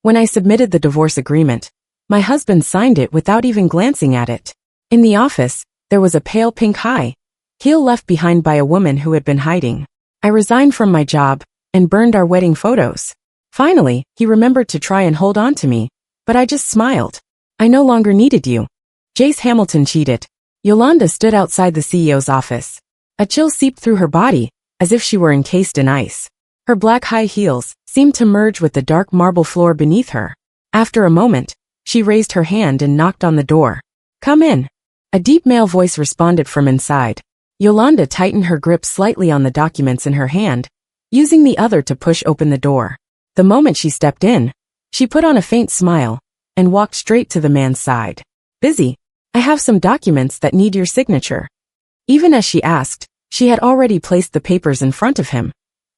When I submitted the divorce agreement, my husband signed it without even glancing at it. In the office, there was a pale pink high heel left behind by a woman who had been hiding. I resigned from my job and burned our wedding photos. Finally, he remembered to try and hold on to me, but I just smiled. I no longer needed you. Jace Hamilton cheated. Yolanda stood outside the CEO's office. A chill seeped through her body, as if she were encased in ice. Her black high heels seemed to merge with the dark marble floor beneath her. After a moment, she raised her hand and knocked on the door. "Come in." A deep male voice responded from inside. Yolanda tightened her grip slightly on the documents in her hand, using the other to push open the door. The moment she stepped in, she put on a faint smile and walked straight to the man's side. "Busy? I have some documents that need your signature." Even as she asked, she had already placed the papers in front of him,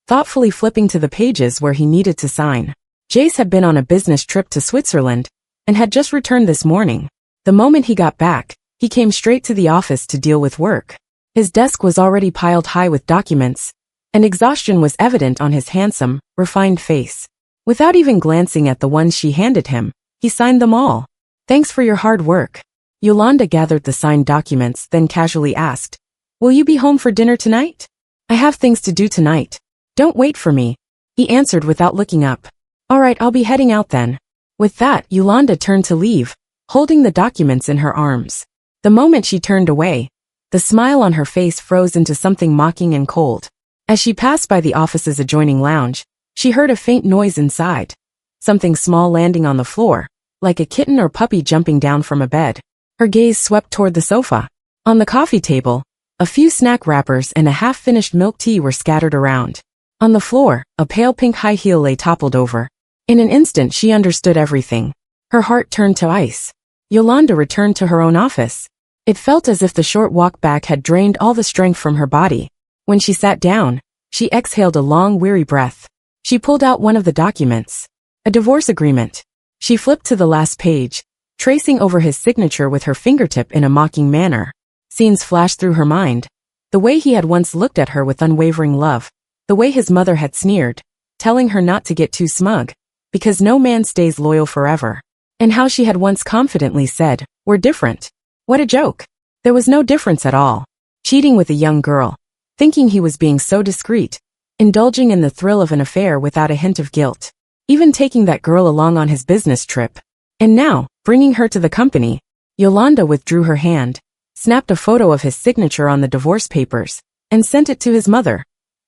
thoughtfully flipping to the pages where he needed to sign. Jace had been on a business trip to Switzerland and had just returned this morning. The moment he got back, he came straight to the office to deal with work. His desk was already piled high with documents, and exhaustion was evident on his handsome, refined face. Without even glancing at the ones she handed him, he signed them all. "Thanks for your hard work." Yolanda gathered the signed documents, then casually asked, "Will you be home for dinner tonight?" "I have things to do tonight. Don't wait for me," he answered without looking up. "All right, I'll be heading out then." With that, Yolanda turned to leave, holding the documents in her arms. The moment she turned away, the smile on her face froze into something mocking and cold. As she passed by the office's adjoining lounge, she heard a faint noise inside. Something small landing on the floor, like a kitten or puppy jumping down from a bed. Her gaze swept toward the sofa. On the coffee table, a few snack wrappers and a half-finished milk tea were scattered around. On the floor, a pale pink high heel lay toppled over. In an instant she understood everything. Her heart turned to ice. Yolanda returned to her own office. It felt as if the short walk back had drained all the strength from her body. When she sat down, she exhaled a long, weary breath. She pulled out one of the documents. A divorce agreement. She flipped to the last page, tracing over his signature with her fingertip in a mocking manner. Scenes flashed through her mind. The way he had once looked at her with unwavering love. The way his mother had sneered, telling her not to get too smug, because no man stays loyal forever. And how she had once confidently said, "We're different." What a joke. There was no difference at all. Cheating with a young girl, thinking he was being so discreet, indulging in the thrill of an affair without a hint of guilt, even taking that girl along on his business trip. And now, bringing her to the company. Yolanda withdrew her hand, snapped a photo of his signature on the divorce papers, and sent it to his mother.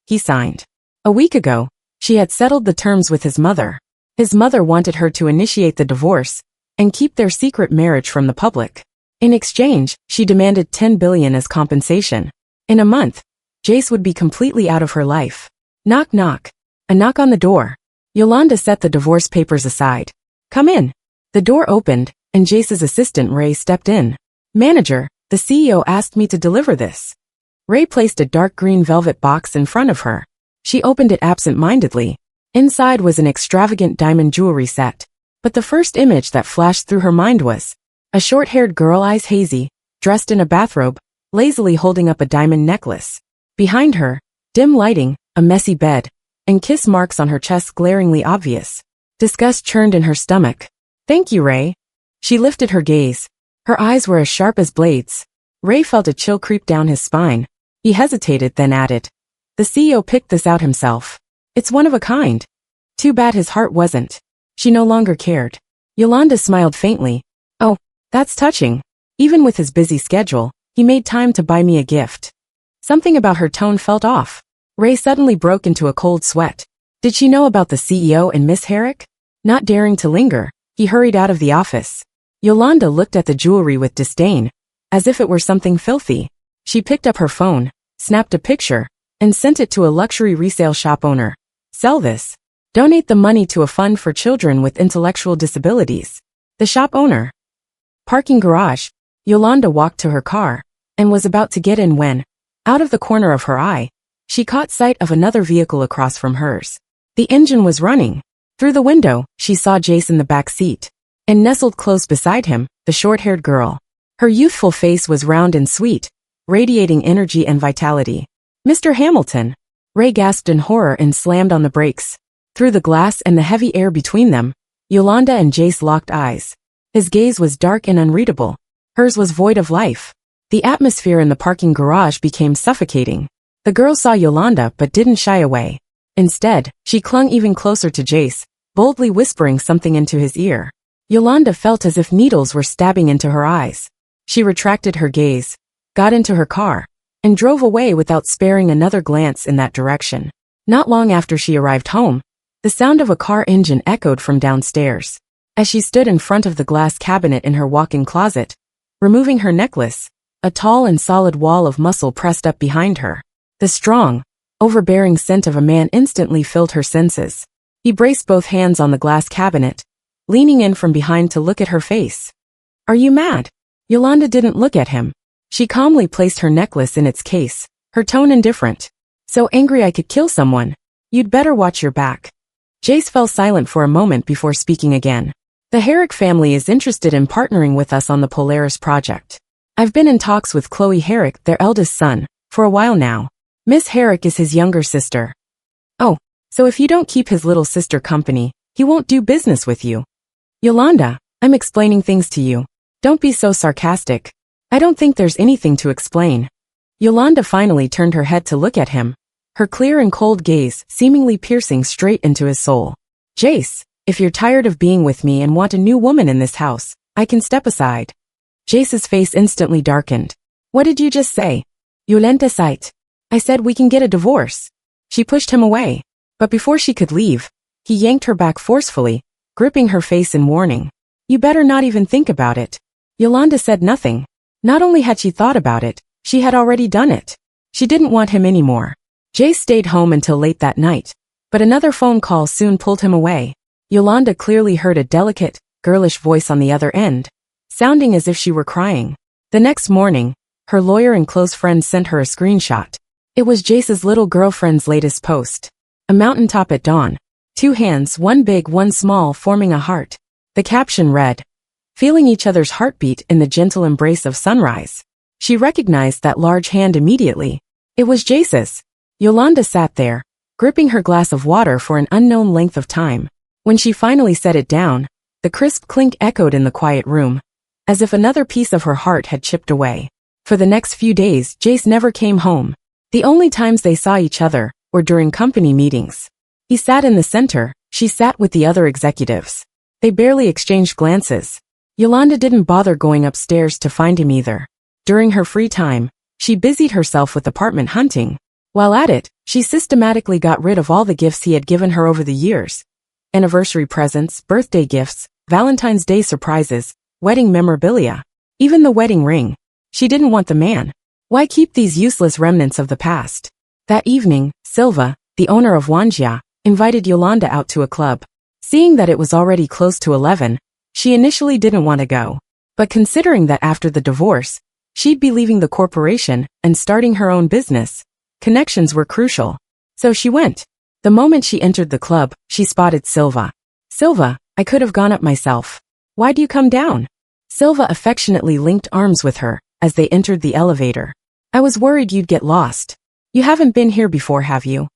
He signed. A week ago, she had settled the terms with his mother. His mother wanted her to initiate the divorce and keep their secret marriage from the public. In exchange, she demanded $10 billion as compensation. In a month, Jace would be completely out of her life. Knock knock. A knock on the door. Yolanda set the divorce papers aside. "Come in." The door opened, and Jace's assistant Ray stepped in. "Manager, the CEO asked me to deliver this." Ray placed a dark green velvet box in front of her. She opened it absent-mindedly. Inside was an extravagant diamond jewelry set. But the first image that flashed through her mind was a short-haired girl, eyes hazy, dressed in a bathrobe, lazily holding up a diamond necklace. Behind her, dim lighting, a messy bed, and kiss marks on her chest glaringly obvious. Disgust churned in her stomach. "Thank you, Ray." She lifted her gaze. Her eyes were as sharp as blades. Ray felt a chill creep down his spine. He hesitated, then added, "The CEO picked this out himself. It's one of a kind." Too bad his heart wasn't. She no longer cared. Yolanda smiled faintly. "Oh, that's touching. Even with his busy schedule, he made time to buy me a gift." Something about her tone felt off. Ray suddenly broke into a cold sweat. Did she know about the CEO and Miss Herrick? Not daring to linger, he hurried out of the office. Yolanda looked at the jewelry with disdain, as if it were something filthy. She picked up her phone, snapped a picture, and sent it to a luxury resale shop owner. "Sell this. Donate the money to a fund for children with intellectual disabilities." The shop owner. Parking garage. Yolanda walked to her car, and was about to get in when, out of the corner of her eye, she caught sight of another vehicle across from hers. The engine was running. Through the window, she saw Jace in the back seat. And nestled close beside him, the short-haired girl. Her youthful face was round and sweet, radiating energy and vitality. "Mr. Hamilton." Ray gasped in horror and slammed on the brakes. Through the glass and the heavy air between them, Yolanda and Jace locked eyes. His gaze was dark and unreadable. Hers was void of life. The atmosphere in the parking garage became suffocating. The girl saw Yolanda but didn't shy away. Instead, she clung even closer to Jace, boldly whispering something into his ear. Yolanda felt as if needles were stabbing into her eyes. She retracted her gaze, got into her car, and drove away without sparing another glance in that direction. Not long after she arrived home, the sound of a car engine echoed from downstairs. As she stood in front of the glass cabinet in her walk-in closet, removing her necklace, a tall and solid wall of muscle pressed up behind her. The strong, overbearing scent of a man instantly filled her senses. He braced both hands on the glass cabinet, leaning in from behind to look at her face. "Are you mad?" Yolanda didn't look at him. She calmly placed her necklace in its case, her tone indifferent. "So angry I could kill someone. You'd better watch your back." Jace fell silent for a moment before speaking again. "The Herrick family is interested in partnering with us on the Polaris project. I've been in talks with Chloe Herrick, their eldest son, for a while now. Miss Herrick is his younger sister." "Oh, so if you don't keep his little sister company, he won't do business with you." "Yolanda, I'm explaining things to you. Don't be so sarcastic." "I don't think there's anything to explain." Yolanda finally turned her head to look at him, her clear and cold gaze seemingly piercing straight into his soul. "Jace, if you're tired of being with me and want a new woman in this house, I can step aside." Jace's face instantly darkened. "What did you just say?" "Yolanda sight. I said we can get a divorce." She pushed him away. But before she could leave, he yanked her back forcefully, gripping her face in warning. "You better not even think about it." Yolanda said nothing. Not only had she thought about it, she had already done it. She didn't want him anymore. Jace stayed home until late that night, but another phone call soon pulled him away. Yolanda clearly heard a delicate, girlish voice on the other end, sounding as if she were crying. The next morning, her lawyer and close friend sent her a screenshot. It was Jace's little girlfriend's latest post. A mountaintop at dawn. 2 hands, one big, one small, forming a heart. The caption read, "Feeling each other's heartbeat in the gentle embrace of sunrise." She recognized that large hand immediately. It was Jace's. Yolanda sat there, gripping her glass of water for an unknown length of time. When she finally set it down, the crisp clink echoed in the quiet room, as if another piece of her heart had chipped away. For the next few days, Jace never came home. The only times they saw each other were during company meetings. He sat in the center, she sat with the other executives. They barely exchanged glances. Yolanda didn't bother going upstairs to find him either. During her free time, she busied herself with apartment hunting. While at it, she systematically got rid of all the gifts he had given her over the years. Anniversary presents, birthday gifts, Valentine's Day surprises, wedding memorabilia. Even the wedding ring. She didn't want the man. Why keep these useless remnants of the past? That evening, Silva, the owner of Wanjia, invited Yolanda out to a club. Seeing that it was already close to 11, she initially didn't want to go. But considering that after the divorce, she'd be leaving the corporation and starting her own business, connections were crucial. So she went. The moment she entered the club, she spotted Silva. "Silva, I could have gone up myself. Why'd you come down?" Silva affectionately linked arms with her as they entered the elevator. "I was worried you'd get lost. You haven't been here before, have you?"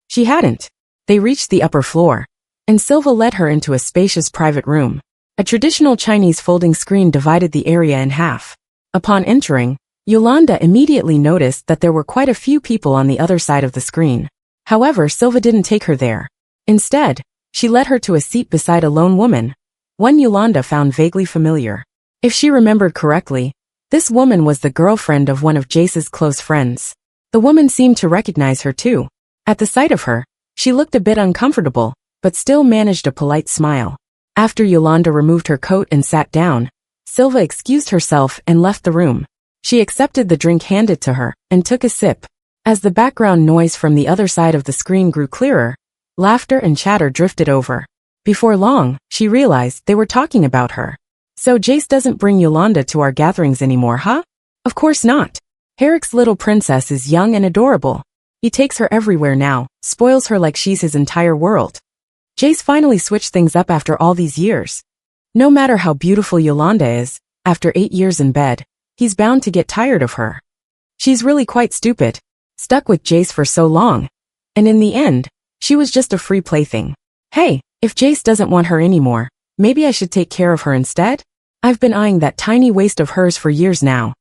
She hadn't. They reached the upper floor, and Silva led her into a spacious private room. A traditional Chinese folding screen divided the area in half. Upon entering, Yolanda immediately noticed that there were quite a few people on the other side of the screen. However, Silva didn't take her there. Instead, she led her to a seat beside a lone woman, one Yolanda found vaguely familiar. If she remembered correctly, this woman was the girlfriend of one of Jace's close friends. The woman seemed to recognize her too. At the sight of her, she looked a bit uncomfortable, but still managed a polite smile. After Yolanda removed her coat and sat down, Silva excused herself and left the room. She accepted the drink handed to her and took a sip. As the background noise from the other side of the screen grew clearer, laughter and chatter drifted over. Before long, she realized they were talking about her. "So Jace doesn't bring Yolanda to our gatherings anymore, huh?" "Of course not. Herrick's little princess is young and adorable. He takes her everywhere now, spoils her like she's his entire world." Jace finally switched things up after all these years. No matter how beautiful Yolanda is, after 8 years in bed, he's bound to get tired of her. She's really quite stupid. Stuck with Jace for so long. And in the end, she was just a free plaything. Hey, if Jace doesn't want her anymore, Maybe I should take care of her instead? I've been eyeing that tiny waist of hers for years now.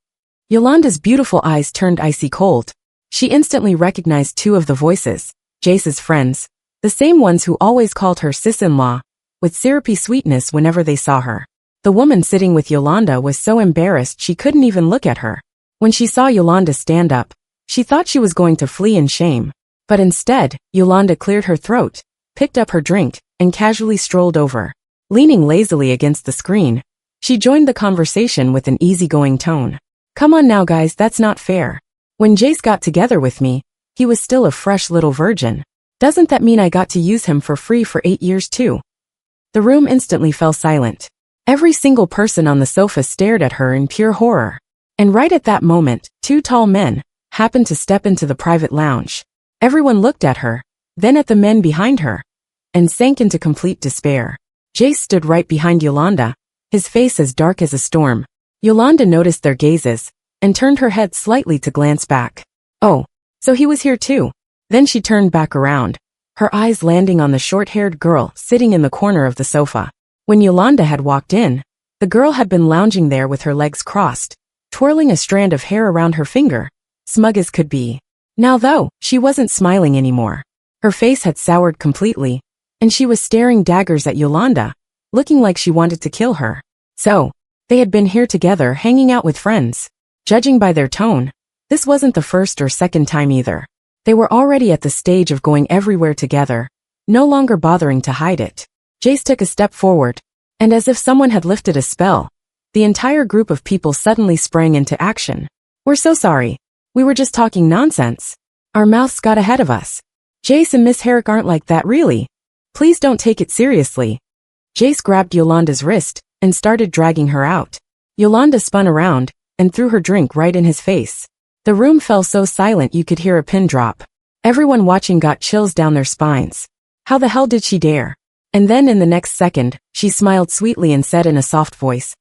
Yolanda's beautiful eyes turned icy cold. She instantly recognized two of the voices, Jace's friends, the same ones who always called her sis-in-law, with syrupy sweetness whenever they saw her. The woman sitting with Yolanda was so embarrassed she couldn't even look at her. When she saw Yolanda stand up, she thought she was going to flee in shame. But instead, Yolanda cleared her throat, picked up her drink, and casually strolled over. Leaning lazily against the screen, she joined the conversation with an easygoing tone. Come on now guys, that's not fair. When Jace got together with me, he was still a fresh little virgin. Doesn't that mean I got to use him for free for 8 years too? The room instantly fell silent. Every single person on the sofa stared at her in pure horror. And right at that moment, two tall men happened to step into the private lounge. Everyone looked at her, then at the men behind her, and sank into complete despair. Jace stood right behind Yolanda, his face as dark as a storm. Yolanda noticed their gazes, and turned her head slightly to glance back. Oh, so he was here too. Then she turned back around, her eyes landing on the short-haired girl sitting in the corner of the sofa. When Yolanda had walked in, the girl had been lounging there with her legs crossed, twirling a strand of hair around her finger, smug as could be. Now though, she wasn't smiling anymore. Her face had soured completely, and she was staring daggers at Yolanda, looking like she wanted to kill her. So, they had been here together hanging out with friends. Judging by their tone, this wasn't the first or second time either. They were already at the stage of going everywhere together, no longer bothering to hide it. Jace took a step forward, and as if someone had lifted a spell, the entire group of people suddenly sprang into action. We're so sorry. We were just talking nonsense. Our mouths got ahead of us. Jace and Miss Herrick aren't like that really. Please don't take it seriously. Jace grabbed Yolanda's wrist and started dragging her out. Yolanda spun around and threw her drink right in his face. The room fell so silent you could hear a pin drop. Everyone watching got chills down their spines. How the hell did she dare? And then in the next second, she smiled sweetly and said in a soft voice,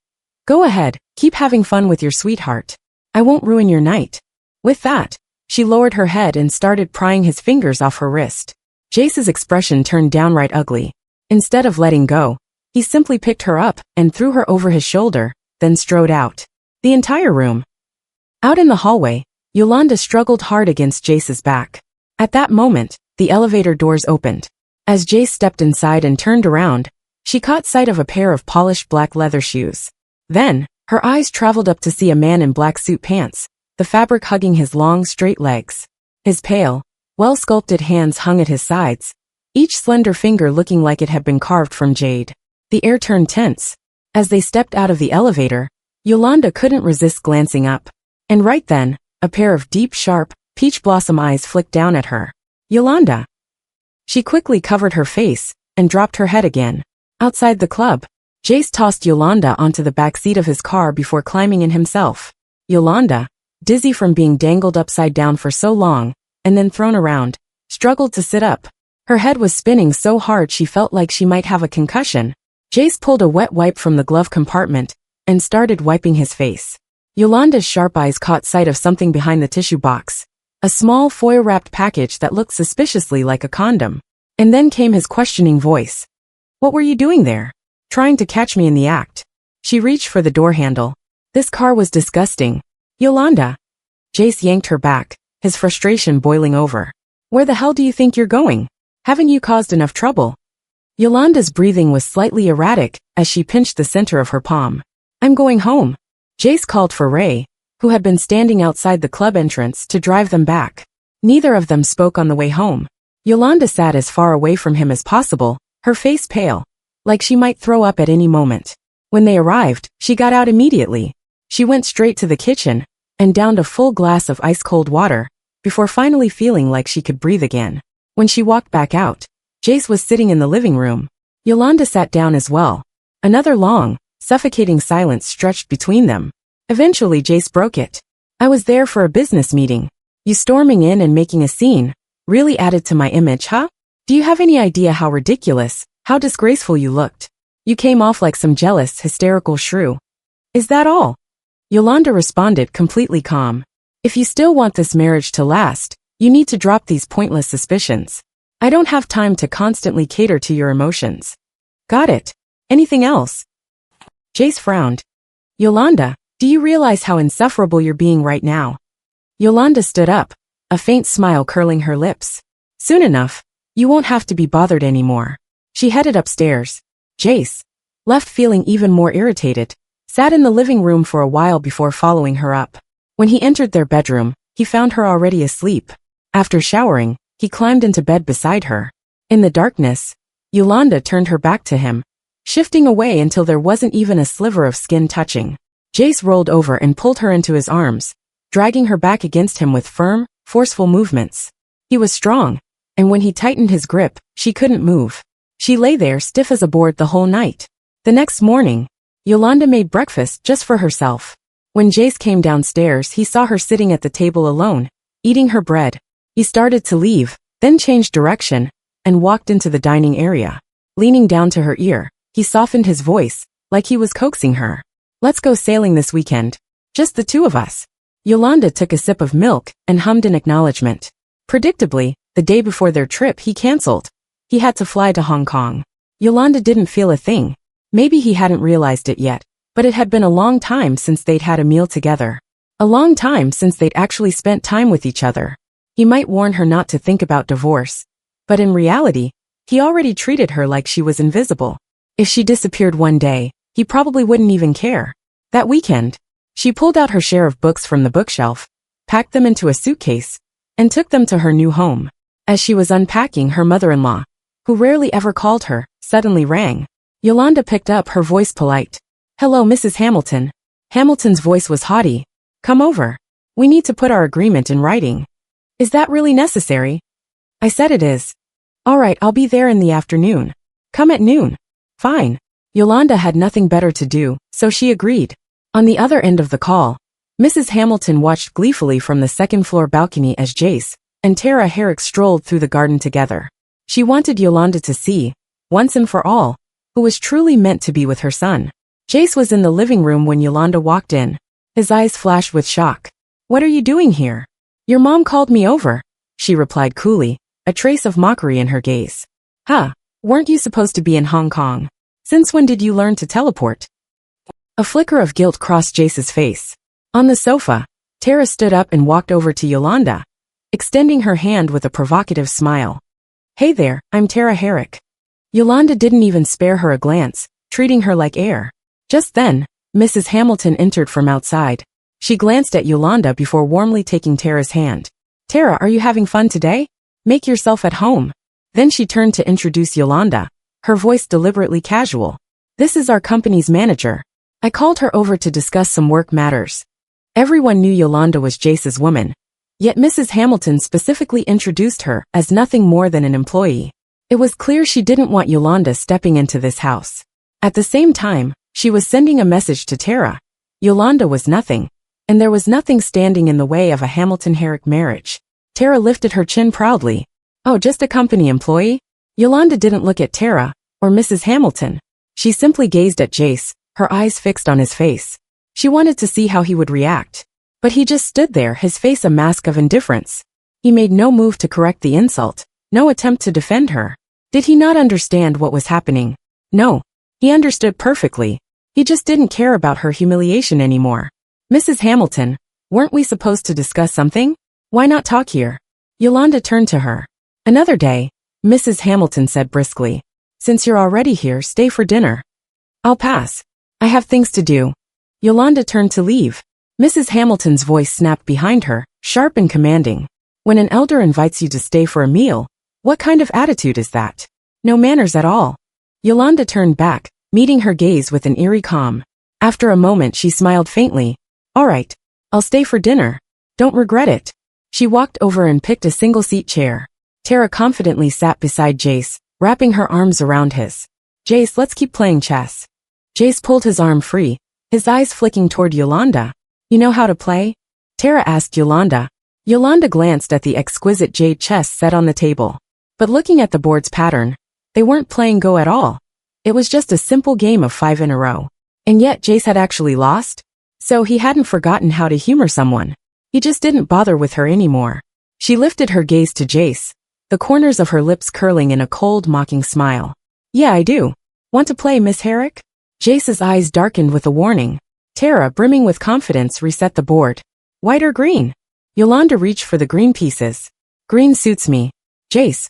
"Go ahead, keep having fun with your sweetheart. I won't ruin your night." With that, she lowered her head and started prying his fingers off her wrist. Jace's expression turned downright ugly. Instead of letting go, he simply picked her up and threw her over his shoulder, then strode out. The entire room. Out in the hallway, Yolanda struggled hard against Jace's back. At that moment, the elevator doors opened. As Jace stepped inside and turned around, she caught sight of a pair of polished black leather shoes. Then, her eyes traveled up to see a man in black suit pants, the fabric hugging his long, straight legs. His pale, well-sculpted hands hung at his sides, each slender finger looking like it had been carved from jade. The air turned tense. As they stepped out of the elevator, Yolanda couldn't resist glancing up. And right then, a pair of deep, sharp, peach blossom eyes flicked down at her. Yolanda! She quickly covered her face and dropped her head again. Outside the club, Jace tossed Yolanda onto the back seat of his car before climbing in himself. Yolanda, dizzy from being dangled upside down for so long, and then thrown around, struggled to sit up. Her head was spinning so hard she felt like she might have a concussion. Jace pulled a wet wipe from the glove compartment and started wiping his face. Yolanda's sharp eyes caught sight of something behind the tissue box, a small foil-wrapped package that looked suspiciously like a condom. And then came his questioning voice. "What were you doing there?" "Trying to catch me in the act." She reached for the door handle. "This car was disgusting." "Yolanda." Jace yanked her back, his frustration boiling over. "Where the hell do you think you're going? Haven't you caused enough trouble?" Yolanda's breathing was slightly erratic as she pinched the center of her palm. "I'm going home." Jace called for Ray, who had been standing outside the club entrance, to drive them back. Neither of them spoke on the way home. Yolanda sat as far away from him as possible, her face pale, like she might throw up at any moment. When they arrived, she got out immediately. She went straight to the kitchen and downed a full glass of ice-cold water, before finally feeling like she could breathe again. When she walked back out, Jace was sitting in the living room. Yolanda sat down as well. Another long, suffocating silence stretched between them. Eventually Jace broke it. "I was there for a business meeting. You storming in and making a scene really added to my image, huh? Do you have any idea how ridiculous, how disgraceful you looked? You came off like some jealous, hysterical shrew. Is that all?" Yolanda responded completely calm. "If you still want this marriage to last, you need to drop these pointless suspicions. I don't have time to constantly cater to your emotions." "Got it. Anything else? Jace frowned. Yolanda, do you realize how insufferable you're being right now? Yolanda stood up, a faint smile curling her lips. Soon enough, you won't have to be bothered anymore. She headed upstairs. Jace, left feeling even more irritated, sat in the living room for a while before following her up. When he entered their bedroom, he found her already asleep. After showering, he climbed into bed beside her. In the darkness, Yolanda turned her back to him, shifting away until there wasn't even a sliver of skin touching. Jace rolled over and pulled her into his arms, dragging her back against him with firm, forceful movements. He was strong, and when he tightened his grip, she couldn't move. She lay there stiff as a board the whole night. The next morning, Yolanda made breakfast just for herself. When Jace came downstairs, he saw her sitting at the table alone, eating her bread. He started to leave, then changed direction, and walked into the dining area. Leaning down to her ear, he softened his voice, like he was coaxing her. Let's go sailing this weekend. Just the two of us. Yolanda took a sip of milk and hummed in acknowledgement. Predictably, the day before their trip he cancelled. He had to fly to Hong Kong. Yolanda didn't feel a thing. Maybe he hadn't realized it yet, but it had been a long time since they'd had a meal together. A long time since they'd actually spent time with each other. He might warn her not to think about divorce, but in reality, he already treated her like she was invisible. If she disappeared one day, he probably wouldn't even care. That weekend, she pulled out her share of books from the bookshelf, packed them into a suitcase, and took them to her new home. As she was unpacking, her mother-in-law, who rarely ever called her, suddenly rang. Yolanda picked up, her voice polite. Hello, Mrs. Hamilton. Hamilton's voice was haughty. Come over. We need to put our agreement in writing. Is that really necessary? I said it is. All right, I'll be there in the afternoon. Come at noon. Fine. Yolanda had nothing better to do, so she agreed. On the other end of the call, Mrs. Hamilton watched gleefully from the second-floor balcony as Jace and Tara Herrick strolled through the garden together. She wanted Yolanda to see, once and for all, who was truly meant to be with her son. Jace was in the living room when Yolanda walked in. His eyes flashed with shock. What are you doing here? Your mom called me over, she replied coolly, a trace of mockery in her gaze. Huh, weren't you supposed to be in Hong Kong? Since when did you learn to teleport? A flicker of guilt crossed Jace's face. On the sofa, Tara stood up and walked over to Yolanda, extending her hand with a provocative smile. Hey there, I'm Tara Herrick. Yolanda didn't even spare her a glance, treating her like air. Just then, Mrs. Hamilton entered from outside. She glanced at Yolanda before warmly taking Tara's hand. Tara, are you having fun today? Make yourself at home. Then she turned to introduce Yolanda, her voice deliberately casual. This is our company's manager. I called her over to discuss some work matters. Everyone knew Yolanda was Jace's woman, yet Mrs. Hamilton specifically introduced her as nothing more than an employee. It was clear she didn't want Yolanda stepping into this house. At the same time, she was sending a message to Tara. Yolanda was nothing, and there was nothing standing in the way of a Hamilton-Herrick marriage. Tara lifted her chin proudly. Oh, just a company employee? Yolanda didn't look at Tara or Mrs. Hamilton. She simply gazed at Jace, her eyes fixed on his face. She wanted to see how he would react. But he just stood there, his face a mask of indifference. He made no move to correct the insult, no attempt to defend her. Did he not understand what was happening? No. He understood perfectly. He just didn't care about her humiliation anymore. Mrs. Hamilton, weren't we supposed to discuss something? Why not talk here? Yolanda turned to her. Another day, Mrs. Hamilton said briskly. Since you're already here, stay for dinner. I'll pass. I have things to do. Yolanda turned to leave. Mrs. Hamilton's voice snapped behind her, sharp and commanding. When an elder invites you to stay for a meal, what kind of attitude is that? No manners at all. Yolanda turned back, meeting her gaze with an eerie calm. After a moment she smiled faintly. All right, I'll stay for dinner. Don't regret it. She walked over and picked a single-seat chair. Tara confidently sat beside Jace, wrapping her arms around his. Jace, let's keep playing chess. Jace pulled his arm free, his eyes flicking toward Yolanda. You know how to play? Tara asked Yolanda. Yolanda glanced at the exquisite jade chess set on the table. But looking at the board's pattern, they weren't playing Go at all. It was just a simple game of 5 in a row. And yet Jace had actually lost? So he hadn't forgotten how to humor someone. He just didn't bother with her anymore. She lifted her gaze to Jace, the corners of her lips curling in a cold, mocking smile. Yeah, I do. Want to play, Miss Herrick? Jace's eyes darkened with a warning. Tara, brimming with confidence, reset the board. White or green? Yolanda reached for the green pieces. Green suits me. Jace.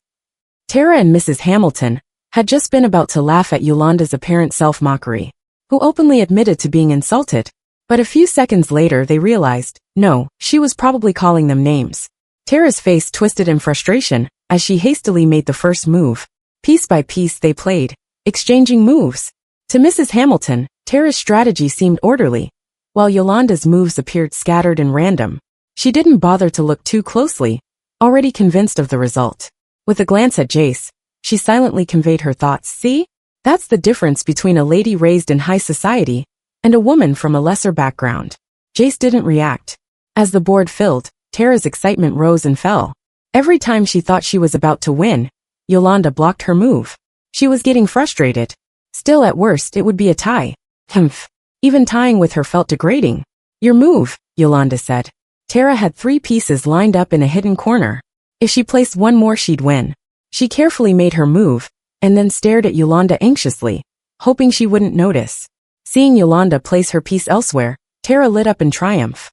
Tara and Mrs. Hamilton had just been about to laugh at Yolanda's apparent self-mockery, who openly admitted to being insulted. But a few seconds later they realized, no, she was probably calling them names. Tara's face twisted in frustration as she hastily made the first move. Piece by piece they played, exchanging moves. To Mrs. Hamilton, Tara's strategy seemed orderly, while Yolanda's moves appeared scattered and random. She didn't bother to look too closely, already convinced of the result. With a glance at Jace, she silently conveyed her thoughts. See? That's the difference between a lady raised in high society and a woman from a lesser background. Jace didn't react. As the board filled, Tara's excitement rose and fell. Every time she thought she was about to win, Yolanda blocked her move. She was getting frustrated. Still, at worst, it would be a tie. Humph. Even tying with her felt degrading. Your move, Yolanda said. Tara had 3 pieces lined up in a hidden corner. If she placed one more, she'd win. She carefully made her move, and then stared at Yolanda anxiously, hoping she wouldn't notice. Seeing Yolanda place her piece elsewhere, Tara lit up in triumph.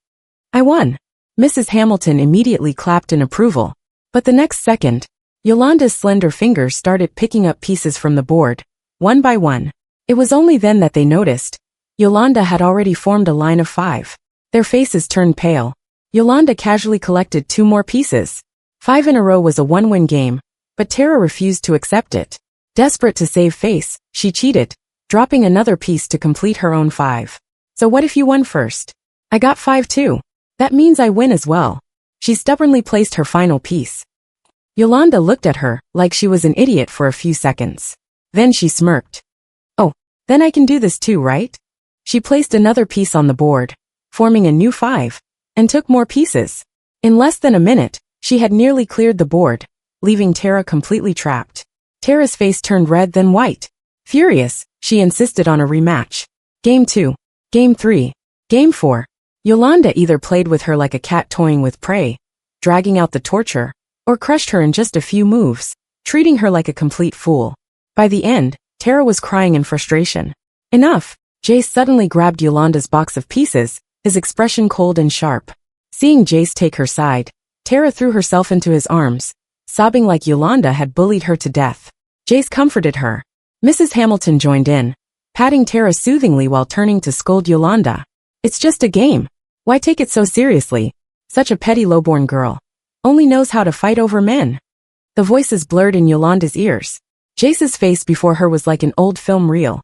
I won. Mrs. Hamilton immediately clapped in approval. But the next second, Yolanda's slender fingers started picking up pieces from the board, one by one. It was only then that they noticed. Yolanda had already formed a line of 5. Their faces turned pale. Yolanda casually collected 2 more pieces. 5 in a row was a one-win game, but Tara refused to accept it. Desperate to save face, she cheated, dropping another piece to complete her own 5. So what if you won first? I got 5 too. That means I win as well. She stubbornly placed her final piece. Yolanda looked at her like she was an idiot for a few seconds. Then she smirked. Oh, then I can do this too, right? She placed another piece on the board, forming a new 5, and took more pieces. In less than a minute, she had nearly cleared the board, leaving Tara completely trapped. Tara's face turned red then white. Furious, she insisted on a rematch. Game 2. Game 3. Game 4. Yolanda either played with her like a cat toying with prey, dragging out the torture, or crushed her in just a few moves, treating her like a complete fool. By the end, Tara was crying in frustration. Enough! Jace suddenly grabbed Yolanda's box of pieces, his expression cold and sharp. Seeing Jace take her side, Tara threw herself into his arms, sobbing like Yolanda had bullied her to death. Jace comforted her. Mrs. Hamilton joined in, patting Tara soothingly while turning to scold Yolanda. It's just a game. Why take it so seriously? Such a petty lowborn girl. Only knows how to fight over men. The voices blurred in Yolanda's ears. Jace's face before her was like an old film reel.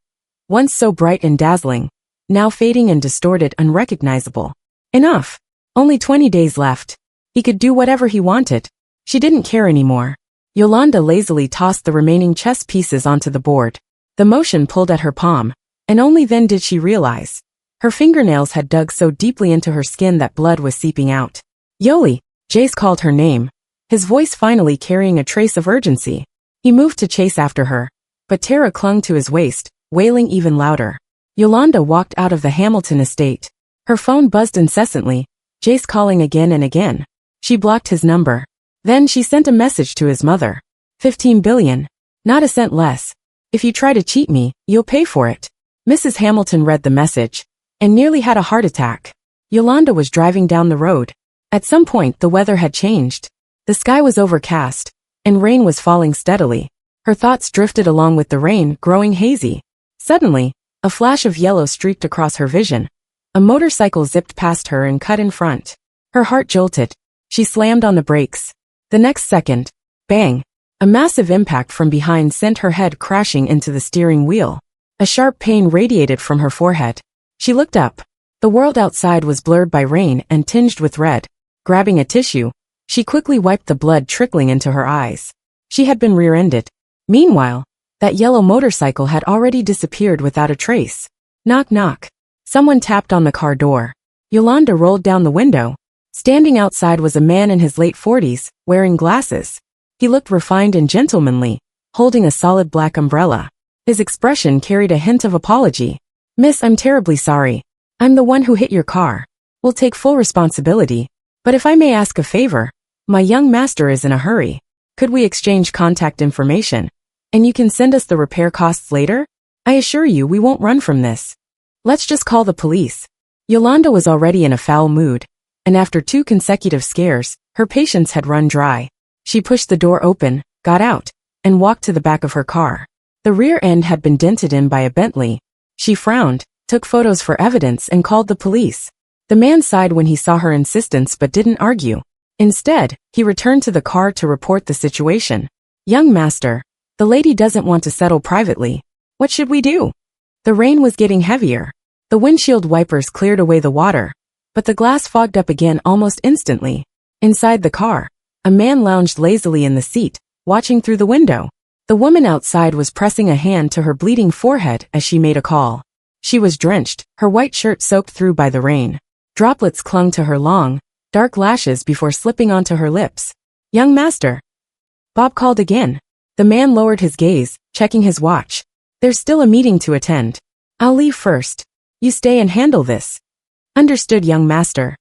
Once so bright and dazzling, now fading and distorted, unrecognizable. Enough. Only 20 days left. He could do whatever he wanted. She didn't care anymore. Yolanda lazily tossed the remaining chess pieces onto the board. The motion pulled at her palm, and only then did she realize. Her fingernails had dug so deeply into her skin that blood was seeping out. Yoli, Jace called her name, his voice finally carrying a trace of urgency. He moved to chase after her, but Tara clung to his waist, wailing even louder. Yolanda walked out of the Hamilton estate. Her phone buzzed incessantly, Jace calling again and again. She blocked his number. Then she sent a message to his mother. 15 billion. Not a cent less. If you try to cheat me, you'll pay for it. Mrs. Hamilton read the message and nearly had a heart attack. Yolanda was driving down the road. At some point the weather had changed. The sky was overcast, and rain was falling steadily. Her thoughts drifted along with the rain, growing hazy. Suddenly, a flash of yellow streaked across her vision. A motorcycle zipped past her and cut in front. Her heart jolted. She slammed on the brakes. The next second, bang! A massive impact from behind sent her head crashing into the steering wheel. A sharp pain radiated from her forehead. She looked up. The world outside was blurred by rain and tinged with red. Grabbing a tissue, she quickly wiped the blood trickling into her eyes. She had been rear-ended. Meanwhile, that yellow motorcycle had already disappeared without a trace. Knock knock. Someone tapped on the car door. Yolanda rolled down the window. Standing outside was a man in his late 40s, wearing glasses. He looked refined and gentlemanly, holding a solid black umbrella. His expression carried a hint of apology. Miss, I'm terribly sorry. I'm the one who hit your car. We'll take full responsibility. But if I may ask a favor, my young master is in a hurry. Could we exchange contact information? And you can send us the repair costs later? I assure you we won't run from this. Let's just call the police. Yolanda was already in a foul mood, and after 2 consecutive scares, her patience had run dry. She pushed the door open, got out, and walked to the back of her car. The rear end had been dented in by a Bentley. She frowned, took photos for evidence and called the police. The man sighed when he saw her insistence but didn't argue. Instead, he returned to the car to report the situation. Young master, the lady doesn't want to settle privately. What should we do? The rain was getting heavier. The windshield wipers cleared away the water, but the glass fogged up again almost instantly. Inside the car, a man lounged lazily in the seat, watching through the window. The woman outside was pressing a hand to her bleeding forehead as she made a call. She was drenched, her white shirt soaked through by the rain. Droplets clung to her long, dark lashes before slipping onto her lips. Young master. Bob called again. The man lowered his gaze, checking his watch. There's still a meeting to attend. I'll leave first. You stay and handle this. Understood, young master.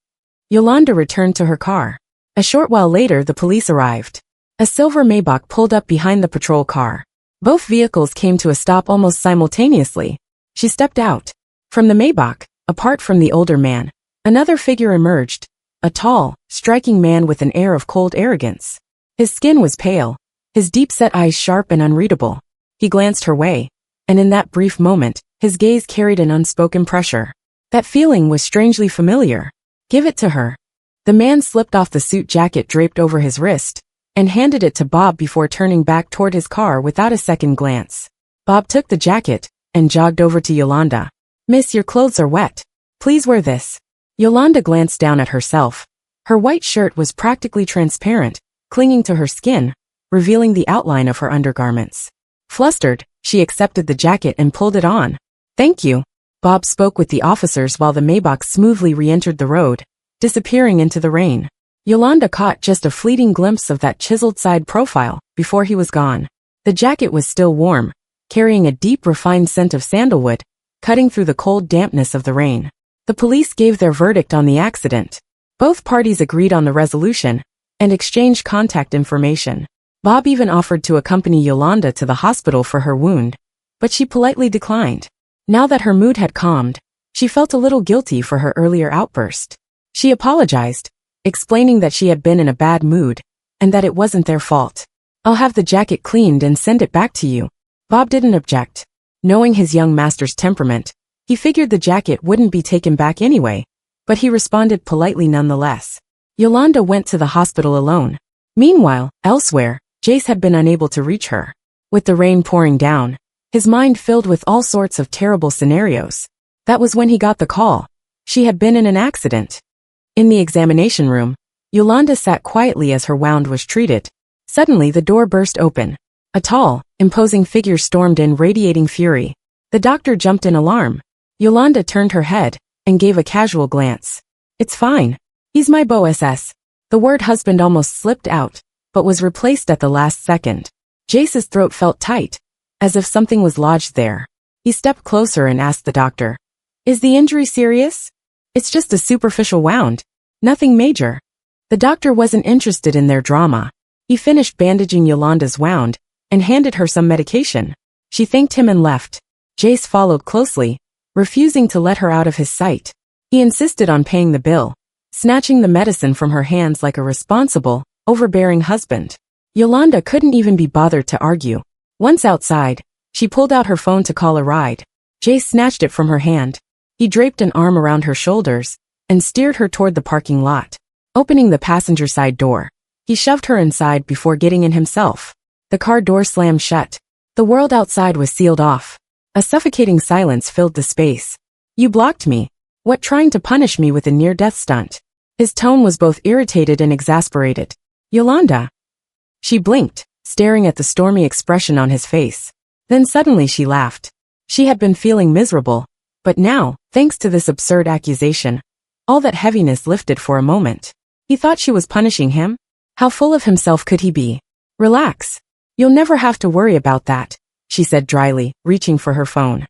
Yolanda returned to her car. A short while later the police arrived. A silver Maybach pulled up behind the patrol car. Both vehicles came to a stop almost simultaneously. She stepped out. From the Maybach, apart from the older man, another figure emerged. A tall, striking man with an air of cold arrogance. His skin was pale, his deep-set eyes sharp and unreadable. He glanced her way, and in that brief moment, his gaze carried an unspoken pressure. That feeling was strangely familiar. Give it to her. The man slipped off the suit jacket draped over his wrist, and handed it to Bob before turning back toward his car without a second glance. Bob took the jacket, and jogged over to Yolanda. Miss, your clothes are wet. Please wear this. Yolanda glanced down at herself. Her white shirt was practically transparent, clinging to her skin, revealing the outline of her undergarments. Flustered, she accepted the jacket and pulled it on. Thank you. Bob spoke with the officers while the Maybach smoothly re-entered the road, disappearing into the rain. Yolanda caught just a fleeting glimpse of that chiseled side profile before he was gone. The jacket was still warm, carrying a deep refined scent of sandalwood, cutting through the cold dampness of the rain. The police gave their verdict on the accident. Both parties agreed on the resolution and exchanged contact information. Bob even offered to accompany Yolanda to the hospital for her wound, but she politely declined. Now that her mood had calmed, she felt a little guilty for her earlier outburst. She apologized, explaining that she had been in a bad mood and that it wasn't their fault. I'll have the jacket cleaned and send it back to you. Bob didn't object. Knowing his young master's temperament, he figured the jacket wouldn't be taken back anyway, but he responded politely nonetheless. Yolanda went to the hospital alone. Meanwhile, elsewhere, Jace had been unable to reach her. With the rain pouring down, his mind filled with all sorts of terrible scenarios. That was when he got the call. She had been in an accident. In the examination room, Yolanda sat quietly as her wound was treated. Suddenly the door burst open. A tall, imposing figure stormed in, radiating fury. The doctor jumped in alarm. Yolanda turned her head and gave a casual glance. It's fine. He's my beau-SS. The word husband almost slipped out, but was replaced at the last second. Jace's throat felt tight, as if something was lodged there. He stepped closer and asked the doctor, Is the injury serious? It's just a superficial wound. Nothing major. The doctor wasn't interested in their drama. He finished bandaging Yolanda's wound and handed her some medication. She thanked him and left. Jace followed closely, refusing to let her out of his sight. He insisted on paying the bill, snatching the medicine from her hands like a responsible, overbearing husband. Yolanda couldn't even be bothered to argue. Once outside, she pulled out her phone to call a ride. Jace snatched it from her hand. He draped an arm around her shoulders and steered her toward the parking lot. Opening the passenger side door, he shoved her inside before getting in himself. The car door slammed shut. The world outside was sealed off. A suffocating silence filled the space. You blocked me. What, trying to punish me with a near-death stunt? His tone was both irritated and exasperated. Yolanda. She blinked, staring at the stormy expression on his face. Then suddenly she laughed. She had been feeling miserable, but now, thanks to this absurd accusation, all that heaviness lifted for a moment. He thought she was punishing him? How full of himself could he be? Relax. You'll never have to worry about that, she said dryly, reaching for her phone.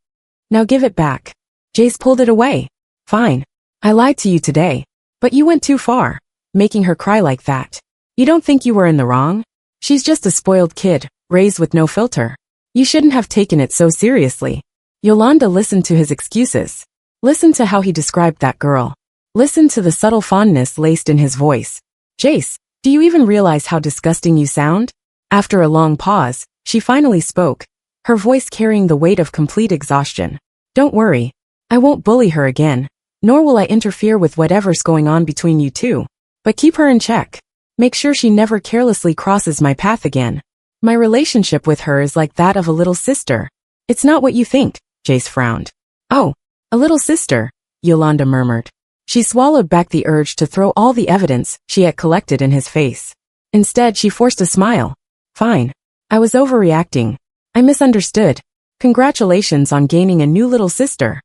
Now give it back. Jace pulled it away. Fine. I lied to you today. But you went too far, making her cry like that. You don't think you were in the wrong? She's just a spoiled kid, raised with no filter. You shouldn't have taken it so seriously. Yolanda listened to his excuses. Listened to how he described that girl. Listened to the subtle fondness laced in his voice. Jace, do you even realize how disgusting you sound? After a long pause, she finally spoke, her voice carrying the weight of complete exhaustion. Don't worry. I won't bully her again, nor will I interfere with whatever's going on between you two. But keep her in check. Make sure she never carelessly crosses my path again. My relationship with her is like that of a little sister. It's not what you think, Jace frowned. Oh, a little sister, Yolanda murmured. She swallowed back the urge to throw all the evidence she had collected in his face. Instead, she forced a smile. Fine. I was overreacting. I misunderstood. Congratulations on gaining a new little sister.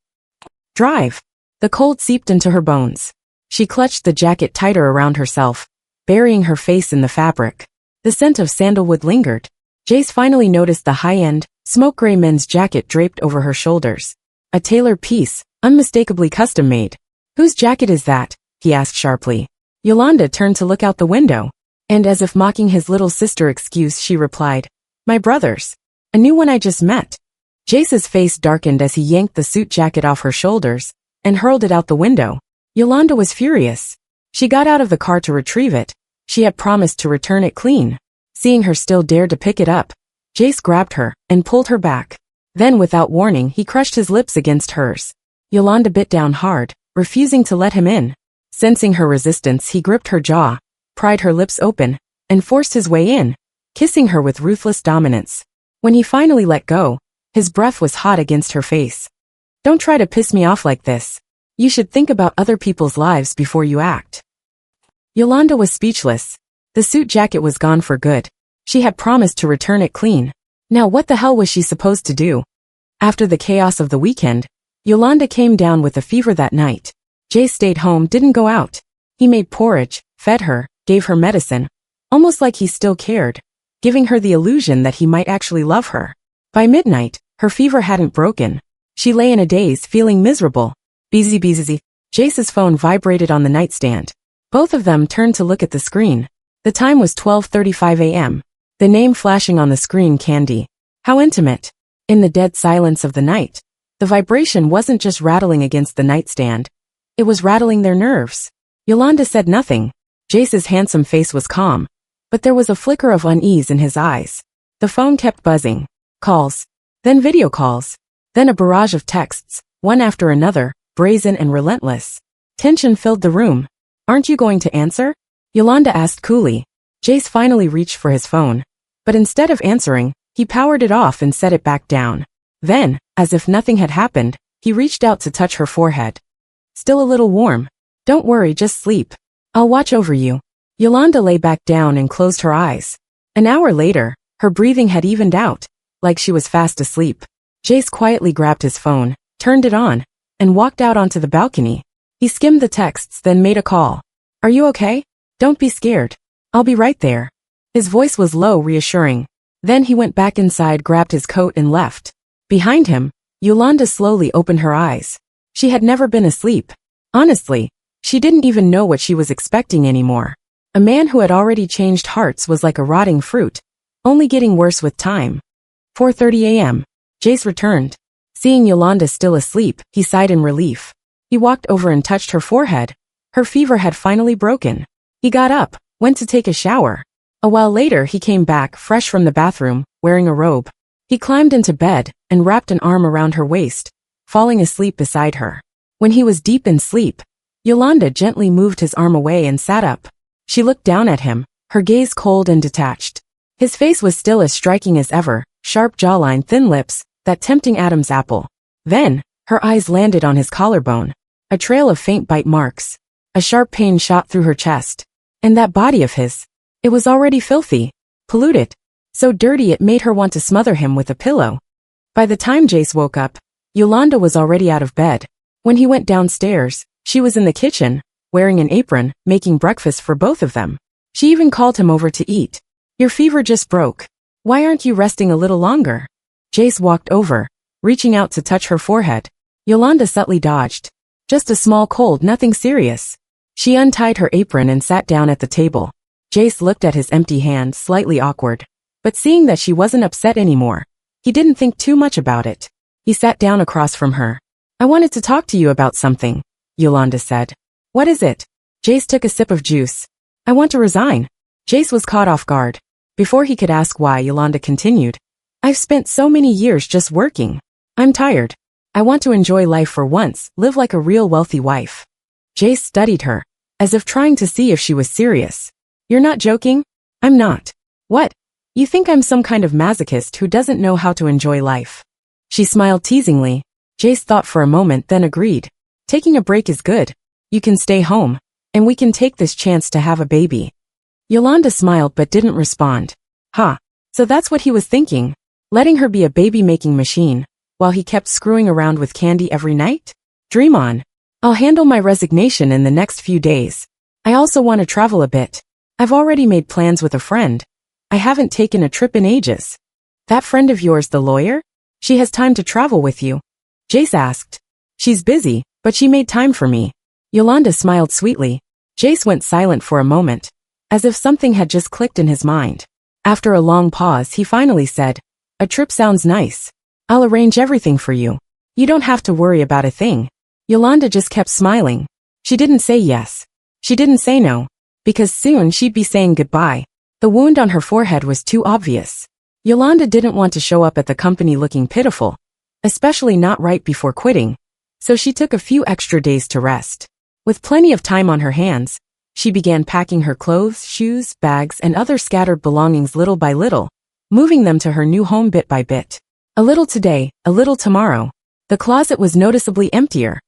Drive. The cold seeped into her bones. She clutched the jacket tighter around herself, burying her face in the fabric. The scent of sandalwood lingered. Jace finally noticed the high-end, smoke-gray men's jacket draped over her shoulders. A tailored piece, unmistakably custom-made. Whose jacket is that? He asked sharply. Yolanda turned to look out the window, and as if mocking his little sister excuse, she replied, My brother's. A new one I just met. Jace's face darkened as he yanked the suit jacket off her shoulders and hurled it out the window. Yolanda was furious. She got out of the car to retrieve it. She had promised to return it clean. Seeing her still dare to pick it up, Jace grabbed her and pulled her back. Then without warning, he crushed his lips against hers. Yolanda bit down hard, refusing to let him in. Sensing her resistance, he gripped her jaw, pried her lips open, and forced his way in, kissing her with ruthless dominance. When he finally let go, his breath was hot against her face. Don't try to piss me off like this. You should think about other people's lives before you act. Yolanda was speechless. The suit jacket was gone for good. She had promised to return it clean. Now what the hell was she supposed to do? After the chaos of the weekend, Yolanda came down with a fever that night. Jace stayed home, didn't go out. He made porridge, fed her, gave her medicine, almost like he still cared, giving her the illusion that he might actually love her. By midnight, her fever hadn't broken. She lay in a daze, feeling miserable. Busy. Jace's phone vibrated on the nightstand. Both of them turned to look at the screen. The time was 12:35 a.m. The name flashing on the screen, Candy. How intimate. In the dead silence of the night, the vibration wasn't just rattling against the nightstand. It was rattling their nerves. Yolanda said nothing. Jace's handsome face was calm, but there was a flicker of unease in his eyes. The phone kept buzzing. Calls. Then video calls. Then a barrage of texts, one after another, brazen and relentless. Tension filled the room. Aren't you going to answer? Yolanda asked coolly. Jace finally reached for his phone, but instead of answering, he powered it off and set it back down. Then, as if nothing had happened, he reached out to touch her forehead. Still a little warm. Don't worry, just sleep. I'll watch over you. Yolanda lay back down and closed her eyes. An hour later, her breathing had evened out, like she was fast asleep. Jace quietly grabbed his phone, turned it on, and walked out onto the balcony. He skimmed the texts, then made a call. Are you okay? Don't be scared. I'll be right there. His voice was low, reassuring. Then he went back inside, grabbed his coat, and left. Behind him, Yolanda slowly opened her eyes. She had never been asleep. Honestly, she didn't even know what she was expecting anymore. A man who had already changed hearts was like a rotting fruit, only getting worse with time. 4:30 a.m. Jace returned. Seeing Yolanda still asleep, he sighed in relief. He walked over and touched her forehead. Her fever had finally broken. He got up, went to take a shower. A while later, he came back, fresh from the bathroom, wearing a robe. He climbed into bed and wrapped an arm around her waist, falling asleep beside her. When he was deep in sleep, Yolanda gently moved his arm away and sat up. She looked down at him, her gaze cold and detached. His face was still as striking as ever, sharp jawline, thin lips, that tempting Adam's apple. Then, her eyes landed on his collarbone. A trail of faint bite marks. A sharp pain shot through her chest. And that body of his. It was already filthy, polluted, so dirty it made her want to smother him with a pillow. By the time Jace woke up, Yolanda was already out of bed. When he went downstairs, she was in the kitchen, wearing an apron, making breakfast for both of them. She even called him over to eat. Your fever just broke. Why aren't you resting a little longer? Jace walked over, reaching out to touch her forehead. Yolanda subtly dodged. Just a small cold, nothing serious. She untied her apron and sat down at the table. Jace looked at his empty hand, slightly awkward. But seeing that she wasn't upset anymore, he didn't think too much about it. He sat down across from her. I wanted to talk to you about something, Yolanda said. What is it? Jace took a sip of juice. I want to resign. Jace was caught off guard. Before he could ask why, Yolanda continued. I've spent so many years just working. I'm tired. I want to enjoy life for once, live like a real wealthy wife. Jace studied her, as if trying to see if she was serious. You're not joking? I'm not. What? You think I'm some kind of masochist who doesn't know how to enjoy life? She smiled teasingly. Jace thought for a moment, then agreed. Taking a break is good. You can stay home, and we can take this chance to have a baby. Yolanda smiled but didn't respond. So that's what he was thinking, letting her be a baby-making machine, while he kept screwing around with Candy every night? Dream on. I'll handle my resignation in the next few days. I also want to travel a bit. I've already made plans with a friend. I haven't taken a trip in ages. That friend of yours, the lawyer? She has time to travel with you? Jace asked. She's busy, but she made time for me. Yolanda smiled sweetly. Jace went silent for a moment, as if something had just clicked in his mind. After a long pause, he finally said, a trip sounds nice. I'll arrange everything for you. You don't have to worry about a thing. Yolanda just kept smiling. She didn't say yes. She didn't say no, because soon she'd be saying goodbye. The wound on her forehead was too obvious. Yolanda didn't want to show up at the company looking pitiful, especially not right before quitting, so she took a few extra days to rest. With plenty of time on her hands, she began packing her clothes, shoes, bags, and other scattered belongings little by little, moving them to her new home bit by bit. A little today, a little tomorrow. The closet was noticeably emptier.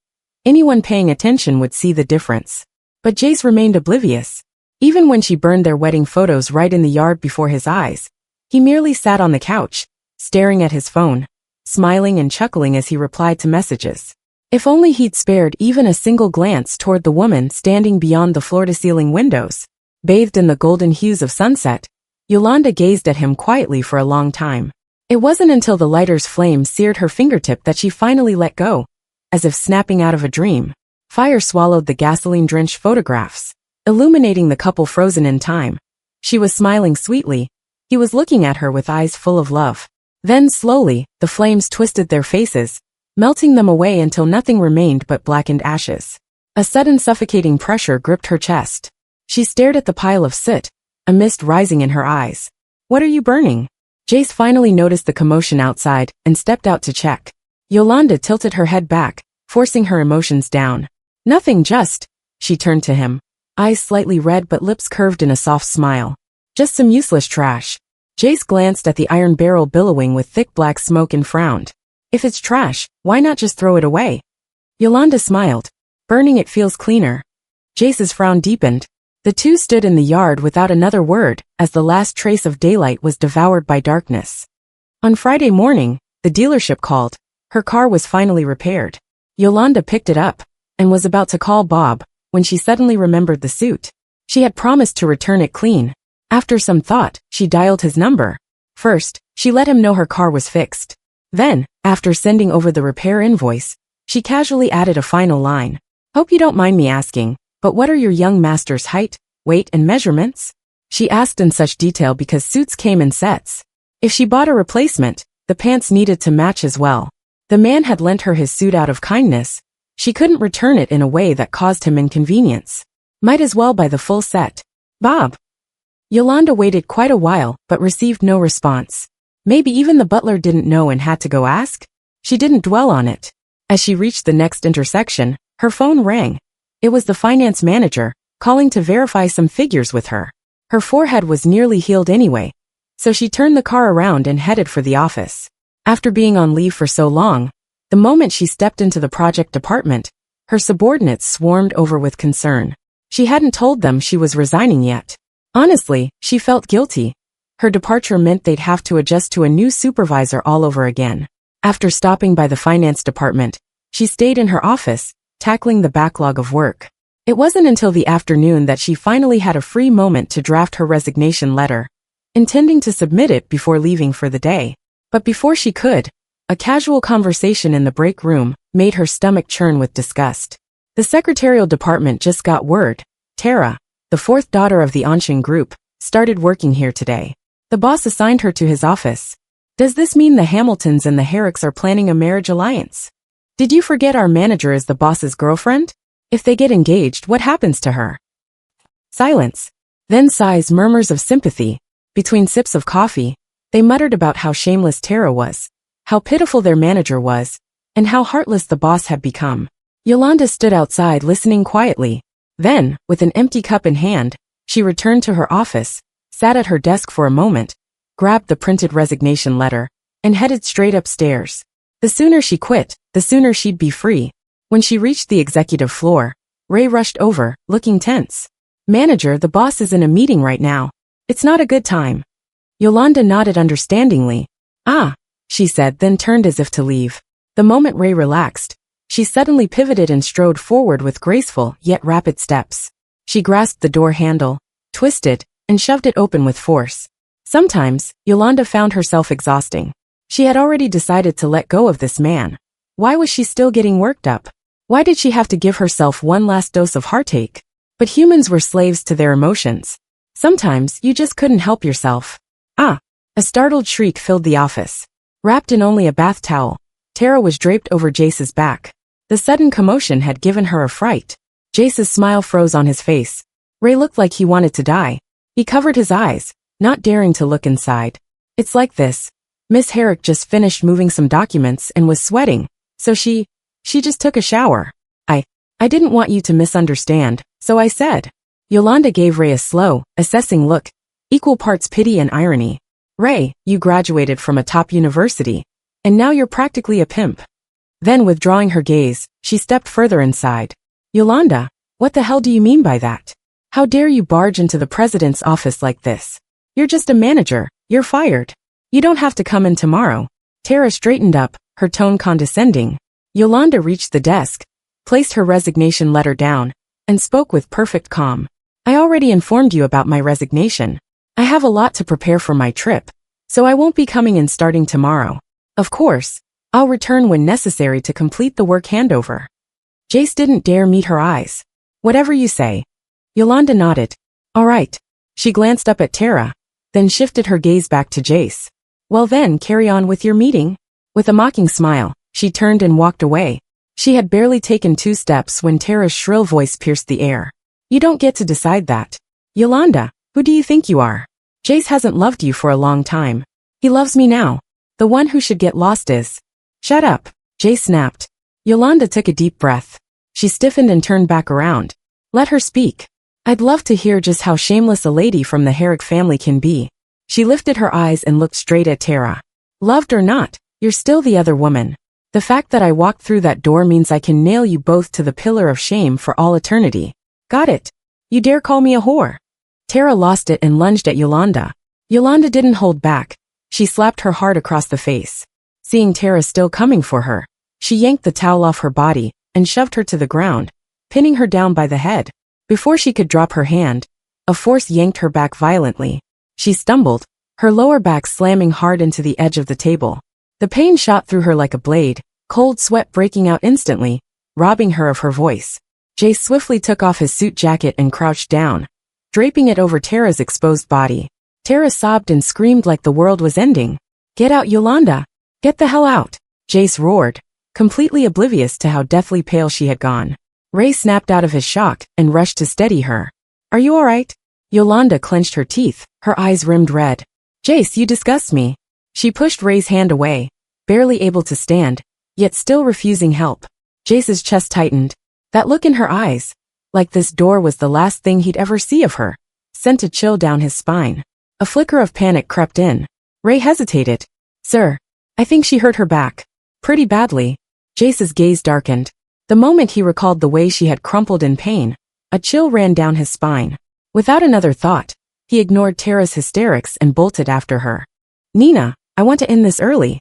Anyone paying attention would see the difference. But Jace remained oblivious. Even when she burned their wedding photos right in the yard before his eyes, he merely sat on the couch, staring at his phone, smiling and chuckling as he replied to messages. If only he'd spared even a single glance toward the woman standing beyond the floor-to-ceiling windows. Bathed in the golden hues of sunset, Yolanda gazed at him quietly for a long time. It wasn't until the lighter's flame seared her fingertip that she finally let go, as if snapping out of a dream. Fire swallowed the gasoline-drenched photographs, illuminating the couple frozen in time. She was smiling sweetly. He was looking at her with eyes full of love. Then slowly, the flames twisted their faces, melting them away until nothing remained but blackened ashes. A sudden suffocating pressure gripped her chest. She stared at the pile of soot, a mist rising in her eyes. What are you burning? Jace finally noticed the commotion outside and stepped out to check. Yolanda tilted her head back, forcing her emotions down. Nothing, just. She turned to him, eyes slightly red but lips curved in a soft smile. Just some useless trash. Jace glanced at the iron barrel billowing with thick black smoke and frowned. If it's trash, why not just throw it away? Yolanda smiled. Burning it feels cleaner. Jace's frown deepened. The two stood in the yard without another word as the last trace of daylight was devoured by darkness. On Friday morning, the dealership called. Her car was finally repaired. Yolanda picked it up and was about to call Bob when she suddenly remembered the suit. She had promised to return it clean. After some thought, she dialed his number. First, she let him know her car was fixed. Then, after sending over the repair invoice, she casually added a final line. Hope you don't mind me asking, but what are your young master's height, weight, and measurements? She asked in such detail because suits came in sets. If she bought a replacement, the pants needed to match as well. The man had lent her his suit out of kindness. She couldn't return it in a way that caused him inconvenience. Might as well buy the full set. Bob. Yolanda waited quite a while but received no response. Maybe even the butler didn't know and had to go ask? She didn't dwell on it. As she reached the next intersection, her phone rang. It was the finance manager, calling to verify some figures with her. Her forehead was nearly healed anyway, so she turned the car around and headed for the office. After being on leave for so long, the moment she stepped into the project department, her subordinates swarmed over with concern. She hadn't told them she was resigning yet. Honestly, she felt guilty. Her departure meant they'd have to adjust to a new supervisor all over again. After stopping by the finance department, she stayed in her office, tackling the backlog of work. It wasn't until the afternoon that she finally had a free moment to draft her resignation letter, intending to submit it before leaving for the day. But before she could, a casual conversation in the break room made her stomach churn with disgust. The secretarial department just got word. Tara, the fourth daughter of the Anshin group, started working here today. The boss assigned her to his office. Does this mean the Hamiltons and the Herricks are planning a marriage alliance? Did you forget our manager is the boss's girlfriend? If they get engaged, what happens to her? Silence. Then sighs, murmurs of sympathy. Between sips of coffee, they muttered about how shameless Tara was, how pitiful their manager was, and how heartless the boss had become. Yolanda stood outside listening quietly. Then, with an empty cup in hand, she returned to her office, sat at her desk for a moment, grabbed the printed resignation letter, and headed straight upstairs. The sooner she quit, the sooner she'd be free. When she reached the executive floor, Ray rushed over, looking tense. Manager, the boss is in a meeting right now. It's not a good time. Yolanda nodded understandingly. Ah, she said, then turned as if to leave. The moment Ray relaxed, she suddenly pivoted and strode forward with graceful yet rapid steps. She grasped the door handle, twisted, and shoved it open with force. Sometimes, Yolanda found herself exhausting. She had already decided to let go of this man. Why was she still getting worked up? Why did she have to give herself one last dose of heartache? But humans were slaves to their emotions. Sometimes, you just couldn't help yourself. Ah! A startled shriek filled the office. Wrapped in only a bath towel, Tara was draped over Jace's back. The sudden commotion had given her a fright. Jace's smile froze on his face. Ray looked like he wanted to die. He covered his eyes, not daring to look inside. It's like this. Miss Herrick just finished moving some documents and was sweating, so she just took a shower. I didn't want you to misunderstand, so I said. Yolanda gave Ray a slow, assessing look, equal parts pity and irony. Ray, you graduated from a top university, and now you're practically a pimp. Then withdrawing her gaze, she stepped further inside. Yolanda, what the hell do you mean by that? How dare you barge into the president's office like this? You're just a manager, you're fired. You don't have to come in tomorrow. Tara straightened up, her tone condescending. Yolanda reached the desk, placed her resignation letter down, and spoke with perfect calm. I already informed you about my resignation. I have a lot to prepare for my trip, so I won't be coming in starting tomorrow. Of course, I'll return when necessary to complete the work handover. Jace didn't dare meet her eyes. Whatever you say. Yolanda nodded. All right. She glanced up at Tara, then shifted her gaze back to Jace. Well then, carry on with your meeting. With a mocking smile, she turned and walked away. She had barely taken 2 steps when Tara's shrill voice pierced the air. You don't get to decide that. Yolanda, who do you think you are? Jace hasn't loved you for a long time. He loves me now. The one who should get lost is. Shut up, Jace snapped. Yolanda took a deep breath. She stiffened and turned back around. Let her speak. I'd love to hear just how shameless a lady from the Herrick family can be. She lifted her eyes and looked straight at Tara. Loved or not, you're still the other woman. The fact that I walked through that door means I can nail you both to the pillar of shame for all eternity. Got it? You dare call me a whore? Tara lost it and lunged at Yolanda. Yolanda didn't hold back. She slapped her hard across the face. Seeing Tara still coming for her, she yanked the towel off her body and shoved her to the ground, pinning her down by the head. Before she could drop her hand, a force yanked her back violently. She stumbled, her lower back slamming hard into the edge of the table. The pain shot through her like a blade, cold sweat breaking out instantly, robbing her of her voice. Jace swiftly took off his suit jacket and crouched down, draping it over Tara's exposed body. Tara sobbed and screamed like the world was ending. Get out, Yolanda! Get the hell out! Jace roared, completely oblivious to how deathly pale she had gone. Ray snapped out of his shock and rushed to steady her. Are you all right? Yolanda clenched her teeth, her eyes rimmed red. Jace, you disgust me. She pushed Ray's hand away, barely able to stand, yet still refusing help. Jace's chest tightened. That look in her eyes, like this door was the last thing he'd ever see of her, sent a chill down his spine. A flicker of panic crept in. Ray hesitated. Sir, I think she hurt her back. Pretty badly. Jace's gaze darkened. The moment he recalled the way she had crumpled in pain, a chill ran down his spine. Without another thought, he ignored Tara's hysterics and bolted after her. Nina, I want to end this early.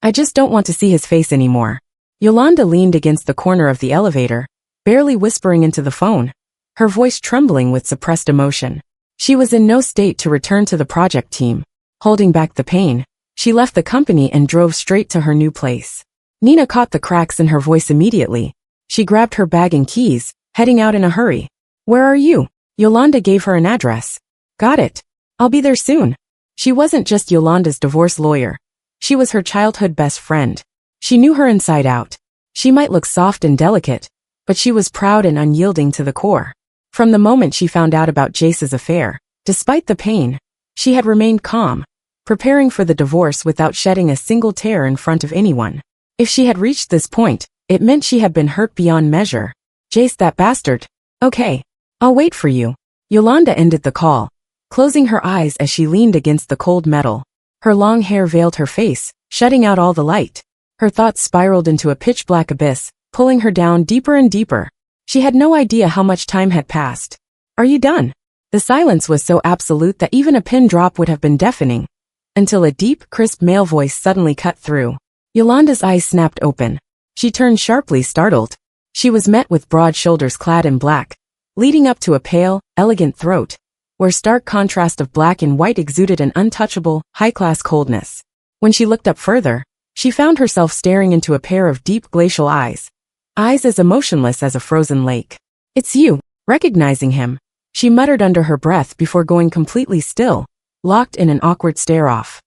I just don't want to see his face anymore. Yolanda leaned against the corner of the elevator, barely whispering into the phone, her voice trembling with suppressed emotion. She was in no state to return to the project team. Holding back the pain, she left the company and drove straight to her new place. Nina caught the cracks in her voice immediately. She grabbed her bag and keys, heading out in a hurry. Where are you? Yolanda gave her an address. Got it. I'll be there soon. She wasn't just Yolanda's divorce lawyer. She was her childhood best friend. She knew her inside out. She might look soft and delicate, but she was proud and unyielding to the core. From the moment she found out about Jace's affair, despite the pain, she had remained calm, preparing for the divorce without shedding a single tear in front of anyone. If she had reached this point, it meant she had been hurt beyond measure. Jace, that bastard. Okay. I'll wait for you. Yolanda ended the call, closing her eyes as she leaned against the cold metal. Her long hair veiled her face, shutting out all the light. Her thoughts spiraled into a pitch-black abyss, pulling her down deeper and deeper. She had no idea how much time had passed. Are you done? The silence was so absolute that even a pin drop would have been deafening, until a deep, crisp male voice suddenly cut through. Yolanda's eyes snapped open. She turned sharply, startled. She was met with broad shoulders clad in black, leading up to a pale, elegant throat, where stark contrast of black and white exuded an untouchable, high-class coldness. When she looked up further, she found herself staring into a pair of deep glacial eyes as emotionless as a frozen lake. It's you. Recognizing him, she muttered under her breath before going completely still, locked in an awkward stare-off.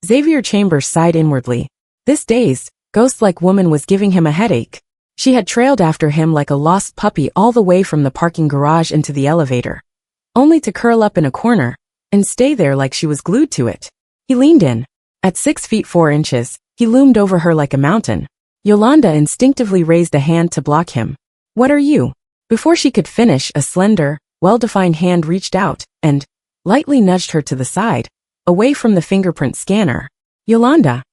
Xavier Chambers sighed inwardly. This dazed, ghost-like woman was giving him a headache. She had trailed after him like a lost puppy all the way from the parking garage into the elevator, only to curl up in a corner and stay there like she was glued to it. He leaned in. At 6 feet 4 inches, he loomed over her like a mountain. Yolanda instinctively raised a hand to block him. What are you? Before she could finish, a slender, well-defined hand reached out and lightly nudged her to the side, away from the fingerprint scanner. Yolanda.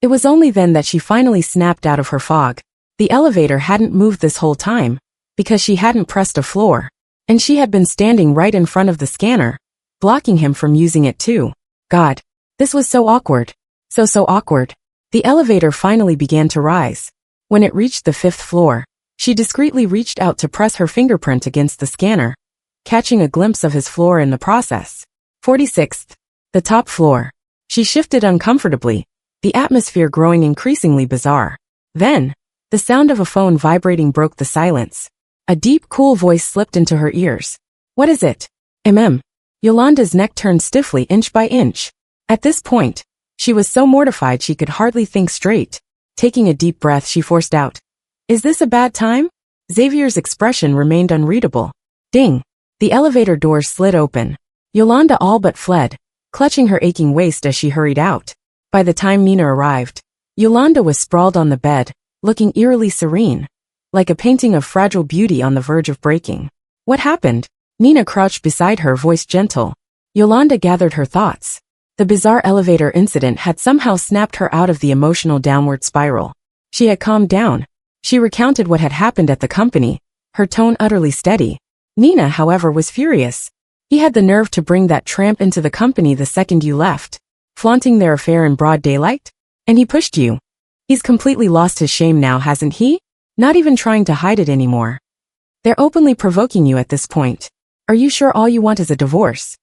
It was only then that she finally snapped out of her fog. The elevator hadn't moved this whole time, because she hadn't pressed a floor, and she had been standing right in front of the scanner, blocking him from using it too. God. This was so awkward. So awkward. The elevator finally began to rise. When it reached the 5th floor, she discreetly reached out to press her fingerprint against the scanner, catching a glimpse of his floor in the process. 46th. The top floor. She shifted uncomfortably, the atmosphere growing increasingly bizarre. Then, the sound of a phone vibrating broke the silence. A deep, cool voice slipped into her ears. What is it? Yolanda's neck turned stiffly inch by inch. At this point, she was so mortified she could hardly think straight. Taking a deep breath, she forced out, Is this a bad time? Xavier's expression remained unreadable. Ding! The elevator doors slid open. Yolanda all but fled, clutching her aching waist as she hurried out. By the time Nina arrived, Yolanda was sprawled on the bed, looking eerily serene, like a painting of fragile beauty on the verge of breaking. What happened? Nina crouched beside her, voice gentle. Yolanda gathered her thoughts. The bizarre elevator incident had somehow snapped her out of the emotional downward spiral. She had calmed down. She recounted what had happened at the company, her tone utterly steady. Nina, however, was furious. He had the nerve to bring that tramp into the company the second you left, flaunting their affair in broad daylight? And he pushed you. He's completely lost his shame now, hasn't he? Not even trying to hide it anymore. They're openly provoking you at this point. Are you sure all you want is a divorce?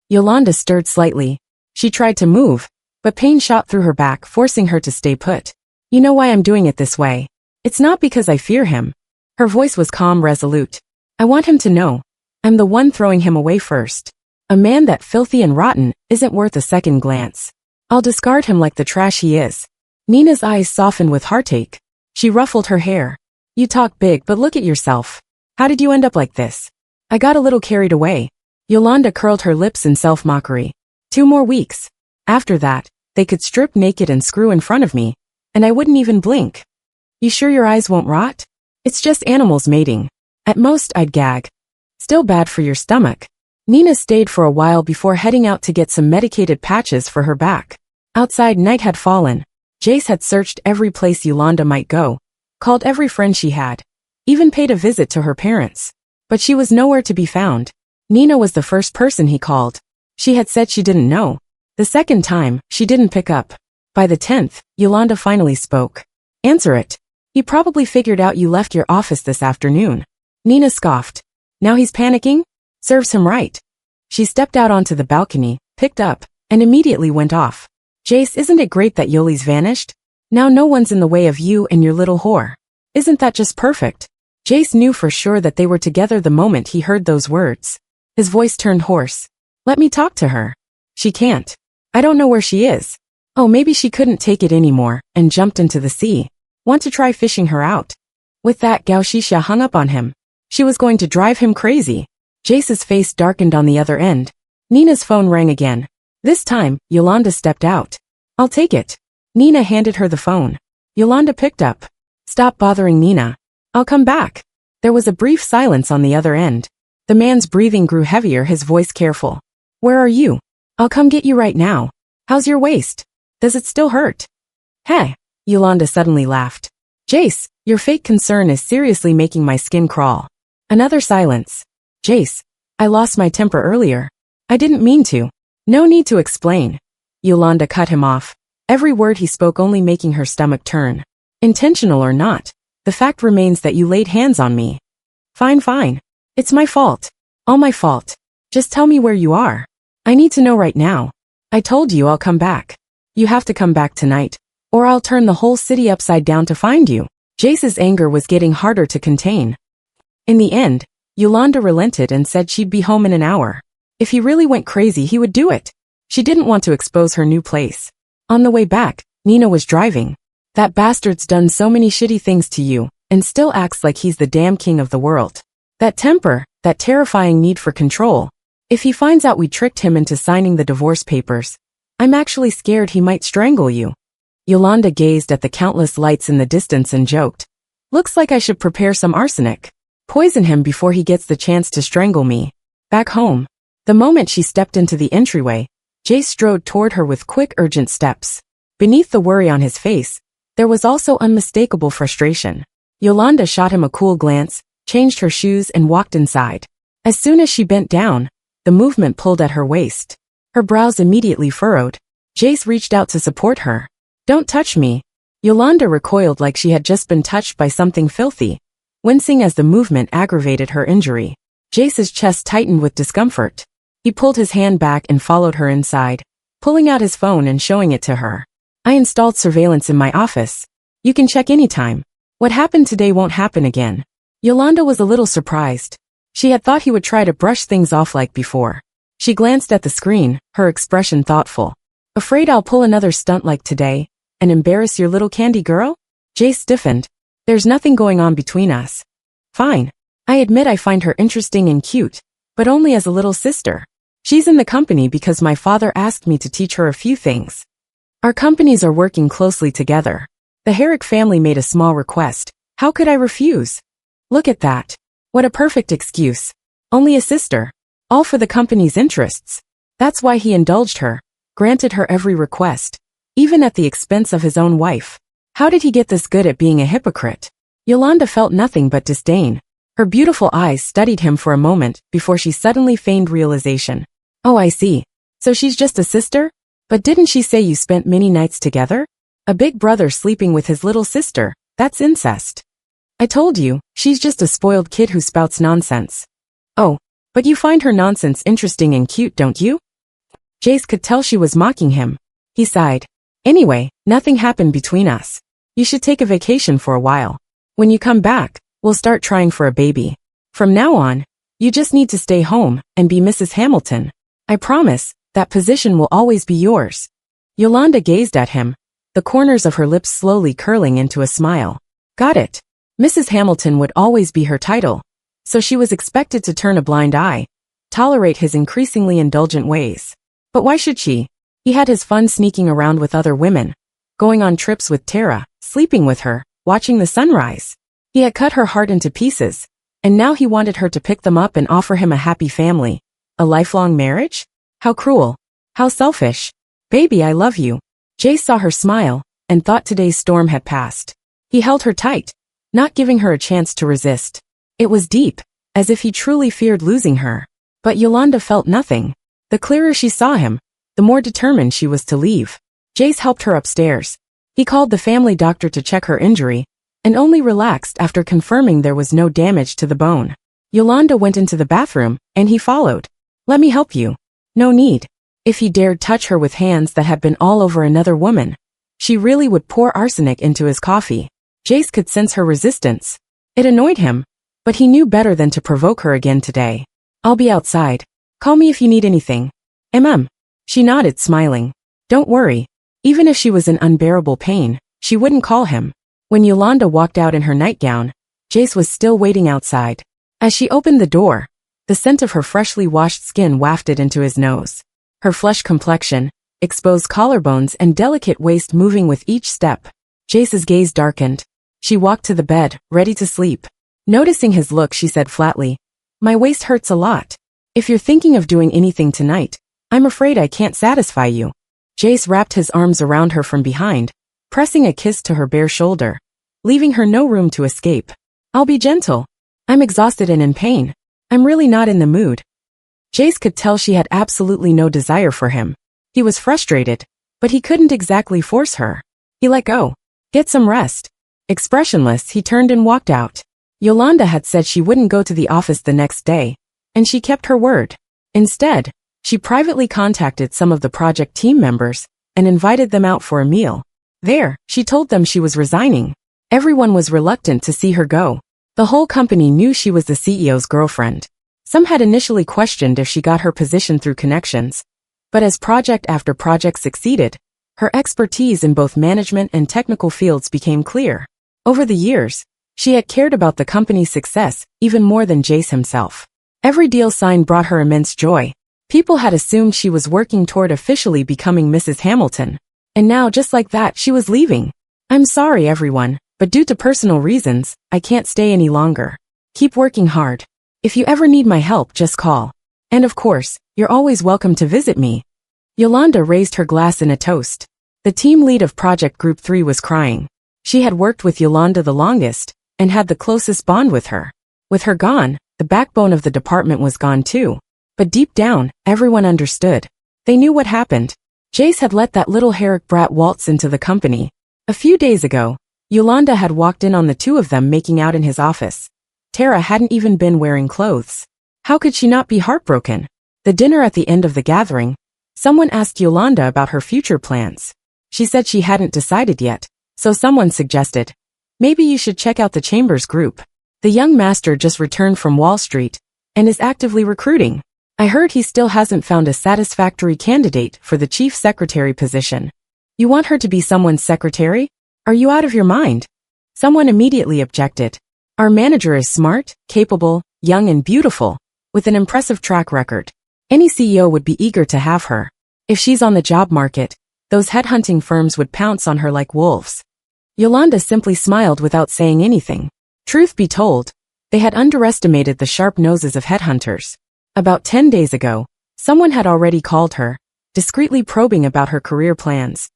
Yolanda stirred slightly. She tried to move, but pain shot through her back, forcing her to stay put. You know why I'm doing it this way. It's not because I fear him. Her voice was calm, resolute. I want him to know. I'm the one throwing him away first. A man that filthy and rotten isn't worth a second glance. I'll discard him like the trash he is. Nina's eyes softened with heartache. She ruffled her hair. You talk big, but look at yourself. How did you end up like this? I got a little carried away. Yolanda curled her lips in self-mockery. 2 more weeks. After that, they could strip naked and screw in front of me, and I wouldn't even blink. You sure your eyes won't rot? It's just animals mating. At most, I'd gag. Still bad for your stomach. Nina stayed for a while before heading out to get some medicated patches for her back. Outside, night had fallen. Jace had searched every place Yolanda might go, called every friend she had, even paid a visit to her parents. But she was nowhere to be found. Nina was the first person he called. She had said she didn't know. The second time, she didn't pick up. By the 10th, Yolanda finally spoke. Answer it. He probably figured out you left your office this afternoon. Nina scoffed. Now he's panicking? Serves him right. She stepped out onto the balcony, picked up, and immediately went off. Jace, isn't it great that Yoli's vanished? Now no one's in the way of you and your little whore. Isn't that just perfect? Jace knew for sure that they were together the moment he heard those words. His voice turned hoarse. Let me talk to her. She can't. I don't know where she is. Oh, maybe she couldn't take it anymore and jumped into the sea. Want to try fishing her out? With that, Gao Shisha hung up on him. She was going to drive him crazy. Jace's face darkened on the other end. Nina's phone rang again. This time, Yolanda stepped out. I'll take it. Nina handed her the phone. Yolanda picked up. Stop bothering Nina. I'll come back. There was a brief silence on the other end. The man's breathing grew heavier, his voice careful. Where are you? I'll come get you right now. How's your waist? Does it still hurt? Hey, Yolanda suddenly laughed. Jace, your fake concern is seriously making my skin crawl. Another silence. Jace, I lost my temper earlier. I didn't mean to. No need to explain. Yolanda cut him off. Every word he spoke only making her stomach turn. Intentional or not, the fact remains that you laid hands on me. Fine. It's my fault. All my fault. Just tell me where you are. I need to know right now. I told you I'll come back. You have to come back tonight, or I'll turn the whole city upside down to find you. Jace's anger was getting harder to contain. In the end, Yolanda relented and said she'd be home in an hour. If he really went crazy, he would do it. She didn't want to expose her new place. On the way back, Nina was driving. That bastard's done so many shitty things to you, and still acts like he's the damn king of the world. That temper, that terrifying need for control. If he finds out we tricked him into signing the divorce papers, I'm actually scared he might strangle you. Yolanda gazed at the countless lights in the distance and joked. Looks like I should prepare some arsenic. Poison him before he gets the chance to strangle me. Back home. The moment she stepped into the entryway, Jace strode toward her with quick, urgent steps. Beneath the worry on his face, there was also unmistakable frustration. Yolanda shot him a cool glance, changed her shoes and walked inside. As soon as she bent down, the movement pulled at her waist. Her brows immediately furrowed. Jace reached out to support her. Don't touch me. Yolanda recoiled like she had just been touched by something filthy, wincing as the movement aggravated her injury. Jace's chest tightened with discomfort. He pulled his hand back and followed her inside, pulling out his phone and showing it to her. I installed surveillance in my office. You can check anytime. What happened today won't happen again. Yolanda was a little surprised. She had thought he would try to brush things off like before. She glanced at the screen, her expression thoughtful. Afraid I'll pull another stunt like today and embarrass your little candy girl? Jace stiffened. There's nothing going on between us. Fine. I admit I find her interesting and cute, but only as a little sister. She's in the company because my father asked me to teach her a few things. Our companies are working closely together. The Herrick family made a small request. How could I refuse? Look at that. What a perfect excuse. Only a sister. All for the company's interests. That's why he indulged her, granted her every request, even at the expense of his own wife. How did he get this good at being a hypocrite? Yolanda felt nothing but disdain. Her beautiful eyes studied him for a moment before she suddenly feigned realization. Oh, I see. So she's just a sister? But didn't she say you spent many nights together? A big brother sleeping with his little sister, that's incest. I told you, she's just a spoiled kid who spouts nonsense. Oh, but you find her nonsense interesting and cute, don't you? Jace could tell she was mocking him. He sighed. Anyway, nothing happened between us. You should take a vacation for a while. When you come back, we'll start trying for a baby. From now on, you just need to stay home and be Mrs. Hamilton. I promise, that position will always be yours. Yolanda gazed at him, the corners of her lips slowly curling into a smile. Got it. Mrs. Hamilton would always be her title, so she was expected to turn a blind eye, tolerate his increasingly indulgent ways. But why should she? He had his fun sneaking around with other women, going on trips with Tara, sleeping with her, watching the sunrise. He had cut her heart into pieces, and now he wanted her to pick them up and offer him a happy family. A lifelong marriage? How cruel. How selfish. Baby, I love you. Jace saw her smile, and thought today's storm had passed. He held her tight, not giving her a chance to resist. It was deep, as if he truly feared losing her. But Yolanda felt nothing. The clearer she saw him, the more determined she was to leave. Jace helped her upstairs. He called the family doctor to check her injury, and only relaxed after confirming there was no damage to the bone. Yolanda went into the bathroom, and he followed. Let me help you. No need. If he dared touch her with hands that had been all over another woman, she really would pour arsenic into his coffee. Jace could sense her resistance. It annoyed him, but he knew better than to provoke her again today. I'll be outside. Call me if you need anything. She nodded, smiling. Don't worry. Even if she was in unbearable pain, she wouldn't call him. When Yolanda walked out in her nightgown, Jace was still waiting outside. As she opened the door, the scent of her freshly washed skin wafted into his nose. Her flush complexion, exposed collarbones and delicate waist moving with each step. Jace's gaze darkened. She walked to the bed, ready to sleep. Noticing his look, she said flatly, "My waist hurts a lot. If you're thinking of doing anything tonight, I'm afraid I can't satisfy you." Jace wrapped his arms around her from behind, pressing a kiss to her bare shoulder, leaving her no room to escape. "I'll be gentle. I'm exhausted and in pain. I'm really not in the mood." Jace could tell she had absolutely no desire for him. He was frustrated, but he couldn't exactly force her. He let go. "Get some rest." Expressionless, he turned and walked out. Yolanda had said she wouldn't go to the office the next day, and she kept her word. Instead, she privately contacted some of the project team members and invited them out for a meal. There, she told them she was resigning. Everyone was reluctant to see her go. The whole company knew she was the CEO's girlfriend. Some had initially questioned if she got her position through connections, but as project after project succeeded, her expertise in both management and technical fields became clear. Over the years, she had cared about the company's success even more than Jace himself. Every deal signed brought her immense joy. People had assumed she was working toward officially becoming Mrs. Hamilton. And now, just like that, she was leaving. "I'm sorry, everyone, but due to personal reasons, I can't stay any longer. Keep working hard. If you ever need my help, just call. And of course, you're always welcome to visit me." Yolanda raised her glass in a toast. The team lead of Project Group 3 was crying. She had worked with Yolanda the longest, and had the closest bond with her. With her gone, the backbone of the department was gone too. But deep down, everyone understood. They knew what happened. Jace had let that little Herrick brat waltz into the company. A few days ago, Yolanda had walked in on the two of them making out in his office. Tara hadn't even been wearing clothes. How could she not be heartbroken? The dinner at the end of the gathering, someone asked Yolanda about her future plans. She said she hadn't decided yet, so someone suggested, "Maybe you should check out the Chambers Group. The young master just returned from Wall Street and is actively recruiting. I heard he still hasn't found a satisfactory candidate for the chief secretary position." "You want her to be someone's secretary? Are you out of your mind?" Someone immediately objected. "Our manager is smart, capable, young and beautiful, with an impressive track record. Any CEO would be eager to have her. If she's on the job market, those headhunting firms would pounce on her like wolves." Yolanda simply smiled without saying anything. Truth be told, they had underestimated the sharp noses of headhunters. About 10 days ago, someone had already called her, discreetly probing about her career plans.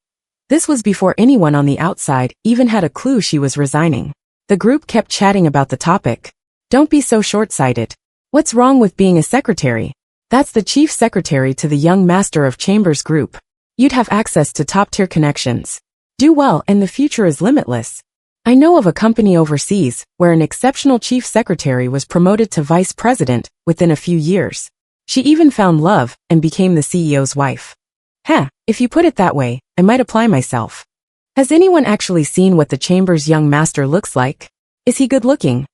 This was before anyone on the outside even had a clue she was resigning. The group kept chatting about the topic. "Don't be so short-sighted. What's wrong with being a secretary? That's the chief secretary to the young master of Chambers Group. You'd have access to top-tier connections. Do well and the future is limitless. I know of a company overseas where an exceptional chief secretary was promoted to vice president within a few years. She even found love and became the CEO's wife." If you put it that way, I might apply myself. Has anyone actually seen what the Chambers' young master looks like? Is he good-looking?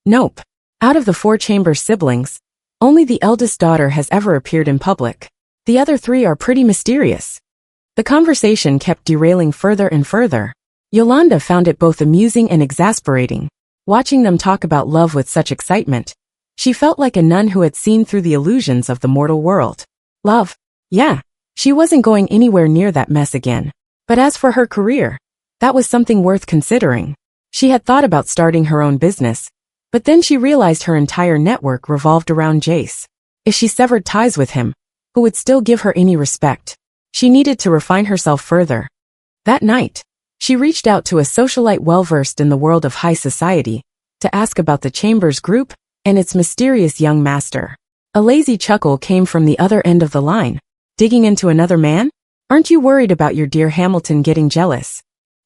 Nope. Out of the 4 Chambers siblings, only the eldest daughter has ever appeared in public. The other 3 are pretty mysterious. The conversation kept derailing further and further. Yolanda found it both amusing and exasperating. Watching them talk about love with such excitement, she felt like a nun who had seen through the illusions of the mortal world. Love? Yeah. She wasn't going anywhere near that mess again. But as for her career, that was something worth considering. She had thought about starting her own business, but then she realized her entire network revolved around Jace. If she severed ties with him, who would still give her any respect? She needed to refine herself further. That night, she reached out to a socialite well-versed in the world of high society to ask about the Chambers Group and its mysterious young master. A lazy chuckle came from the other end of the line. "Digging into another man? Aren't you worried about your dear Hamilton getting jealous?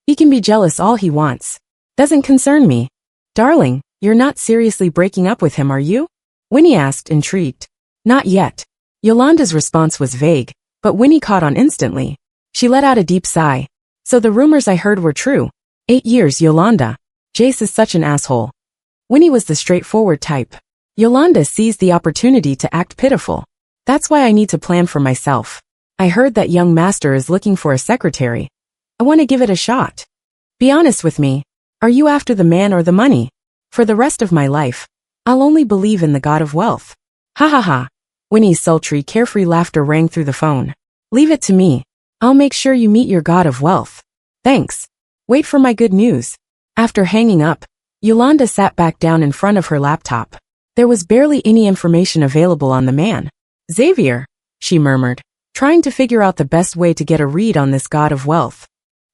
He can be jealous all he wants. Doesn't concern me." "Darling, you're not seriously breaking up with him, are you?" Winnie asked, intrigued. "Not yet." Yolanda's response was vague, but Winnie caught on instantly. She let out a deep sigh. "So the rumors I heard were true. 8 years, Yolanda. Jace is such an asshole." Winnie was the straightforward type. Yolanda seized the opportunity to act pitiful. "That's why I need to plan for myself. I heard that young master is looking for a secretary. I want to give it a shot. Be honest with me. Are you after the man or the money? For the rest of my life, I'll only believe in the god of wealth. Ha ha ha. Winnie's sultry, carefree laughter rang through the phone. Leave it to me. I'll make sure you meet your god of wealth. Thanks. Wait for my good news. After hanging up, Yolanda sat back down in front of her laptop. There was barely any information available on the man. Xavier, she murmured, trying to figure out the best way to get a read on this god of wealth.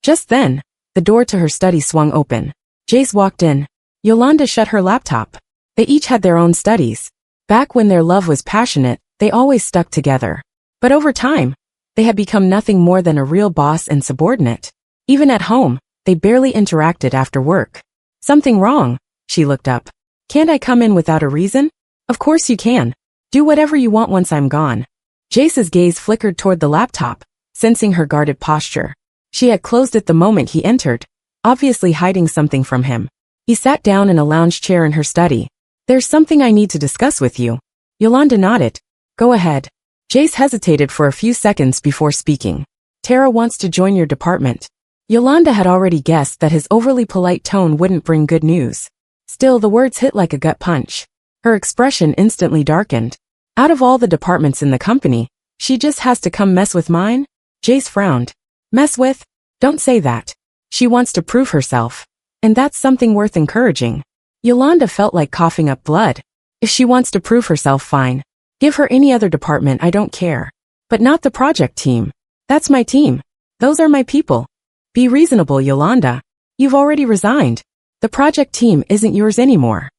Just then, the door to her study swung open. Jace walked in. Yolanda shut her laptop. They each had their own studies. Back when their love was passionate, they always stuck together. But over time, they had become nothing more than a real boss and subordinate. Even at home, they barely interacted after work. Something wrong? She looked up. Can't I come in without a reason? Of course you can. Do whatever you want once I'm gone. Jace's gaze flickered toward the laptop, sensing her guarded posture. She had closed it the moment he entered, obviously hiding something from him. He sat down in a lounge chair in her study. There's something I need to discuss with you. Yolanda nodded. Go ahead. Jace hesitated for a few seconds before speaking. Tara wants to join your department. Yolanda had already guessed that his overly polite tone wouldn't bring good news. Still, the words hit like a gut punch. Her expression instantly darkened. Out of all the departments in the company, she just has to come mess with mine? Jace frowned. Mess with? Don't say that. She wants to prove herself. And that's something worth encouraging. Yolanda felt like coughing up blood. If she wants to prove herself, fine. Give her any other department, I don't care. But not the project team. That's my team. Those are my people. Be reasonable, Yolanda. You've already resigned. The project team isn't yours anymore.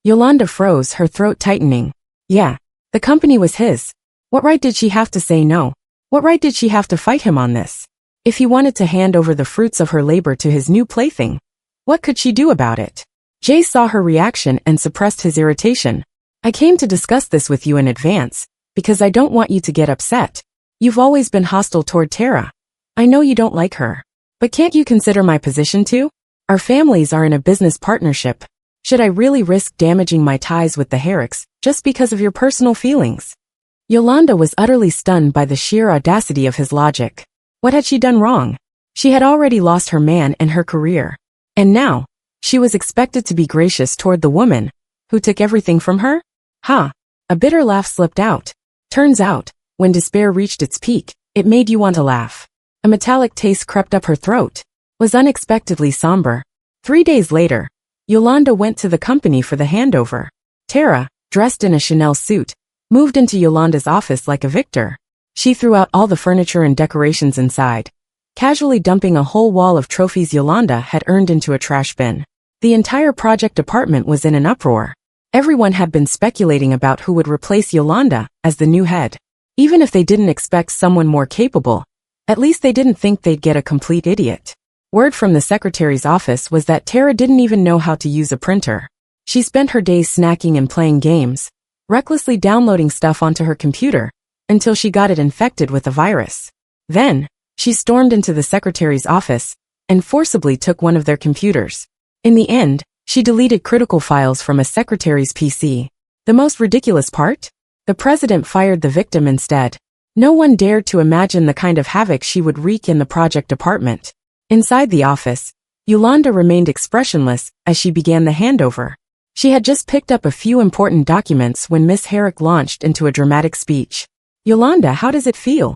Yolanda froze, her throat tightening. Yeah. The company was his. What right did she have to say no? What right did she have to fight him on this? If he wanted to hand over the fruits of her labor to his new plaything, what could she do about it? Jace saw her reaction and suppressed his irritation. I came to discuss this with you in advance, because I don't want you to get upset. You've always been hostile toward Tara. I know you don't like her. But can't you consider my position too? Our families are in a business partnership. Should I really risk damaging my ties with the Herricks just because of your personal feelings? Yolanda was utterly stunned by the sheer audacity of his logic. What had she done wrong? She had already lost her man and her career. And now, she was expected to be gracious toward the woman who took everything from her? Ha! A bitter laugh slipped out. Turns out, when despair reached its peak, it made you want to laugh. A metallic taste crept up her throat. Was unexpectedly somber. 3 days later, Yolanda went to the company for the handover. Tara, dressed in a Chanel suit, moved into Yolanda's office like a victor. She threw out all the furniture and decorations inside, casually dumping a whole wall of trophies Yolanda had earned into a trash bin. The entire project department was in an uproar. Everyone had been speculating about who would replace Yolanda as the new head. Even if they didn't expect someone more capable, at least they didn't think they'd get a complete idiot. Word from the secretary's office was that Tara didn't even know how to use a printer. She spent her days snacking and playing games, recklessly downloading stuff onto her computer, until she got it infected with a virus. Then, she stormed into the secretary's office and forcibly took one of their computers. In the end, she deleted critical files from a secretary's PC. The most ridiculous part? The president fired the victim instead. No one dared to imagine the kind of havoc she would wreak in the project department. Inside the office, Yolanda remained expressionless as she began the handover. She had just picked up a few important documents when Miss Herrick launched into a dramatic speech. Yolanda, how does it feel?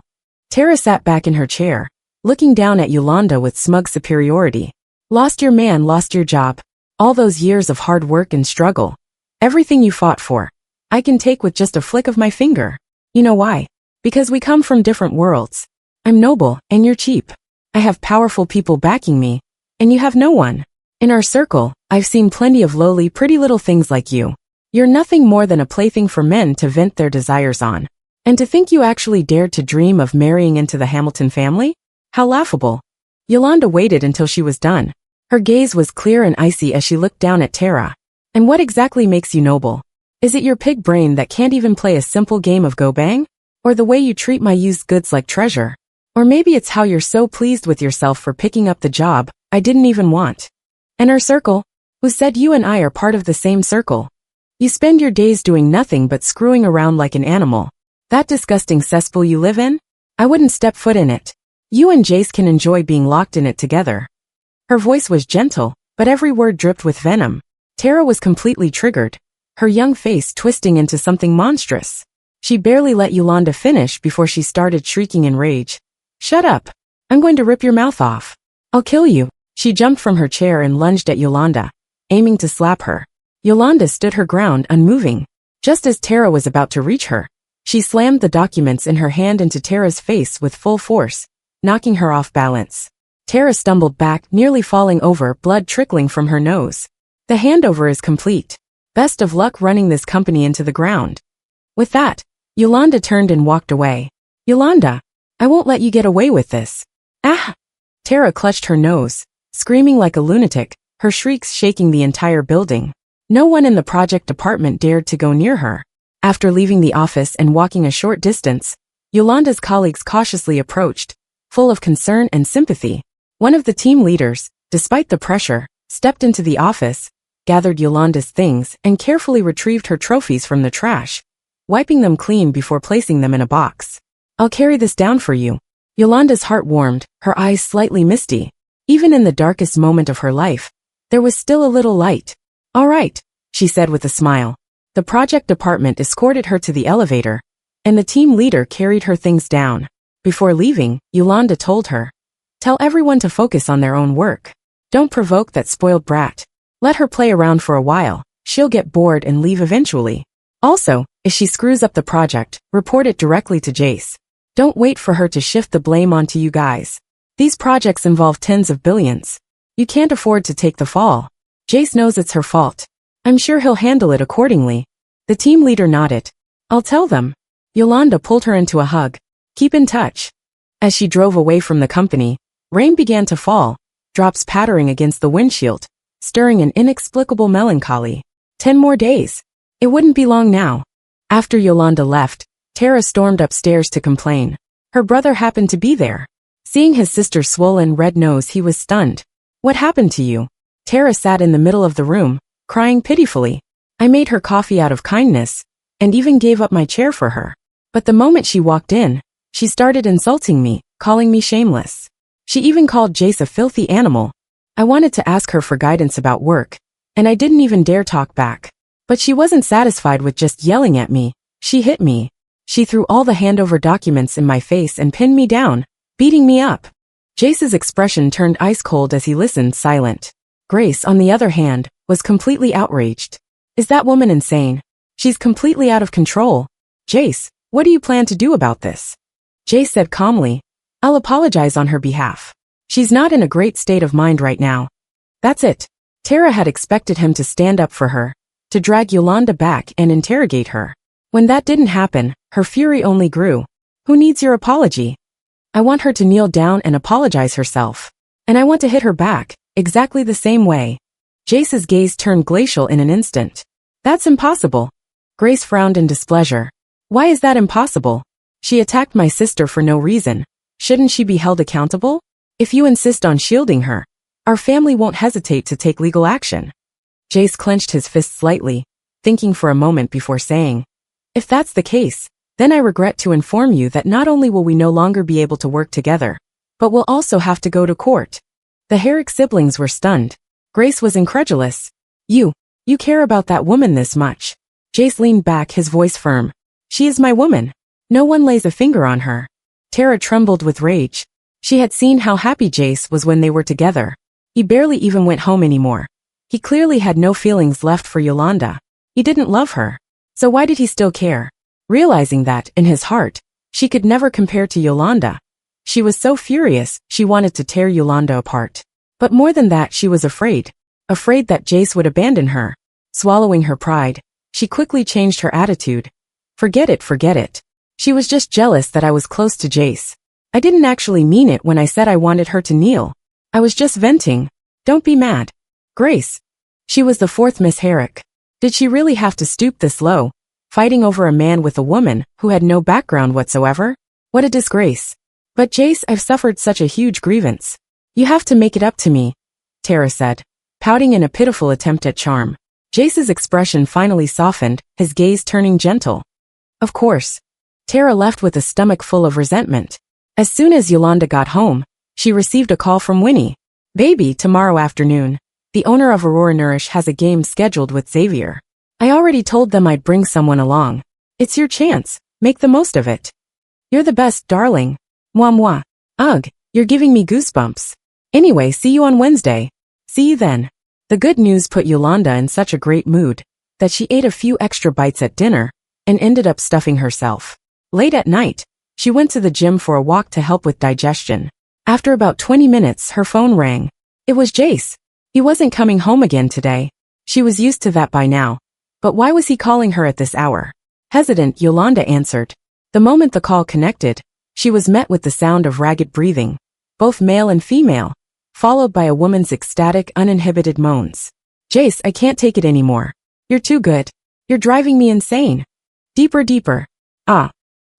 Tara sat back in her chair, looking down at Yolanda with smug superiority. Lost your man, lost your job. All those years of hard work and struggle. Everything you fought for. I can take with just a flick of my finger. You know why? Because we come from different worlds. I'm noble, and you're cheap. I have powerful people backing me, and you have no one. In our circle, I've seen plenty of lowly, pretty little things like you. You're nothing more than a plaything for men to vent their desires on. And to think you actually dared to dream of marrying into the Hamilton family? How laughable. Yolanda waited until she was done. Her gaze was clear and icy as she looked down at Tara. And what exactly makes you noble? Is it your pig brain that can't even play a simple game of Go Bang? Or the way you treat my used goods like treasure? Or maybe it's how you're so pleased with yourself for picking up the job I didn't even want. And our circle? Who said you and I are part of the same circle? You spend your days doing nothing but screwing around like an animal. That disgusting cesspool you live in? I wouldn't step foot in it. You and Jace can enjoy being locked in it together. Her voice was gentle, but every word dripped with venom. Tara was completely triggered, her young face twisting into something monstrous. She barely let Yolanda finish before she started shrieking in rage. Shut up. I'm going to rip your mouth off. I'll kill you. She jumped from her chair and lunged at Yolanda, aiming to slap her. Yolanda stood her ground unmoving. Just as Tara was about to reach her, she slammed the documents in her hand into Tara's face with full force, knocking her off balance. Tara stumbled back, nearly falling over, blood trickling from her nose. The handover is complete. Best of luck running this company into the ground. With that, Yolanda turned and walked away. Yolanda, I won't let you get away with this. Ah! Tara clutched her nose, screaming like a lunatic, her shrieks shaking the entire building. No one in the project department dared to go near her. After leaving the office and walking a short distance, Yolanda's colleagues cautiously approached, full of concern and sympathy. One of the team leaders, despite the pressure, stepped into the office, gathered Yolanda's things, and carefully retrieved her trophies from the trash, wiping them clean before placing them in a box. I'll carry this down for you. Yolanda's heart warmed, her eyes slightly misty. Even in the darkest moment of her life, there was still a little light. All right, she said with a smile. The project department escorted her to the elevator, and the team leader carried her things down. Before leaving, Yolanda told her, tell everyone to focus on their own work. Don't provoke that spoiled brat. Let her play around for a while. She'll get bored and leave eventually. Also, if she screws up the project, report it directly to Jace. Don't wait for her to shift the blame onto you guys. These projects involve tens of billions. You can't afford to take the fall. Jace knows it's her fault. I'm sure he'll handle it accordingly. The team leader nodded. I'll tell them. Yolanda pulled her into a hug. Keep in touch. As she drove away from the company, rain began to fall, drops pattering against the windshield, stirring an inexplicable melancholy. 10 more days. It wouldn't be long now. After Yolanda left, Tara stormed upstairs to complain. Her brother happened to be there. Seeing his sister's swollen red nose, he was stunned. What happened to you? Tara sat in the middle of the room, crying pitifully. I made her coffee out of kindness, and even gave up my chair for her. But the moment she walked in, she started insulting me, calling me shameless. She even called Jace a filthy animal. I wanted to ask her for guidance about work, and I didn't even dare talk back. But she wasn't satisfied with just yelling at me. She hit me. She threw all the handover documents in my face and pinned me down, beating me up. Jace's expression turned ice cold as he listened, silent. Grace, on the other hand, was completely outraged. Is that woman insane? She's completely out of control. Jace, what do you plan to do about this? Jace said calmly, I'll apologize on her behalf. She's not in a great state of mind right now. That's it. Tara had expected him to stand up for her, to drag Yolanda back and interrogate her. When that didn't happen, her fury only grew. Who needs your apology? I want her to kneel down and apologize herself. And I want to hit her back, exactly the same way. Jace's gaze turned glacial in an instant. That's impossible. Grace frowned in displeasure. Why is that impossible? She attacked my sister for no reason. Shouldn't she be held accountable? If you insist on shielding her, our family won't hesitate to take legal action. Jace clenched his fist slightly, thinking for a moment before saying, if that's the case, then I regret to inform you that not only will we no longer be able to work together, but we'll also have to go to court. The Herrick siblings were stunned. Grace was incredulous. You care about that woman this much? Jace leaned back, his voice firm. She is my woman. No one lays a finger on her. Tara trembled with rage. She had seen how happy Jace was when they were together. He barely even went home anymore. He clearly had no feelings left for Yolanda. He didn't love her. So why did he still care? Realizing that, in his heart, she could never compare to Yolanda. She was so furious, she wanted to tear Yolanda apart. But more than that, she was afraid. Afraid that Jace would abandon her. Swallowing her pride, she quickly changed her attitude. Forget it. She was just jealous that I was close to Jace. I didn't actually mean it when I said I wanted her to kneel. I was just venting. Don't be mad. Grace. She was the fourth Miss Herrick. Did she really have to stoop this low, fighting over a man with a woman who had no background whatsoever? What a disgrace. But Jace, I've suffered such a huge grievance. You have to make it up to me, Tara said, pouting in a pitiful attempt at charm. Jace's expression finally softened, his gaze turning gentle. Of course. Tara left with a stomach full of resentment. As soon as Yolanda got home, she received a call from Winnie. Baby, tomorrow afternoon, the owner of Aurora Nourish has a game scheduled with Xavier. I already told them I'd bring someone along. It's your chance. Make the most of it. You're the best, darling. Moi moi. Ugh, you're giving me goosebumps. Anyway, see you on Wednesday. See you then. The good news put Yolanda in such a great mood that she ate a few extra bites at dinner and ended up stuffing herself. Late at night, she went to the gym for a walk to help with digestion. After about 20 minutes, her phone rang. It was Jace. He wasn't coming home again today. She was used to that by now. But why was he calling her at this hour? Hesitant, Yolanda answered. The moment the call connected, she was met with the sound of ragged breathing, both male and female, followed by a woman's ecstatic, uninhibited moans. Jace, I can't take it anymore. You're too good. You're driving me insane. Deeper, deeper. Ah.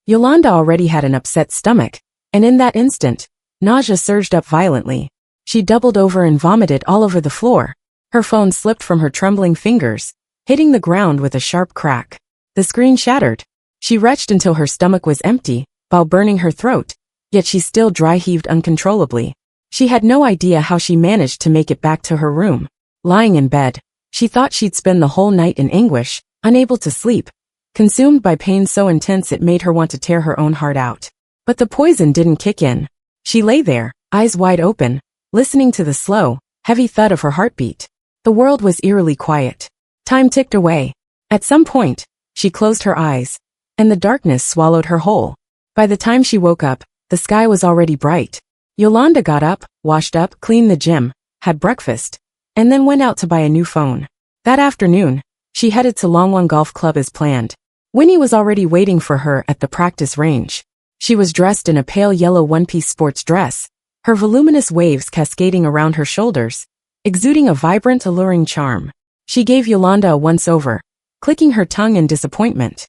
Yolanda already had an upset stomach, and in that instant, nausea surged up violently. She doubled over and vomited all over the floor. Her phone slipped from her trembling fingers, hitting the ground with a sharp crack. The screen shattered. She retched until her stomach was empty, while burning her throat, yet she still dry-heaved uncontrollably. She had no idea how she managed to make it back to her room. Lying in bed, she thought she'd spend the whole night in anguish, unable to sleep, consumed by pain so intense it made her want to tear her own heart out. But the poison didn't kick in. She lay there, eyes wide open, listening to the slow, heavy thud of her heartbeat. The world was eerily quiet. Time ticked away. At some point, she closed her eyes, and the darkness swallowed her whole. By the time she woke up, the sky was already bright. Yolanda got up, washed up, cleaned the gym, had breakfast, and then went out to buy a new phone. That afternoon, she headed to Longwon Golf Club as planned. Winnie was already waiting for her at the practice range. She was dressed in a pale yellow one-piece sports dress, her voluminous waves cascading around her shoulders, exuding a vibrant, alluring charm. She gave Yolanda a once-over, clicking her tongue in disappointment.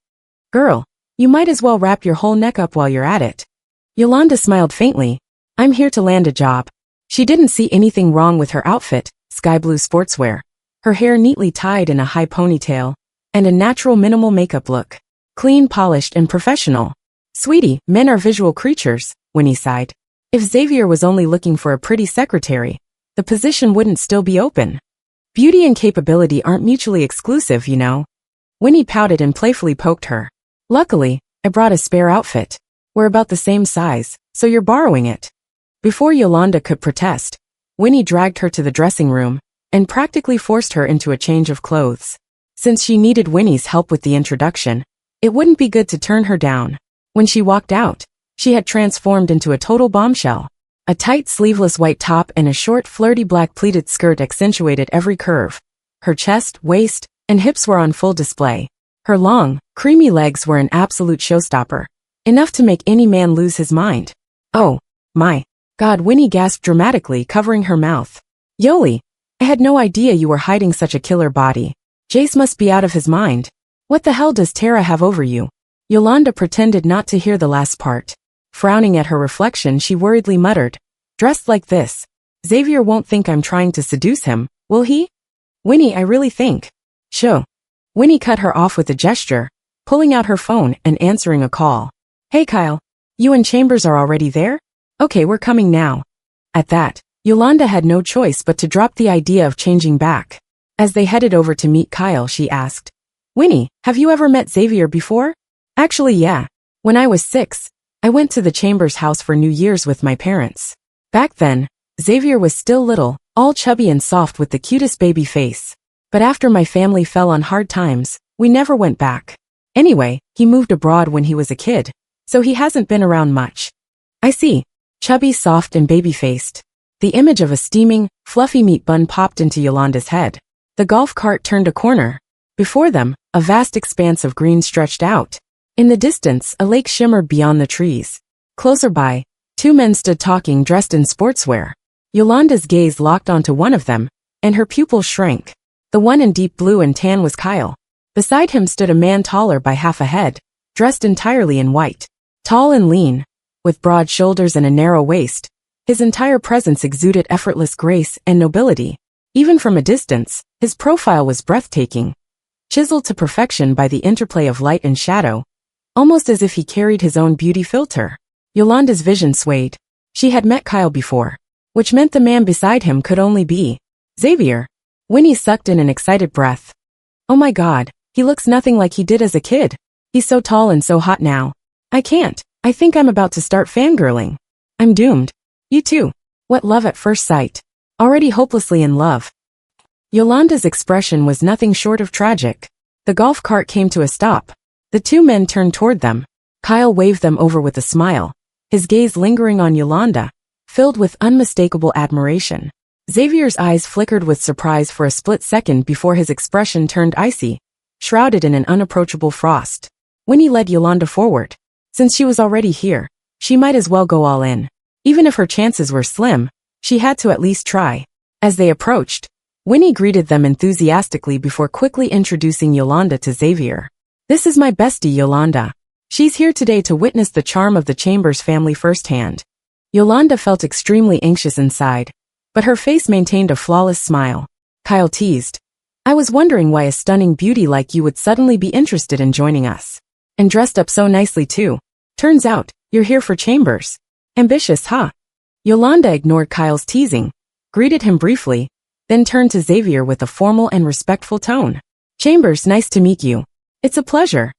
Girl, you might as well wrap your whole neck up while you're at it. Yolanda smiled faintly. I'm here to land a job. She didn't see anything wrong with her outfit, sky blue sportswear, her hair neatly tied in a high ponytail, and a natural minimal makeup look. Clean, polished, and professional. Sweetie, men are visual creatures, Winnie sighed. If Xavier was only looking for a pretty secretary, the position wouldn't still be open. Beauty and capability aren't mutually exclusive, you know. Winnie pouted and playfully poked her. Luckily, I brought a spare outfit. We're about the same size, so you're borrowing it. Before Yolanda could protest, Winnie dragged her to the dressing room and practically forced her into a change of clothes. Since she needed Winnie's help with the introduction, it wouldn't be good to turn her down. When she walked out, she had transformed into a total bombshell. A tight sleeveless white top and a short flirty black pleated skirt accentuated every curve. Her chest, waist, and hips were on full display. Her long, creamy legs were an absolute showstopper, enough to make any man lose his mind. Oh, my God, Winnie gasped dramatically, covering her mouth. Yoli, I had no idea you were hiding such a killer body. Jace must be out of his mind. What the hell does Tara have over you? Yolanda pretended not to hear the last part. Frowning at her reflection, she worriedly muttered, dressed like this, Xavier won't think I'm trying to seduce him, will he? Winnie, I really think. Sho. Winnie cut her off with a gesture, pulling out her phone and answering a call. Hey Kyle, you and Chambers are already there? Okay, we're coming now. At that, Yolanda had no choice but to drop the idea of changing back. As they headed over to meet Kyle, she asked, Winnie, have you ever met Xavier before? Actually, yeah. When I was 6, I went to the Chambers house for New Year's with my parents. Back then, Xavier was still little, all chubby and soft with the cutest baby face. But after my family fell on hard times, we never went back. Anyway, he moved abroad when he was a kid, so he hasn't been around much. I see. Chubby, soft, and baby-faced. The image of a steaming, fluffy meat bun popped into Yolanda's head. The golf cart turned a corner. Before them, a vast expanse of green stretched out. In the distance, a lake shimmered beyond the trees. Closer by, 2 men stood talking, dressed in sportswear. Yolanda's gaze locked onto one of them, and her pupils shrank. The one in deep blue and tan was Kyle. Beside him stood a man taller by half a head, dressed entirely in white. Tall and lean, with broad shoulders and a narrow waist, his entire presence exuded effortless grace and nobility. Even from a distance, his profile was breathtaking, chiseled to perfection by the interplay of light and shadow, almost as if he carried his own beauty filter. Yolanda's vision swayed. She had met Kyle before, which meant the man beside him could only be Xavier. Winnie sucked in an excited breath. Oh my God, he looks nothing like he did as a kid. He's so tall and so hot now. I can't. I think I'm about to start fangirling. I'm doomed. You too. What love at first sight. Already hopelessly in love. Yolanda's expression was nothing short of tragic. The golf cart came to a stop. The two men turned toward them. Kyle waved them over with a smile, his gaze lingering on Yolanda, filled with unmistakable admiration. Xavier's eyes flickered with surprise for a split second before his expression turned icy, shrouded in an unapproachable frost. Winnie led Yolanda forward. Since she was already here, she might as well go all in. Even if her chances were slim, she had to at least try. As they approached, Winnie greeted them enthusiastically before quickly introducing Yolanda to Xavier. This is my bestie Yolanda. She's here today to witness the charm of the Chambers family firsthand. Yolanda felt extremely anxious inside, but her face maintained a flawless smile. Kyle teased. I was wondering why a stunning beauty like you would suddenly be interested in joining us. And dressed up so nicely too. Turns out, you're here for Chambers. Ambitious, huh? Yolanda ignored Kyle's teasing, greeted him briefly, then turned to Xavier with a formal and respectful tone. Chambers, nice to meet you. It's a pleasure.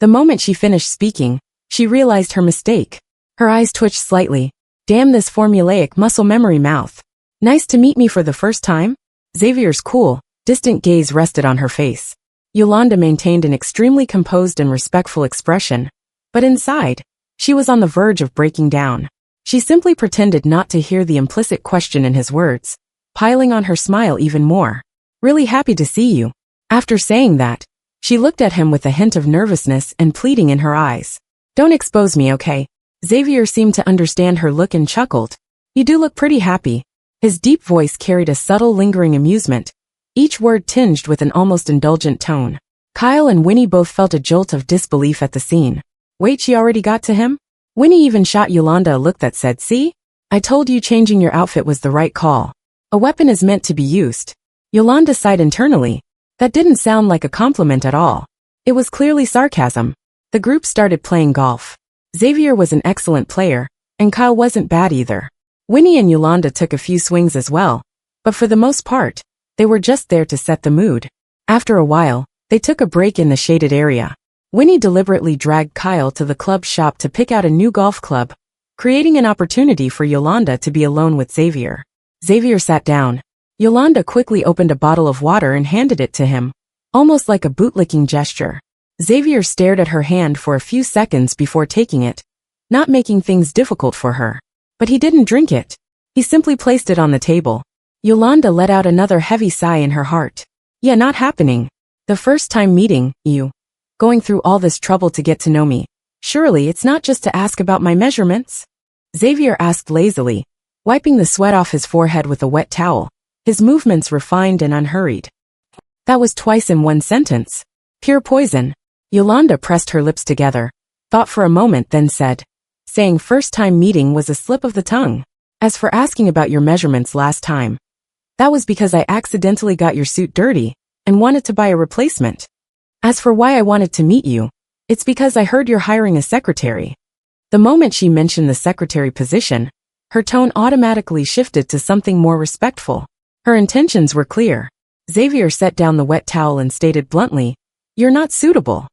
The moment she finished speaking, she realized her mistake. Her eyes twitched slightly. Damn this formulaic muscle memory mouth. Nice to meet me for the first time? Xavier's cool, distant gaze rested on her face. Yolanda maintained an extremely composed and respectful expression, but inside, she was on the verge of breaking down. She simply pretended not to hear the implicit question in his words, piling on her smile even more. Really happy to see you. After saying that, she looked at him with a hint of nervousness and pleading in her eyes. Don't expose me, okay? Xavier seemed to understand her look and chuckled. You do look pretty happy. His deep voice carried a subtle lingering amusement, each word tinged with an almost indulgent tone. Kyle and Winnie both felt a jolt of disbelief at the scene. Wait, she already got to him? Winnie even shot Yolanda a look that said, see? I told you changing your outfit was the right call. A weapon is meant to be used. Yolanda sighed internally. That didn't sound like a compliment at all. It was clearly sarcasm. The group started playing golf. Xavier was an excellent player, and Kyle wasn't bad either. Winnie and Yolanda took a few swings as well, but for the most part, they were just there to set the mood. After a while, they took a break in the shaded area. Winnie deliberately dragged Kyle to the club shop to pick out a new golf club, creating an opportunity for Yolanda to be alone with Xavier. Xavier sat down. Yolanda quickly opened a bottle of water and handed it to him, almost like a bootlicking gesture. Xavier stared at her hand for a few seconds before taking it, not making things difficult for her. But he didn't drink it. He simply placed it on the table. Yolanda let out another heavy sigh in her heart. Yeah, not happening. The first time meeting you. Going through all this trouble to get to know me. Surely it's not just to ask about my measurements? Xavier asked lazily, wiping the sweat off his forehead with a wet towel, his movements refined and unhurried. That was twice in one sentence. Pure poison. Yolanda pressed her lips together, thought for a moment then said, saying first time meeting was a slip of the tongue. As for asking about your measurements last time, that was because I accidentally got your suit dirty and wanted to buy a replacement. As for why I wanted to meet you, it's because I heard you're hiring a secretary. The moment she mentioned the secretary position, her tone automatically shifted to something more respectful. Her intentions were clear. Xavier set down the wet towel and stated bluntly, you're not suitable.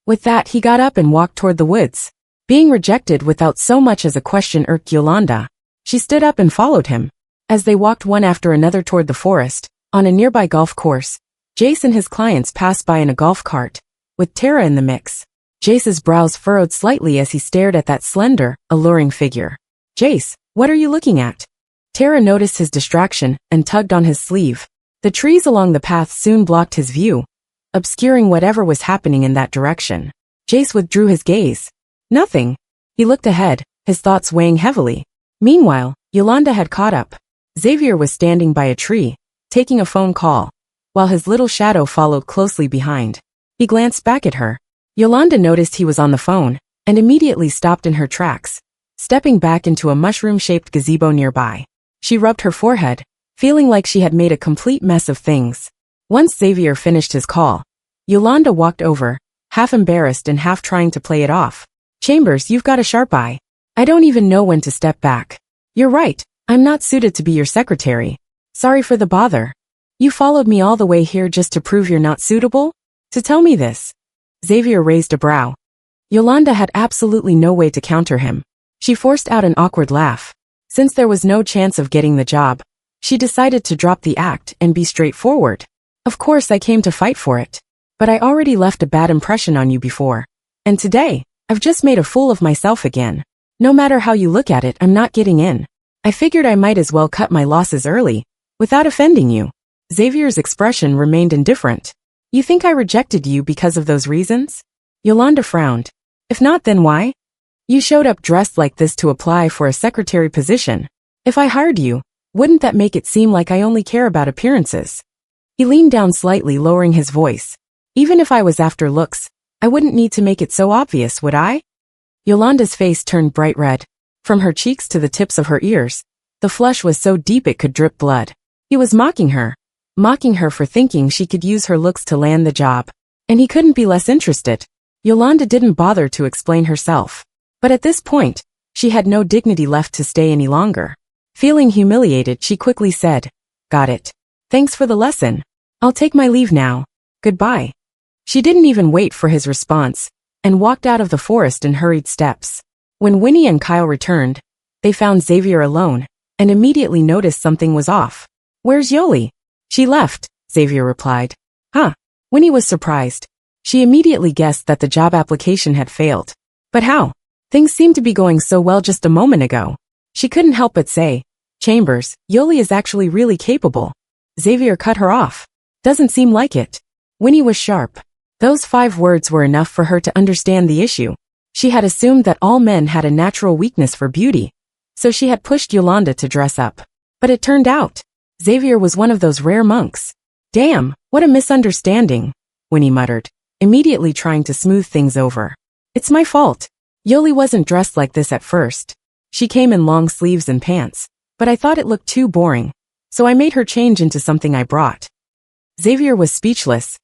With that, he got up and walked toward the woods. Being rejected without so much as a question irked Yolanda. She stood up and followed him. As they walked one after another toward the forest, on a nearby golf course, Jace and his clients passed by in a golf cart, with Tara in the mix. Jace's brows furrowed slightly as he stared at that slender, alluring figure. Jace, what are you looking at? Tara noticed his distraction and tugged on his sleeve. The trees along the path soon blocked his view, obscuring whatever was happening in that direction. Jace withdrew his gaze. Nothing. He looked ahead, his thoughts weighing heavily. Meanwhile, Yolanda had caught up. Xavier was standing by a tree, taking a phone call, while his little shadow followed closely behind. He glanced back at her. Yolanda noticed he was on the phone, and immediately stopped in her tracks, stepping back into a mushroom-shaped gazebo nearby. She rubbed her forehead, feeling like she had made a complete mess of things. Once Xavier finished his call, Yolanda walked over, half embarrassed and half trying to play it off. Chambers, you've got a sharp eye. I don't even know when to step back. You're right, I'm not suited to be your secretary. Sorry for the bother. You followed me all the way here just to prove you're not suitable? To tell me this? Xavier raised a brow. Yolanda had absolutely no way to counter him. She forced out an awkward laugh. Since there was no chance of getting the job, she decided to drop the act and be straightforward. Of course I came to fight for it. But I already left a bad impression on you before. And today, I've just made a fool of myself again. No matter how you look at it, I'm not getting in. I figured I might as well cut my losses early, without offending you. Xavier's expression remained indifferent. You think I rejected you because of those reasons? Yolanda frowned. If not, then why? You showed up dressed like this to apply for a secretary position. If I hired you, wouldn't that make it seem like I only care about appearances? He leaned down slightly, lowering his voice. Even if I was after looks, I wouldn't need to make it so obvious, would I? Yolanda's face turned bright red. From her cheeks to the tips of her ears, the flush was so deep it could drip blood. He was mocking her for thinking she could use her looks to land the job. And he couldn't be less interested. Yolanda didn't bother to explain herself. But at this point, she had no dignity left to stay any longer. Feeling humiliated, she quickly said, "Got it. Thanks for the lesson. I'll take my leave now. Goodbye." She didn't even wait for his response, and walked out of the forest in hurried steps. When Winnie and Kyle returned, they found Xavier alone, and immediately noticed something was off. "Where's Yoli?" "She left," Xavier replied. "Huh." Winnie was surprised. She immediately guessed that the job application had failed. But how? Things seemed to be going so well just a moment ago. She couldn't help but say, "Chambers, Yoli is actually really capable." Xavier cut her off. "Doesn't seem like it." Winnie was sharp. Those 5 words were enough for her to understand the issue. She had assumed that all men had a natural weakness for beauty, so she had pushed Yolanda to dress up. But it turned out, Xavier was one of those rare monks. "Damn, what a misunderstanding," Winnie muttered, immediately trying to smooth things over. "It's my fault. Yoli wasn't dressed like this at first. She came in long sleeves and pants, but I thought it looked too boring, so I made her change into something I brought." Xavier was speechless.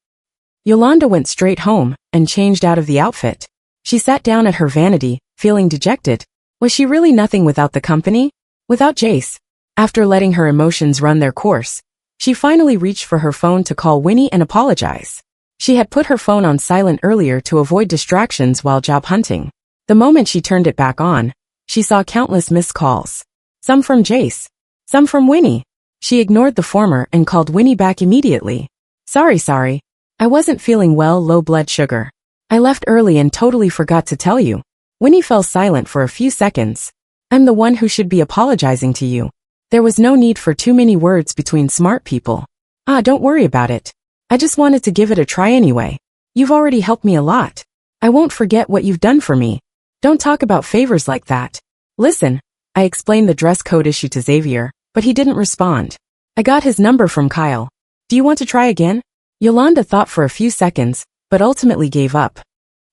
Yolanda went straight home and changed out of the outfit. She sat down at her vanity, feeling dejected. Was she really nothing without the company? Without Jace? After letting her emotions run their course, she finally reached for her phone to call Winnie and apologize. She had put her phone on silent earlier to avoid distractions while job hunting. The moment she turned it back on, she saw countless missed calls. Some from Jace, some from Winnie. She ignored the former and called Winnie back immediately. Sorry. I wasn't feeling well, low blood sugar. I left early and totally forgot to tell you." Winnie fell silent for a few seconds. "I'm the one who should be apologizing to you. There was no need for too many words between smart people." Don't worry about it. I just wanted to give it a try anyway. You've already helped me a lot. I won't forget what you've done for me. Don't talk about favors like that. Listen, I explained the dress code issue to Xavier, but he didn't respond. I got his number from Kyle. Do you want to try again? Yolanda thought for a few seconds, but ultimately gave up.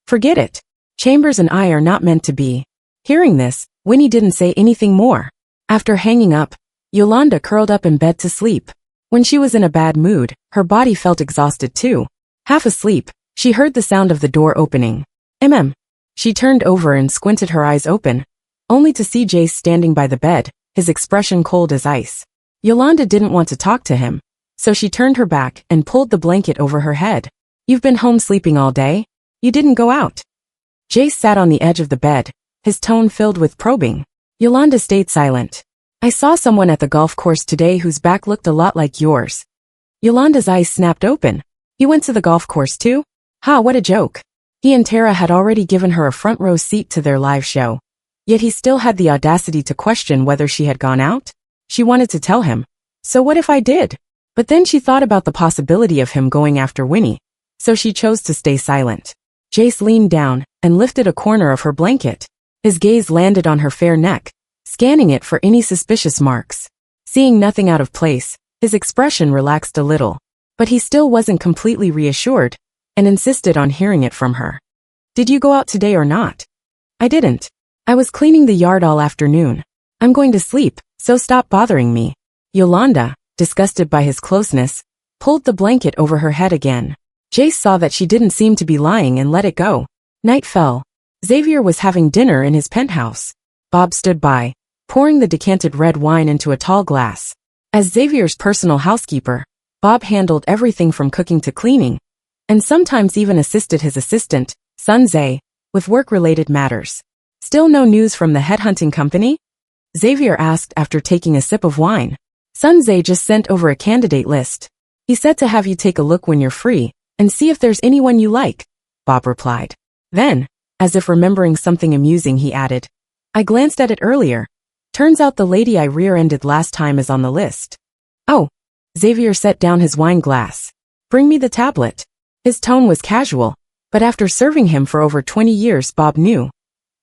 Forget it. Chambers and I are not meant to be. Hearing this, Winnie didn't say anything more. After hanging up, Yolanda curled up in bed to sleep. When she was in a bad mood, her body felt exhausted too. Half asleep, she heard the sound of the door opening. She turned over and squinted her eyes open, only to see Jace standing by the bed, his expression cold as ice. Yolanda didn't want to talk to him, so she turned her back and pulled the blanket over her head. You've been home sleeping all day? You didn't go out? Jace sat on the edge of the bed, his tone filled with probing. Yolanda stayed silent. I saw someone at the golf course today whose back looked a lot like yours. Yolanda's eyes snapped open. He went to the golf course too? What a joke. He and Tara had already given her a front row seat to their live show. Yet he still had the audacity to question whether she had gone out? She wanted to tell him. So what if I did? But then she thought about the possibility of him going after Winnie, so she chose to stay silent. Jace leaned down and lifted a corner of her blanket. His gaze landed on her fair neck, scanning it for any suspicious marks. Seeing nothing out of place, his expression relaxed a little. But he still wasn't completely reassured, and insisted on hearing it from her. Did you go out today or not? I didn't. I was cleaning the yard all afternoon. I'm going to sleep, so stop bothering me. Yolanda, disgusted by his closeness, pulled the blanket over her head again. Jace saw that she didn't seem to be lying and let it go. Night fell. Xavier was having dinner in his penthouse. Bob stood by, pouring the decanted red wine into a tall glass. As Xavier's personal housekeeper, Bob handled everything from cooking to cleaning, and sometimes even assisted his assistant, Sun Zhe, with work-related matters. Still no news from the headhunting company? Xavier asked after taking a sip of wine. Sun Zhe just sent over a candidate list. He said to have you take a look when you're free, and see if there's anyone you like, Bob replied. Then, as if remembering something amusing, he added, I glanced at it earlier. Turns out the lady I rear-ended last time is on the list. Oh. Xavier set down his wine glass. Bring me the tablet. His tone was casual, but after serving him for over 20 years, Bob knew.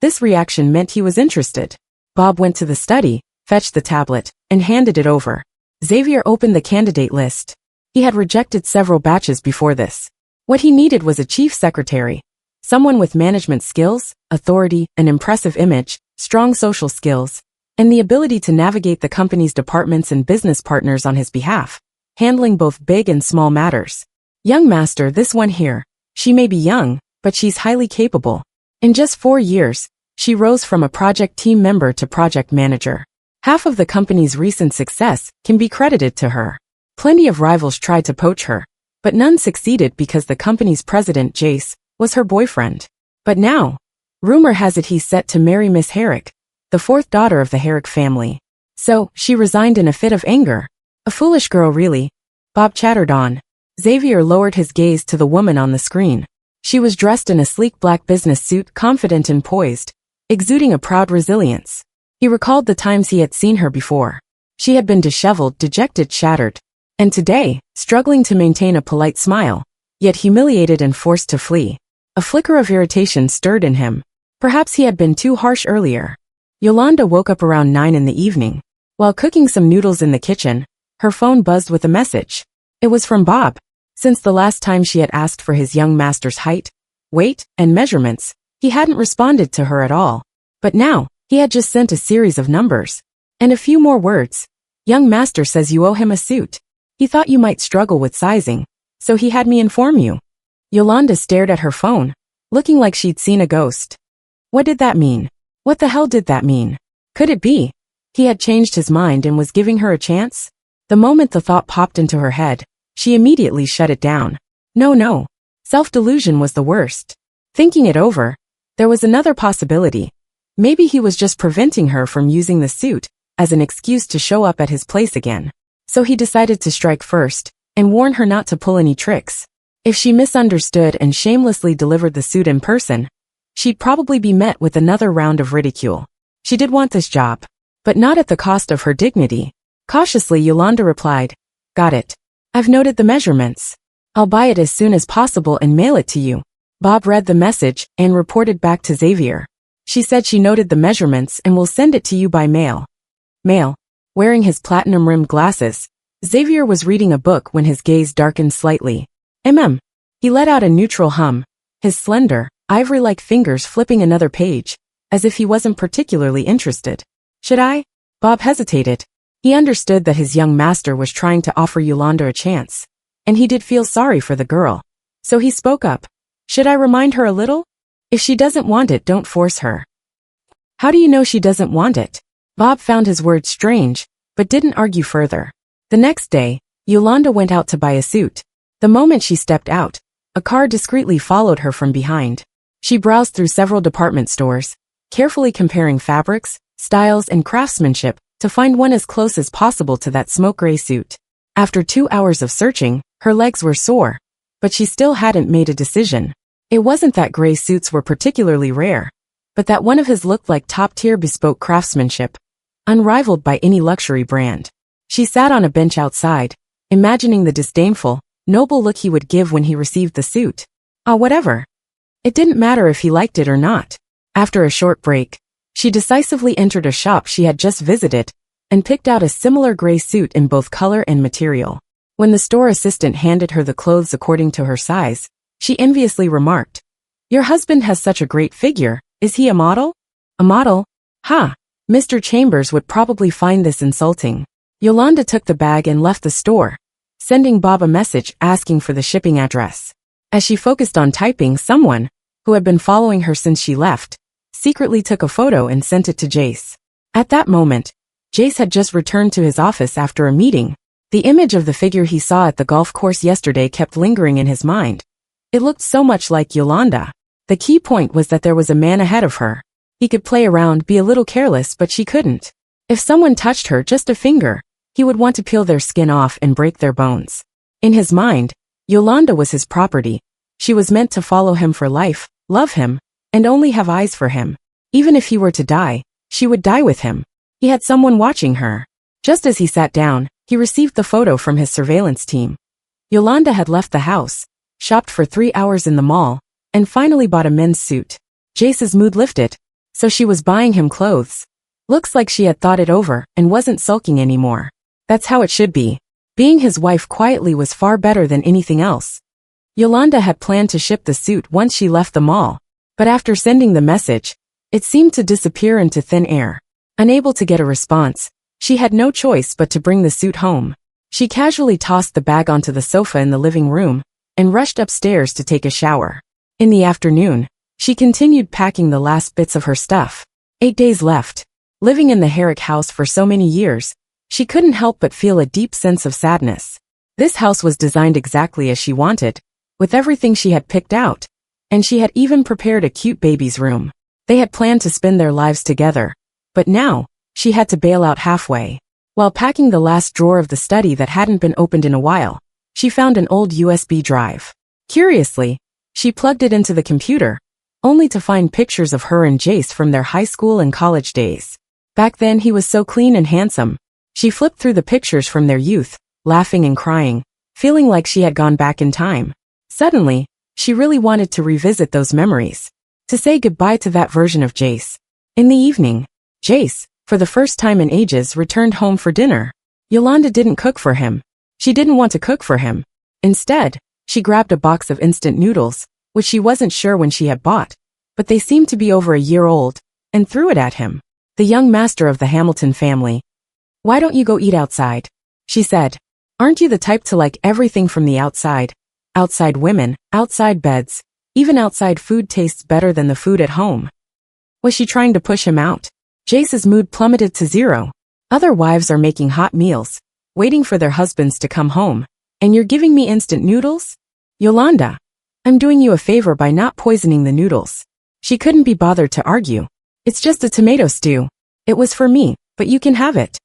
This reaction meant he was interested. Bob went to the study, fetched the tablet, and handed it over. Xavier opened the candidate list. He had rejected several batches before this. What he needed was a chief secretary. Someone with management skills, authority, an impressive image, strong social skills, and the ability to navigate the company's departments and business partners on his behalf, handling both big and small matters. Young master, this one here. She may be young, but she's highly capable. In just 4 years, she rose from a project team member to project manager. Half of the company's recent success can be credited to her. Plenty of rivals tried to poach her, but none succeeded because the company's president, Jace, was her boyfriend. But now, rumor has it he's set to marry Miss Herrick, the 4th daughter of the Herrick family. So, she resigned in a fit of anger. A foolish girl, really. Bob chattered on. Xavier lowered his gaze to the woman on the screen. She was dressed in a sleek black business suit, confident and poised, exuding a proud resilience. He recalled the times he had seen her before. She had been disheveled, dejected, shattered. And today, struggling to maintain a polite smile, yet humiliated and forced to flee. A flicker of irritation stirred in him. Perhaps he had been too harsh earlier. Yolanda woke up around 9 in the evening. While cooking some noodles in the kitchen, her phone buzzed with a message. It was from Bob. Since the last time she had asked for his young master's height, weight, and measurements, he hadn't responded to her at all. But now, he had just sent a series of numbers. And a few more words. Young master says you owe him a suit. He thought you might struggle with sizing, so he had me inform you. Yolanda stared at her phone, looking like she'd seen a ghost. What did that mean? What the hell did that mean? Could it be he had changed his mind and was giving her a chance? The moment the thought popped into her head, she immediately shut it down. No. Self-delusion was the worst. Thinking it over, there was another possibility. Maybe he was just preventing her from using the suit as an excuse to show up at his place again. So he decided to strike first and warn her not to pull any tricks. If she misunderstood and shamelessly delivered the suit in person, she'd probably be met with another round of ridicule. She did want this job, but not at the cost of her dignity. Cautiously, Yolanda replied, Got it. I've noted the measurements. I'll buy it as soon as possible and mail it to you. Bob read the message and reported back to Xavier. She said she noted the measurements and will send it to you by mail. Mail. Wearing his platinum-rimmed glasses, Xavier was reading a book when his gaze darkened slightly. He let out a neutral hum, his slender, ivory-like fingers flipping another page, as if he wasn't particularly interested. Should I? Bob hesitated. He understood that his young master was trying to offer Yolanda a chance, and he did feel sorry for the girl. So he spoke up. Should I remind her a little? If she doesn't want it, don't force her. How do you know she doesn't want it? Bob found his words strange, but didn't argue further. The next day, Yolanda went out to buy a suit. The moment she stepped out, a car discreetly followed her from behind. She browsed through several department stores, carefully comparing fabrics, styles, and craftsmanship to find one as close as possible to that smoke gray suit. After 2 hours of searching, her legs were sore, but she still hadn't made a decision. It wasn't that gray suits were particularly rare, but that one of his looked like top-tier bespoke craftsmanship, unrivaled by any luxury brand. She sat on a bench outside, imagining the disdainful, noble look he would give when he received the suit. Whatever. It didn't matter if he liked it or not. After a short break, she decisively entered a shop she had just visited and picked out a similar gray suit in both color and material. When the store assistant handed her the clothes according to her size, she enviously remarked, Your husband has such a great figure. Is he a model? A model? Ha! Mr. Chambers would probably find this insulting. Yolanda took the bag and left the store, sending Bob a message asking for the shipping address. As she focused on typing, someone, who had been following her since she left, secretly took a photo and sent it to Jace. At that moment, Jace had just returned to his office after a meeting. The image of the figure he saw at the golf course yesterday kept lingering in his mind. It looked so much like Yolanda. The key point was that there was a man ahead of her. He could play around, be a little careless, but she couldn't. If someone touched her just a finger, he would want to peel their skin off and break their bones. In his mind, Yolanda was his property. She was meant to follow him for life, love him, and only have eyes for him. Even if he were to die, she would die with him. He had someone watching her. Just as he sat down, he received the photo from his surveillance team. Yolanda had left the house, shopped for 3 hours in the mall, and finally bought a men's suit. Jace's mood lifted, so she was buying him clothes. Looks like she had thought it over and wasn't sulking anymore. That's how it should be. Being his wife quietly was far better than anything else. Yolanda had planned to ship the suit once she left the mall, but after sending the message, it seemed to disappear into thin air. Unable to get a response, she had no choice but to bring the suit home. She casually tossed the bag onto the sofa in the living room and rushed upstairs to take a shower. In the afternoon, she continued packing the last bits of her stuff. 8 days left. Living in the Herrick house for so many years, she couldn't help but feel a deep sense of sadness. This house was designed exactly as she wanted, with everything she had picked out, and she had even prepared a cute baby's room. They had planned to spend their lives together, but now, she had to bail out halfway. While packing the last drawer of the study that hadn't been opened in a while, she found an old USB drive. Curiously, she plugged it into the computer, only to find pictures of her and Jace from their high school and college days. Back then he was so clean and handsome. She flipped through the pictures from their youth, laughing and crying, feeling like she had gone back in time. Suddenly, she really wanted to revisit those memories, to say goodbye to that version of Jace. In the evening, Jace, for the first time in ages, returned home for dinner. Yolanda didn't cook for him. She didn't want to cook for him. Instead, she grabbed a box of instant noodles, which she wasn't sure when she had bought, but they seemed to be over a year old, and threw it at him. The young master of the Hamilton family. "Why don't you go eat outside?" she said. "Aren't you the type to like everything from the outside? Outside women, outside beds, even outside food tastes better than the food at home." Was she trying to push him out? Jace's mood plummeted to zero. Other wives are making hot meals, waiting for their husbands to come home, and you're giving me instant noodles? Yolanda, I'm doing you a favor by not poisoning the noodles. She couldn't be bothered to argue. "It's just a tomato stew. It was for me, but you can have it."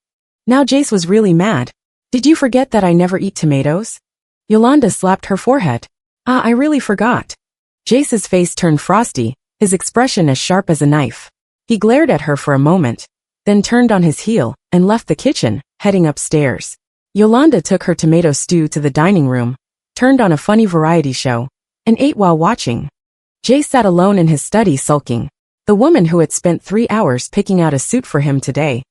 Now Jace was really mad. "Did you forget that I never eat tomatoes?" Yolanda slapped her forehead. "I really forgot." Jace's face turned frosty, his expression as sharp as a knife. He glared at her for a moment, then turned on his heel and left the kitchen, heading upstairs. Yolanda took her tomato stew to the dining room, turned on a funny variety show, and ate while watching. Jace sat alone in his study sulking. The woman who had spent 3 hours picking out a suit for him today.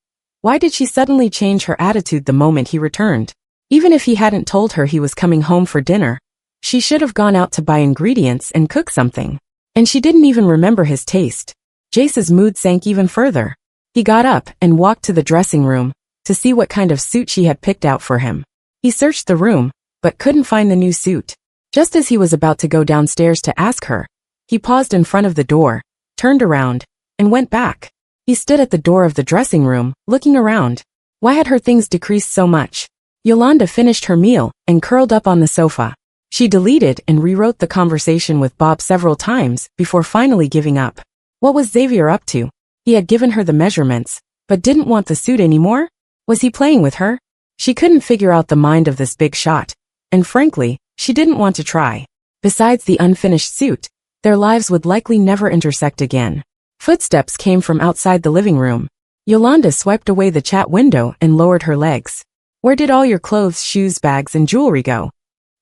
Why did she suddenly change her attitude the moment he returned? Even if he hadn't told her he was coming home for dinner, she should have gone out to buy ingredients and cook something. And she didn't even remember his taste. Jace's mood sank even further. He got up and walked to the dressing room to see what kind of suit she had picked out for him. He searched the room, but couldn't find the new suit. Just as he was about to go downstairs to ask her, he paused in front of the door, turned around, and went back. He stood at the door of the dressing room, looking around. Why had her things decreased so much? Yolanda finished her meal and curled up on the sofa. She deleted and rewrote the conversation with Bob several times before finally giving up. What was Xavier up to? He had given her the measurements, but didn't want the suit anymore? Was he playing with her? She couldn't figure out the mind of this big shot, and frankly, she didn't want to try. Besides the unfinished suit, their lives would likely never intersect again. Footsteps came from outside the living room. Yolanda swiped away the chat window and lowered her legs. "Where did all your clothes, shoes, bags, and jewelry go?"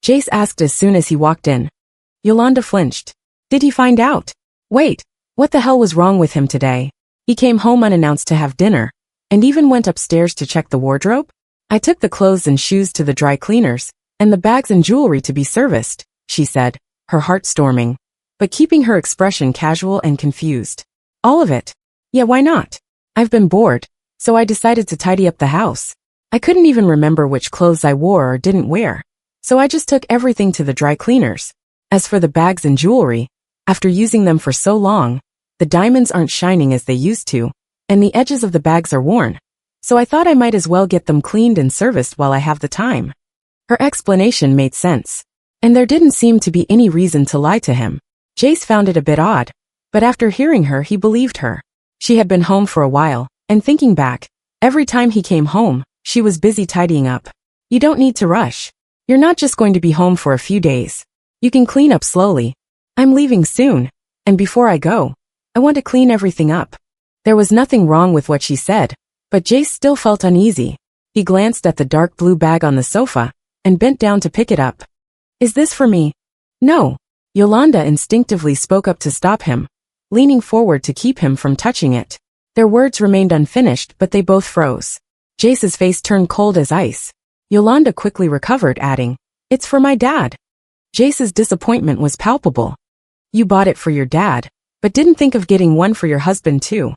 Jace asked as soon as he walked in. Yolanda flinched. Did he find out? Wait, what the hell was wrong with him today? He came home unannounced to have dinner, and even went upstairs to check the wardrobe? "I took the clothes and shoes to the dry cleaners, and the bags and jewelry to be serviced," she said, her heart storming, but keeping her expression casual and confused. "All of it?" "Yeah, why not? I've been bored, so I decided to tidy up the house. I couldn't even remember which clothes I wore or didn't wear, so I just took everything to the dry cleaners. As for the bags and jewelry, after using them for so long, The diamonds aren't shining as they used to, and the edges of the bags are worn. So I thought I might as well get them cleaned and serviced while I have the time. Her explanation made sense, and there didn't seem to be any reason to lie to him. Jace found it a bit odd, but after hearing her he believed her. She had been home for a while, and thinking back, every time he came home, she was busy tidying up. You don't need to rush. You're not just going to be home for a few days. You can clean up slowly. I'm leaving soon, and before I go, I want to clean everything up. There was nothing wrong with what she said, but Jace still felt uneasy. He glanced at the dark blue bag on the sofa, and bent down to pick it up. Is this for me? No. Yolanda instinctively spoke up to stop him, leaning forward to keep him from touching it. Their words remained unfinished, but they both froze. Jace's face turned cold as ice. Yolanda quickly recovered, adding, It's for my dad. Jace's disappointment was palpable. You bought it for your dad, but didn't think of getting one for your husband too.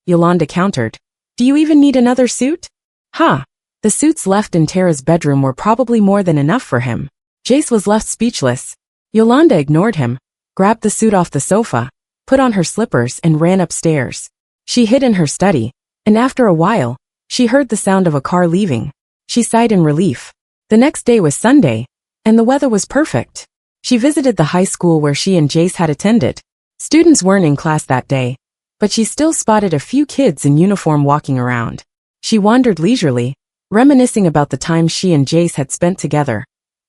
Yolanda countered. Do you even need another suit? Ha! The suits left in Tara's bedroom were probably more than enough for him. Jace was left speechless. Yolanda ignored him, grabbed the suit off the sofa, put on her slippers and ran upstairs. She hid in her study, and after a while, she heard the sound of a car leaving. She sighed in relief. The next day was Sunday, and the weather was perfect. She visited the high school where she and Jace had attended. Students weren't in class that day, but she still spotted a few kids in uniform walking around. She wandered leisurely, reminiscing about the time she and Jace had spent together,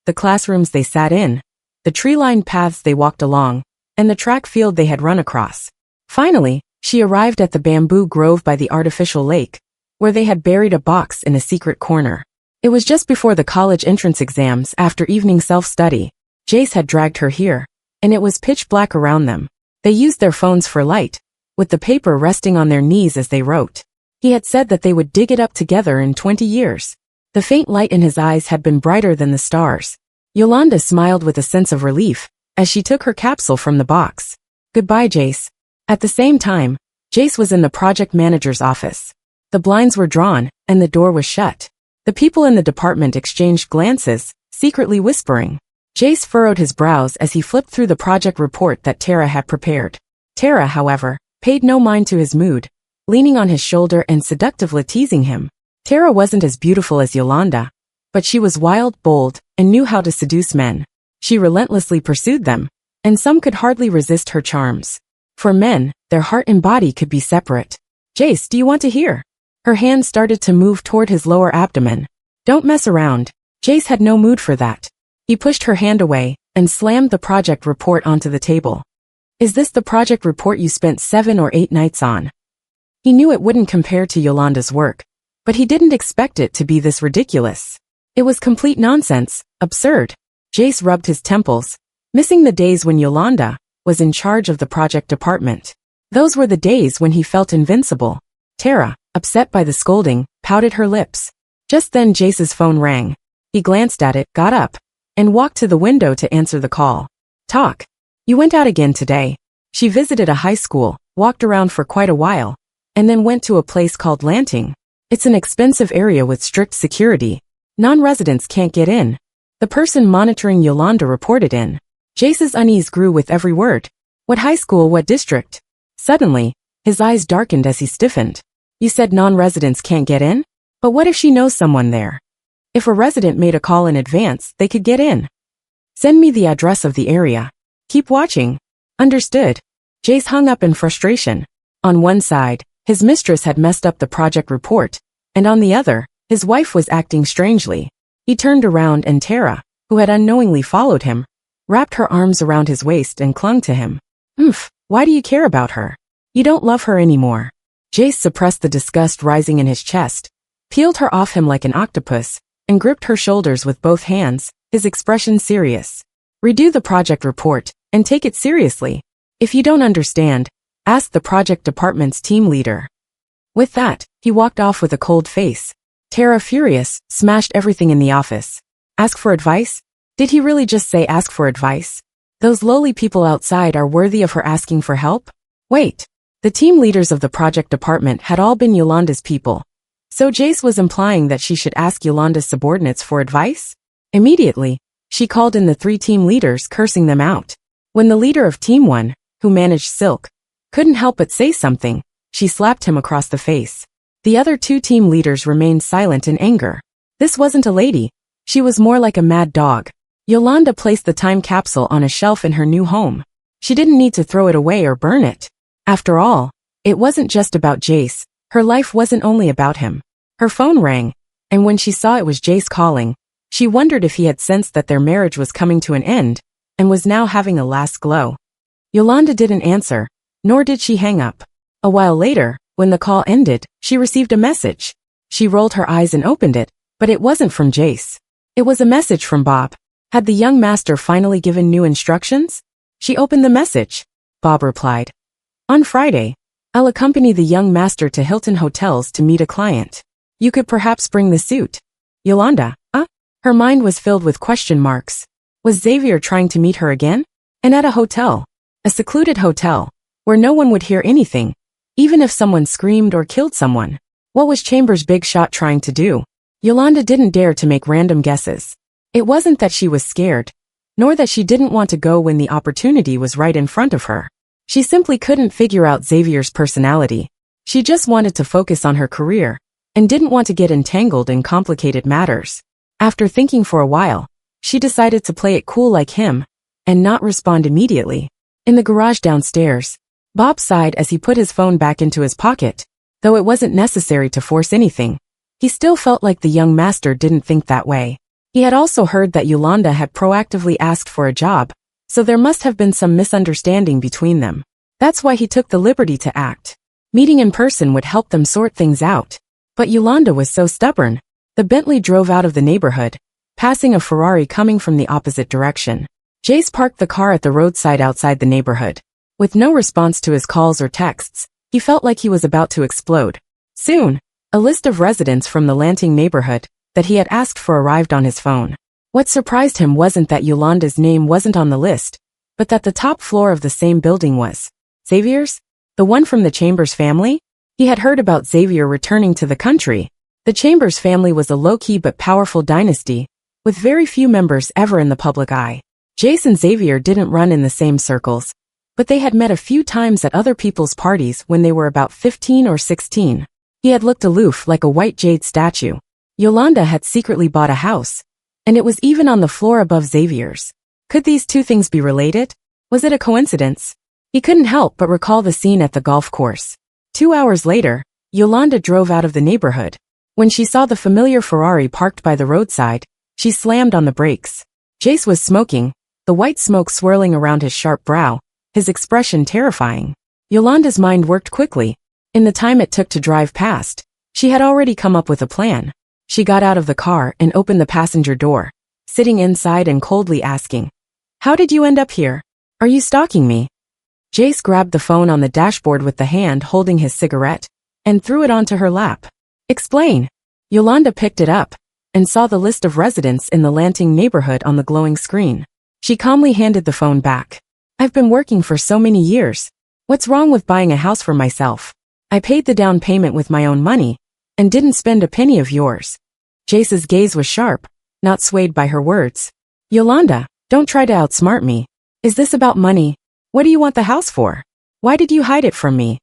the classrooms they sat in, the tree-lined paths they walked along, and the track field they had run across. Finally, she arrived at the bamboo grove by the artificial lake, where they had buried a box in a secret corner. It was just before the college entrance exams after evening self-study. Jace had dragged her here, and it was pitch black around them. They used their phones for light, with the paper resting on their knees as they wrote. He had said that they would dig it up together in 20 years. The faint light in his eyes had been brighter than the stars. Yolanda smiled with a sense of relief as she took her capsule from the box. Goodbye, Jace. At the same time, Jace was in the project manager's office. The blinds were drawn, and the door was shut. The people in the department exchanged glances, secretly whispering. Jace furrowed his brows as he flipped through the project report that Tara had prepared. Tara, however, paid no mind to his mood, leaning on his shoulder and seductively teasing him. Tara wasn't as beautiful as Yolanda, but she was wild, bold, and knew how to seduce men. She relentlessly pursued them, and some could hardly resist her charms. For men, their heart and body could be separate. Jace, do you want to hear? Her hand started to move toward his lower abdomen. Don't mess around. Jace had no mood for that. He pushed her hand away and slammed the project report onto the table. Is this the project report you spent 7 or 8 nights on? He knew it wouldn't compare to Yolanda's work, but he didn't expect it to be this ridiculous. It was complete nonsense, absurd. Jace rubbed his temples, missing the days when Yolanda was in charge of the project department. Those were the days when he felt invincible. Tara, upset by the scolding, pouted her lips. Just then Jace's phone rang. He glanced at it, got up, and walked to the window to answer the call. Talk. You went out again today. She visited a high school, walked around for quite a while, and then went to a place called Lanting. It's an expensive area with strict security. Non-residents can't get in. The person monitoring Yolanda reported in. Jace's unease grew with every word. What high school, what district? Suddenly, his eyes darkened as he stiffened. You said non-residents can't get in? But what if she knows someone there? If a resident made a call in advance, they could get in. Send me the address of the area. Keep watching. Understood. Jace hung up in frustration. On one side, his mistress had messed up the project report, and on the other, his wife was acting strangely. He turned around and Tara, who had unknowingly followed him, wrapped her arms around his waist and clung to him. Why do you care about her? You don't love her anymore. Jace suppressed the disgust rising in his chest, peeled her off him like an octopus, and gripped her shoulders with both hands, his expression serious. Redo the project report, and take it seriously. If you don't understand, ask the project department's team leader. With that, he walked off with a cold face. Tara, furious, smashed everything in the office. Ask for advice? Did he really just say ask for advice? Those lowly people outside are worthy of her asking for help? Wait. The team leaders of the project department had all been Yolanda's people. So Jace was implying that she should ask Yolanda's subordinates for advice? Immediately, she called in the 3 team leaders, cursing them out. When the leader of Team 1, who managed Silk, couldn't help but say something. She slapped him across the face. The other two team leaders remained silent in anger. This wasn't a lady. She was more like a mad dog. Yolanda placed the time capsule on a shelf in her new home. She didn't need to throw it away or burn it. After all, it wasn't just about Jace. Her life wasn't only about him. Her phone rang, and when she saw it was Jace calling, she wondered if he had sensed that their marriage was coming to an end and was now having a last glow. Yolanda didn't answer, nor did she hang up. A while later, when the call ended, she received a message. She rolled her eyes and opened it, but it wasn't from Jace. It was a message from Bob. Had the young master finally given new instructions? She opened the message. Bob replied, "On Friday, I'll accompany the young master to Hilton Hotels to meet a client. You could perhaps bring the suit." Yolanda, Her mind was filled with question marks. Was Xavier trying to meet her again? And at a hotel. A secluded hotel, where no one would hear anything, even if someone screamed or killed someone. What was Chambers' big shot trying to do? Yolanda didn't dare to make random guesses. It wasn't that she was scared, nor that she didn't want to go when the opportunity was right in front of her. She simply couldn't figure out Xavier's personality. She just wanted to focus on her career, and didn't want to get entangled in complicated matters. After thinking for a while, she decided to play it cool like him, and not respond immediately. In the garage downstairs, Bob sighed as he put his phone back into his pocket. Though it wasn't necessary to force anything, he still felt like the young master didn't think that way. He had also heard that Yolanda had proactively asked for a job, so there must have been some misunderstanding between them. That's why he took the liberty to act. Meeting in person would help them sort things out. But Yolanda was so stubborn. The Bentley drove out of the neighborhood, passing a Ferrari coming from the opposite direction. Jace parked the car at the roadside outside the neighborhood. With no response to his calls or texts, he felt like he was about to explode. Soon, a list of residents from the Lanting neighborhood that he had asked for arrived on his phone. What surprised him wasn't that Yolanda's name wasn't on the list, but that the top floor of the same building was Xavier's, the one from the Chambers family. He had heard about Xavier returning to the country. The Chambers family was a low-key but powerful dynasty, with very few members ever in the public eye. Jace and Xavier didn't run in the same circles, but they had met a few times at other people's parties when they were about 15 or 16. He had looked aloof like a white jade statue. Yolanda had secretly bought a house, and it was even on the floor above Xavier's. Could these two things be related? Was it a coincidence? He couldn't help but recall the scene at the golf course. 2 hours later, Yolanda drove out of the neighborhood. When she saw the familiar Ferrari parked by the roadside, she slammed on the brakes. Jace was smoking, the white smoke swirling around his sharp brow, his expression terrifying. Yolanda's mind worked quickly. In the time it took to drive past, she had already come up with a plan. She got out of the car and opened the passenger door, sitting inside and coldly asking, "How did you end up here? Are you stalking me?" Jace grabbed the phone on the dashboard with the hand holding his cigarette, and threw it onto her lap. "Explain." Yolanda picked it up, and saw the list of residents in the Lanting neighborhood on the glowing screen. She calmly handed the phone back. "I've been working for so many years. What's wrong with buying a house for myself? I paid the down payment with my own money, and didn't spend a penny of yours." Jace's gaze was sharp, not swayed by her words. "Yolanda, don't try to outsmart me. Is this about money? What do you want the house for? Why did you hide it from me?"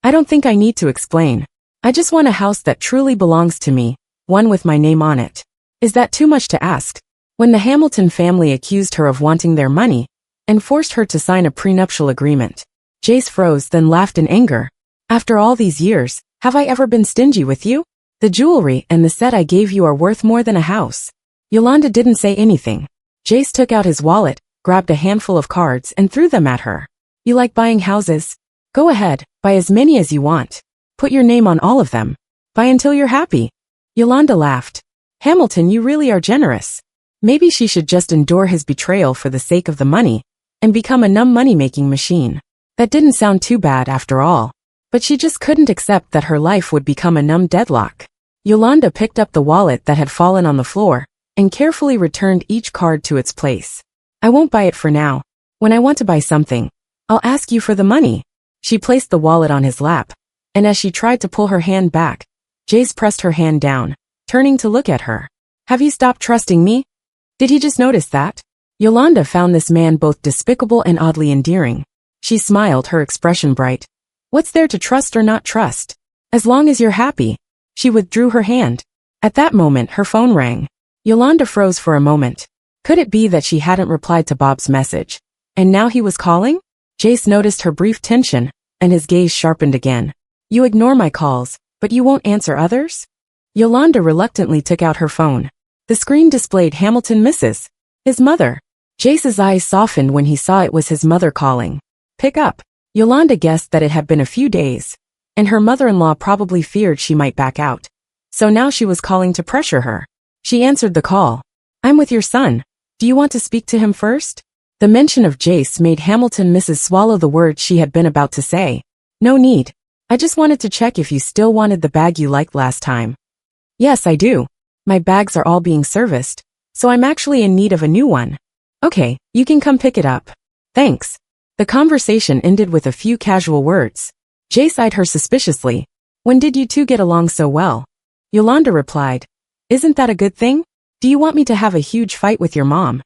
"I don't think I need to explain. I just want a house that truly belongs to me, one with my name on it." "Is that too much to ask?" When the Hamilton family accused her of wanting their money, and forced her to sign a prenuptial agreement, Jace froze, then laughed in anger. "After all these years, have I ever been stingy with you? The jewelry and the set I gave you are worth more than a house." Yolanda didn't say anything. Jace took out his wallet, grabbed a handful of cards and threw them at her. "You like buying houses? Go ahead, buy as many as you want. Put your name on all of them. Buy until you're happy." Yolanda laughed. "Hamilton, you really are generous." Maybe she should just endure his betrayal for the sake of the money, and become a numb money-making machine. That didn't sound too bad after all. But she just couldn't accept that her life would become a numb deadlock. Yolanda picked up the wallet that had fallen on the floor, and carefully returned each card to its place. "I won't buy it for now. When I want to buy something, I'll ask you for the money." She placed the wallet on his lap, and as she tried to pull her hand back, Jace pressed her hand down, turning to look at her. "Have you stopped trusting me? Did he just notice that?" Yolanda found this man both despicable and oddly endearing. She smiled, her expression bright. What's there to trust or not trust? As long as you're happy. She withdrew her hand. At that moment, her phone rang. Yolanda froze for a moment. Could it be that she hadn't replied to Bob's message? And now he was calling? Jace noticed her brief tension, and his gaze sharpened again. You ignore my calls, but you won't answer others? Yolanda reluctantly took out her phone. The screen displayed Hamilton Mrs. His mother. Jace's eyes softened when he saw it was his mother calling. Pick up. Yolanda guessed that it had been a few days, and her mother-in-law probably feared she might back out. So now she was calling to pressure her. She answered the call. I'm with your son. Do you want to speak to him first? The mention of Jace made Hamilton Mrs. swallow the words she had been about to say. No need. I just wanted to check if you still wanted the bag you liked last time. Yes, I do. My bags are all being serviced, so I'm actually in need of a new one. Okay, you can come pick it up. Thanks. The conversation ended with a few casual words. Jace eyed her suspiciously. When did you two get along so well? Yolanda replied. Isn't that a good thing? Do you want me to have a huge fight with your mom?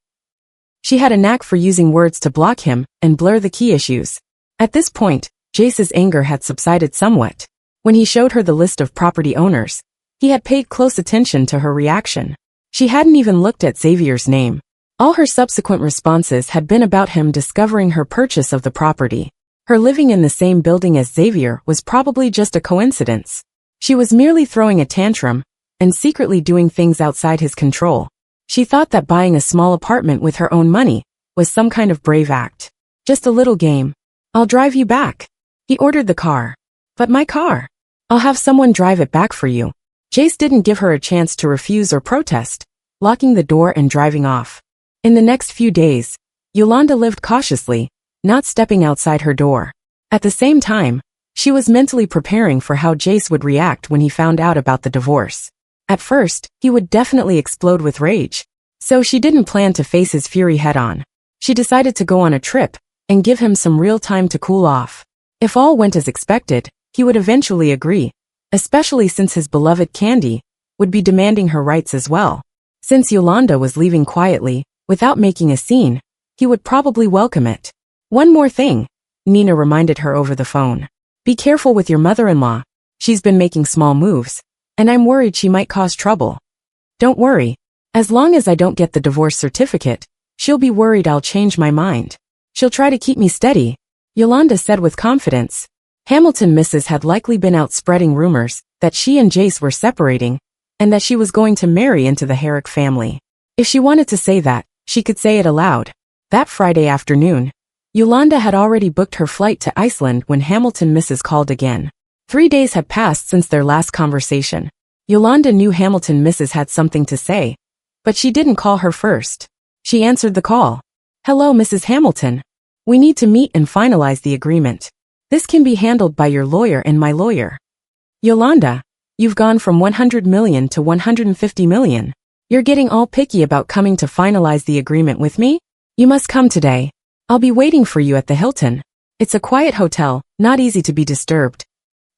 She had a knack for using words to block him and blur the key issues. At this point, Jace's anger had subsided somewhat. When he showed her the list of property owners, he had paid close attention to her reaction. She hadn't even looked at Xavier's name. All her subsequent responses had been about him discovering her purchase of the property. Her living in the same building as Xavier was probably just a coincidence. She was merely throwing a tantrum and secretly doing things outside his control. She thought that buying a small apartment with her own money was some kind of brave act. Just a little game. I'll drive you back. He ordered the car. But my car. I'll have someone drive it back for you. Jace didn't give her a chance to refuse or protest, locking the door and driving off. In the next few days, Yolanda lived cautiously, not stepping outside her door. At the same time, she was mentally preparing for how Jace would react when he found out about the divorce. At first, he would definitely explode with rage. So she didn't plan to face his fury head-on. She decided to go on a trip and give him some real time to cool off. If all went as expected, he would eventually agree, especially since his beloved Candy would be demanding her rights as well. Since Yolanda was leaving quietly, without making a scene, he would probably welcome it. One more thing, Nina reminded her over the phone. Be careful with your mother-in-law. She's been making small moves, and I'm worried she might cause trouble. Don't worry. As long as I don't get the divorce certificate, she'll be worried I'll change my mind. She'll try to keep me steady, Yolanda said with confidence. Hamilton Mrs. had likely been out spreading rumors that she and Jace were separating, and that she was going to marry into the Herrick family. If she wanted to say that, she could say it aloud. That Friday afternoon, Yolanda had already booked her flight to Iceland when Hamilton Mrs. called again. 3 days had passed since their last conversation. Yolanda knew Hamilton Mrs. had something to say, but she didn't call her first. She answered the call. Hello, Mrs. Hamilton. We need to meet and finalize the agreement. This can be handled by your lawyer and my lawyer. Yolanda, you've gone from 100 million to 150 million. You're getting all picky about coming to finalize the agreement with me? You must come today. I'll be waiting for you at the Hilton. It's a quiet hotel, not easy to be disturbed.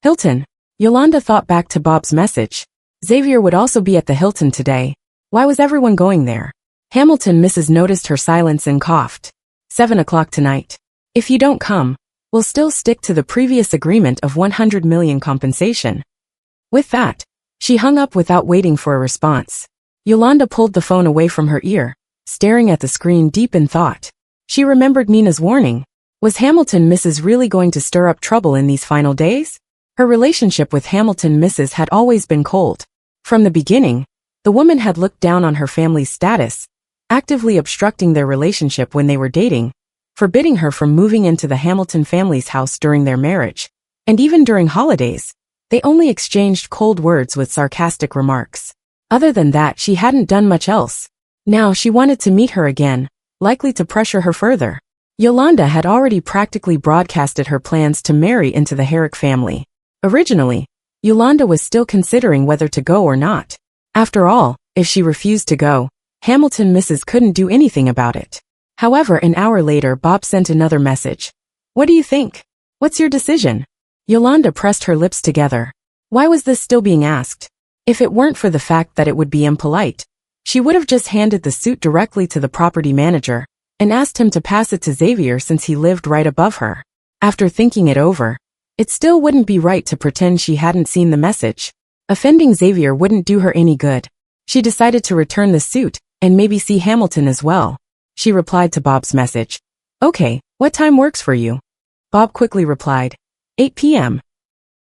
Hilton. Yolanda thought back to Bob's message. Xavier would also be at the Hilton today. Why was everyone going there? Hamilton Mrs. noticed her silence and coughed. 7 o'clock tonight. If you don't come, we'll still stick to the previous agreement of 100 million compensation. With that, she hung up without waiting for a response. Yolanda pulled the phone away from her ear, staring at the screen deep in thought. She remembered Nina's warning. Was Hamilton Mrs. really going to stir up trouble in these final days? Her relationship with Hamilton Mrs. had always been cold. From the beginning, the woman had looked down on her family's status, actively obstructing their relationship when they were dating, forbidding her from moving into the Hamilton family's house during their marriage. And even during holidays, they only exchanged cold words with sarcastic remarks. Other than that, she hadn't done much else. Now she wanted to meet her again, likely to pressure her further. Yolanda had already practically broadcasted her plans to marry into the Herrick family. Originally, Yolanda was still considering whether to go or not. After all, if she refused to go, Hamilton Mrs. couldn't do anything about it. However, an hour later, Bob sent another message. What do you think? What's your decision? Yolanda pressed her lips together. Why was this still being asked? If it weren't for the fact that it would be impolite, she would have just handed the suit directly to the property manager and asked him to pass it to Xavier since he lived right above her. After thinking it over, It still wouldn't be right to pretend she hadn't seen the message. Offending Xavier wouldn't do her any good. She decided to return the suit, and maybe see Hamilton as well. She replied to Bob's message. Okay, what time works for you? Bob quickly replied. 8 p.m.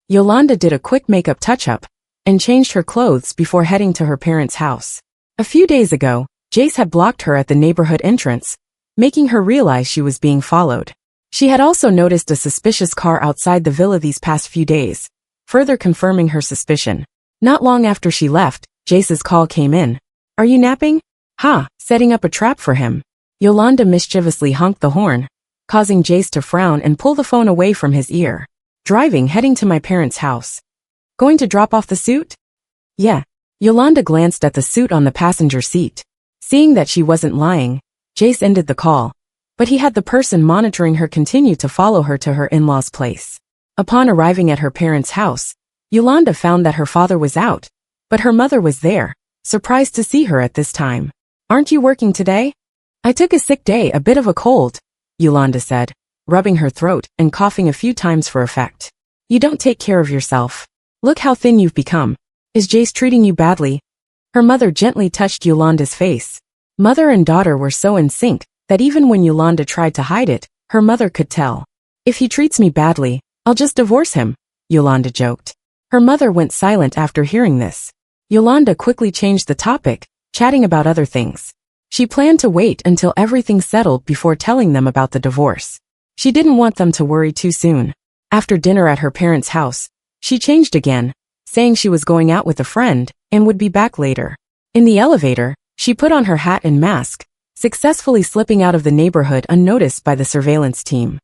Yolanda did a quick makeup touch-up, and changed her clothes before heading to her parents' house. A few days ago, Jace had blocked her at the neighborhood entrance, making her realize she was being followed. She had also noticed a suspicious car outside the villa these past few days, further confirming her suspicion. Not long after she left, Jace's call came in. Are you napping? Ha, setting up a trap for him. Yolanda mischievously honked the horn, causing Jace to frown and pull the phone away from his ear. Driving, heading to my parents' house. Going to drop off the suit? Yeah. Yolanda glanced at the suit on the passenger seat. Seeing that she wasn't lying, Jace ended the call, but he had the person monitoring her continue to follow her to her in-laws' place. Upon arriving at her parents' house, Yolanda found that her father was out, but her mother was there, surprised to see her at this time. Aren't you working today? I took a sick day, a bit of a cold, Yolanda said, rubbing her throat and coughing a few times for effect. You don't take care of yourself. Look how thin you've become. Is Jace treating you badly? Her mother gently touched Yolanda's face. Mother and daughter were so in sync that even when Yolanda tried to hide it, her mother could tell. If he treats me badly, I'll just divorce him, Yolanda joked. Her mother went silent after hearing this. Yolanda quickly changed the topic, chatting about other things. She planned to wait until everything settled before telling them about the divorce. She didn't want them to worry too soon. After dinner at her parents' house, she changed again, saying she was going out with a friend and would be back later. In the elevator, she put on her hat and mask, successfully slipping out of the neighborhood unnoticed by the surveillance team.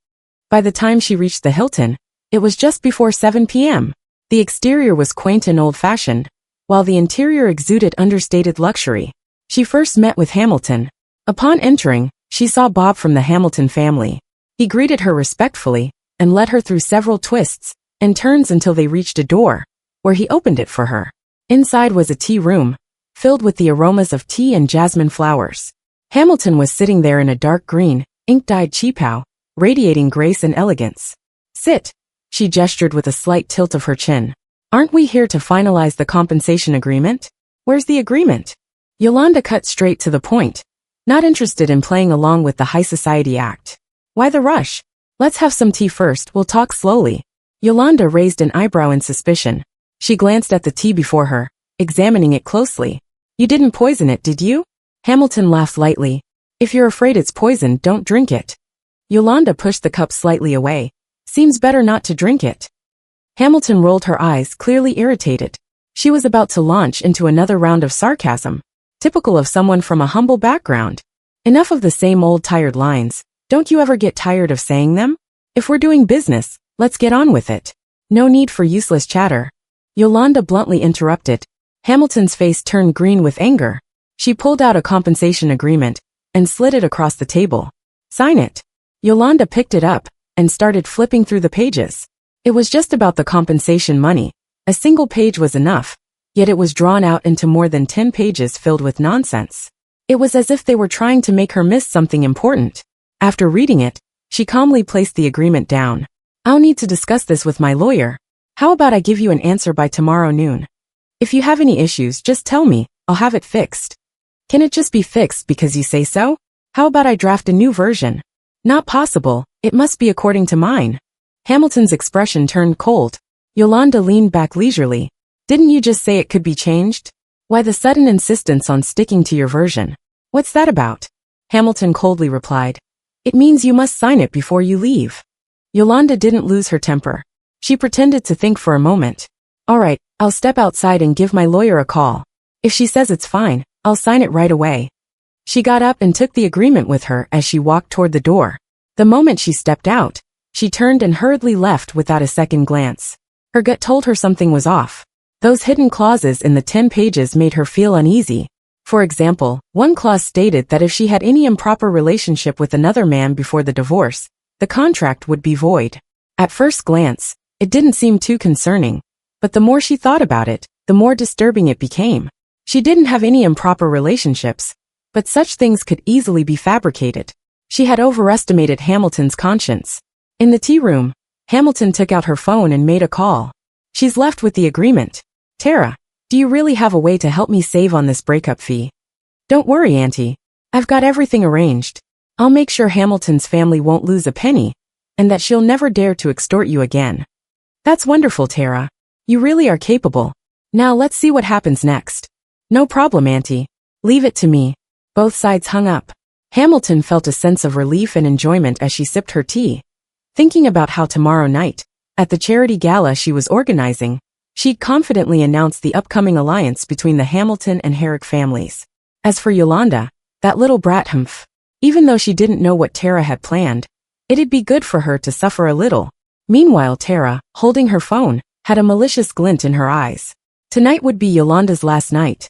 By the time she reached the Hilton, it was just before 7 p.m. The exterior was quaint and old-fashioned, while the interior exuded understated luxury. She first met with Hamilton. Upon entering, she saw Bob from the Hamilton family. He greeted her respectfully and led her through several twists and turns until they reached a door, where he opened it for her. Inside was a tea room, filled with the aromas of tea and jasmine flowers. Hamilton was sitting there in a dark green, ink-dyed cheapao, radiating grace and elegance. Sit, she gestured with a slight tilt of her chin. Aren't we here to finalize the compensation agreement? Where's the agreement? Yolanda cut straight to the point, not interested in playing along with the high society act. Why the rush? Let's have some tea first, we'll talk slowly. Yolanda raised an eyebrow in suspicion. She glanced at the tea before her, examining it closely. You didn't poison it, did you? Hamilton laughed lightly. If you're afraid it's poison, don't drink it. Yolanda pushed the cup slightly away. Seems better not to drink it. Hamilton rolled her eyes, clearly irritated. She was about to launch into another round of sarcasm, typical of someone from a humble background. Enough of the same old tired lines. Don't you ever get tired of saying them? If we're doing business, let's get on with it. No need for useless chatter. Yolanda bluntly interrupted. Hamilton's face turned green with anger. She pulled out a compensation agreement and slid it across the table. Sign it. Yolanda picked it up and started flipping through the pages. It was just about the compensation money. A single page was enough, yet it was drawn out into more than 10 pages filled with nonsense. It was as if they were trying to make her miss something important. After reading it, she calmly placed the agreement down. I'll need to discuss this with my lawyer. How about I give you an answer by tomorrow noon? If you have any issues, just tell me, I'll have it fixed. Can it just be fixed because you say so? How about I draft a new version? Not possible, it must be according to mine. Hamilton's expression turned cold. Yolanda leaned back leisurely. Didn't you just say it could be changed? Why the sudden insistence on sticking to your version? What's that about? Hamilton coldly replied. It means you must sign it before you leave. Yolanda didn't lose her temper. She pretended to think for a moment. All right, I'll step outside and give my lawyer a call. If she says it's fine, I'll sign it right away. She got up and took the agreement with her as she walked toward the door. The moment she stepped out, she turned and hurriedly left without a second glance. Her gut told her something was off. Those hidden clauses in the 10 pages made her feel uneasy. For example, one clause stated that if she had any improper relationship with another man before the divorce, the contract would be void. At first glance, it didn't seem too concerning, but the more she thought about it, the more disturbing it became. She didn't have any improper relationships, but such things could easily be fabricated. She had overestimated Hamilton's conscience. In the tea room, Hamilton took out her phone and made a call. She's left with the agreement. Tara, do you really have a way to help me save on this breakup fee? Don't worry, Auntie. I've got everything arranged. I'll make sure Hamilton's family won't lose a penny, and that she'll never dare to extort you again. That's wonderful, Tara. You really are capable. Now let's see what happens next. No problem, Auntie. Leave it to me. Both sides hung up. Hamilton felt a sense of relief and enjoyment as she sipped her tea, thinking about how tomorrow night, at the charity gala she was organizing, she'd confidently announce the upcoming alliance between the Hamilton and Herrick families. As for Yolanda, that little brat even though she didn't know what Tara had planned, it'd be good for her to suffer a little. Meanwhile, Tara, holding her phone, had a malicious glint in her eyes. Tonight would be Yolanda's last night.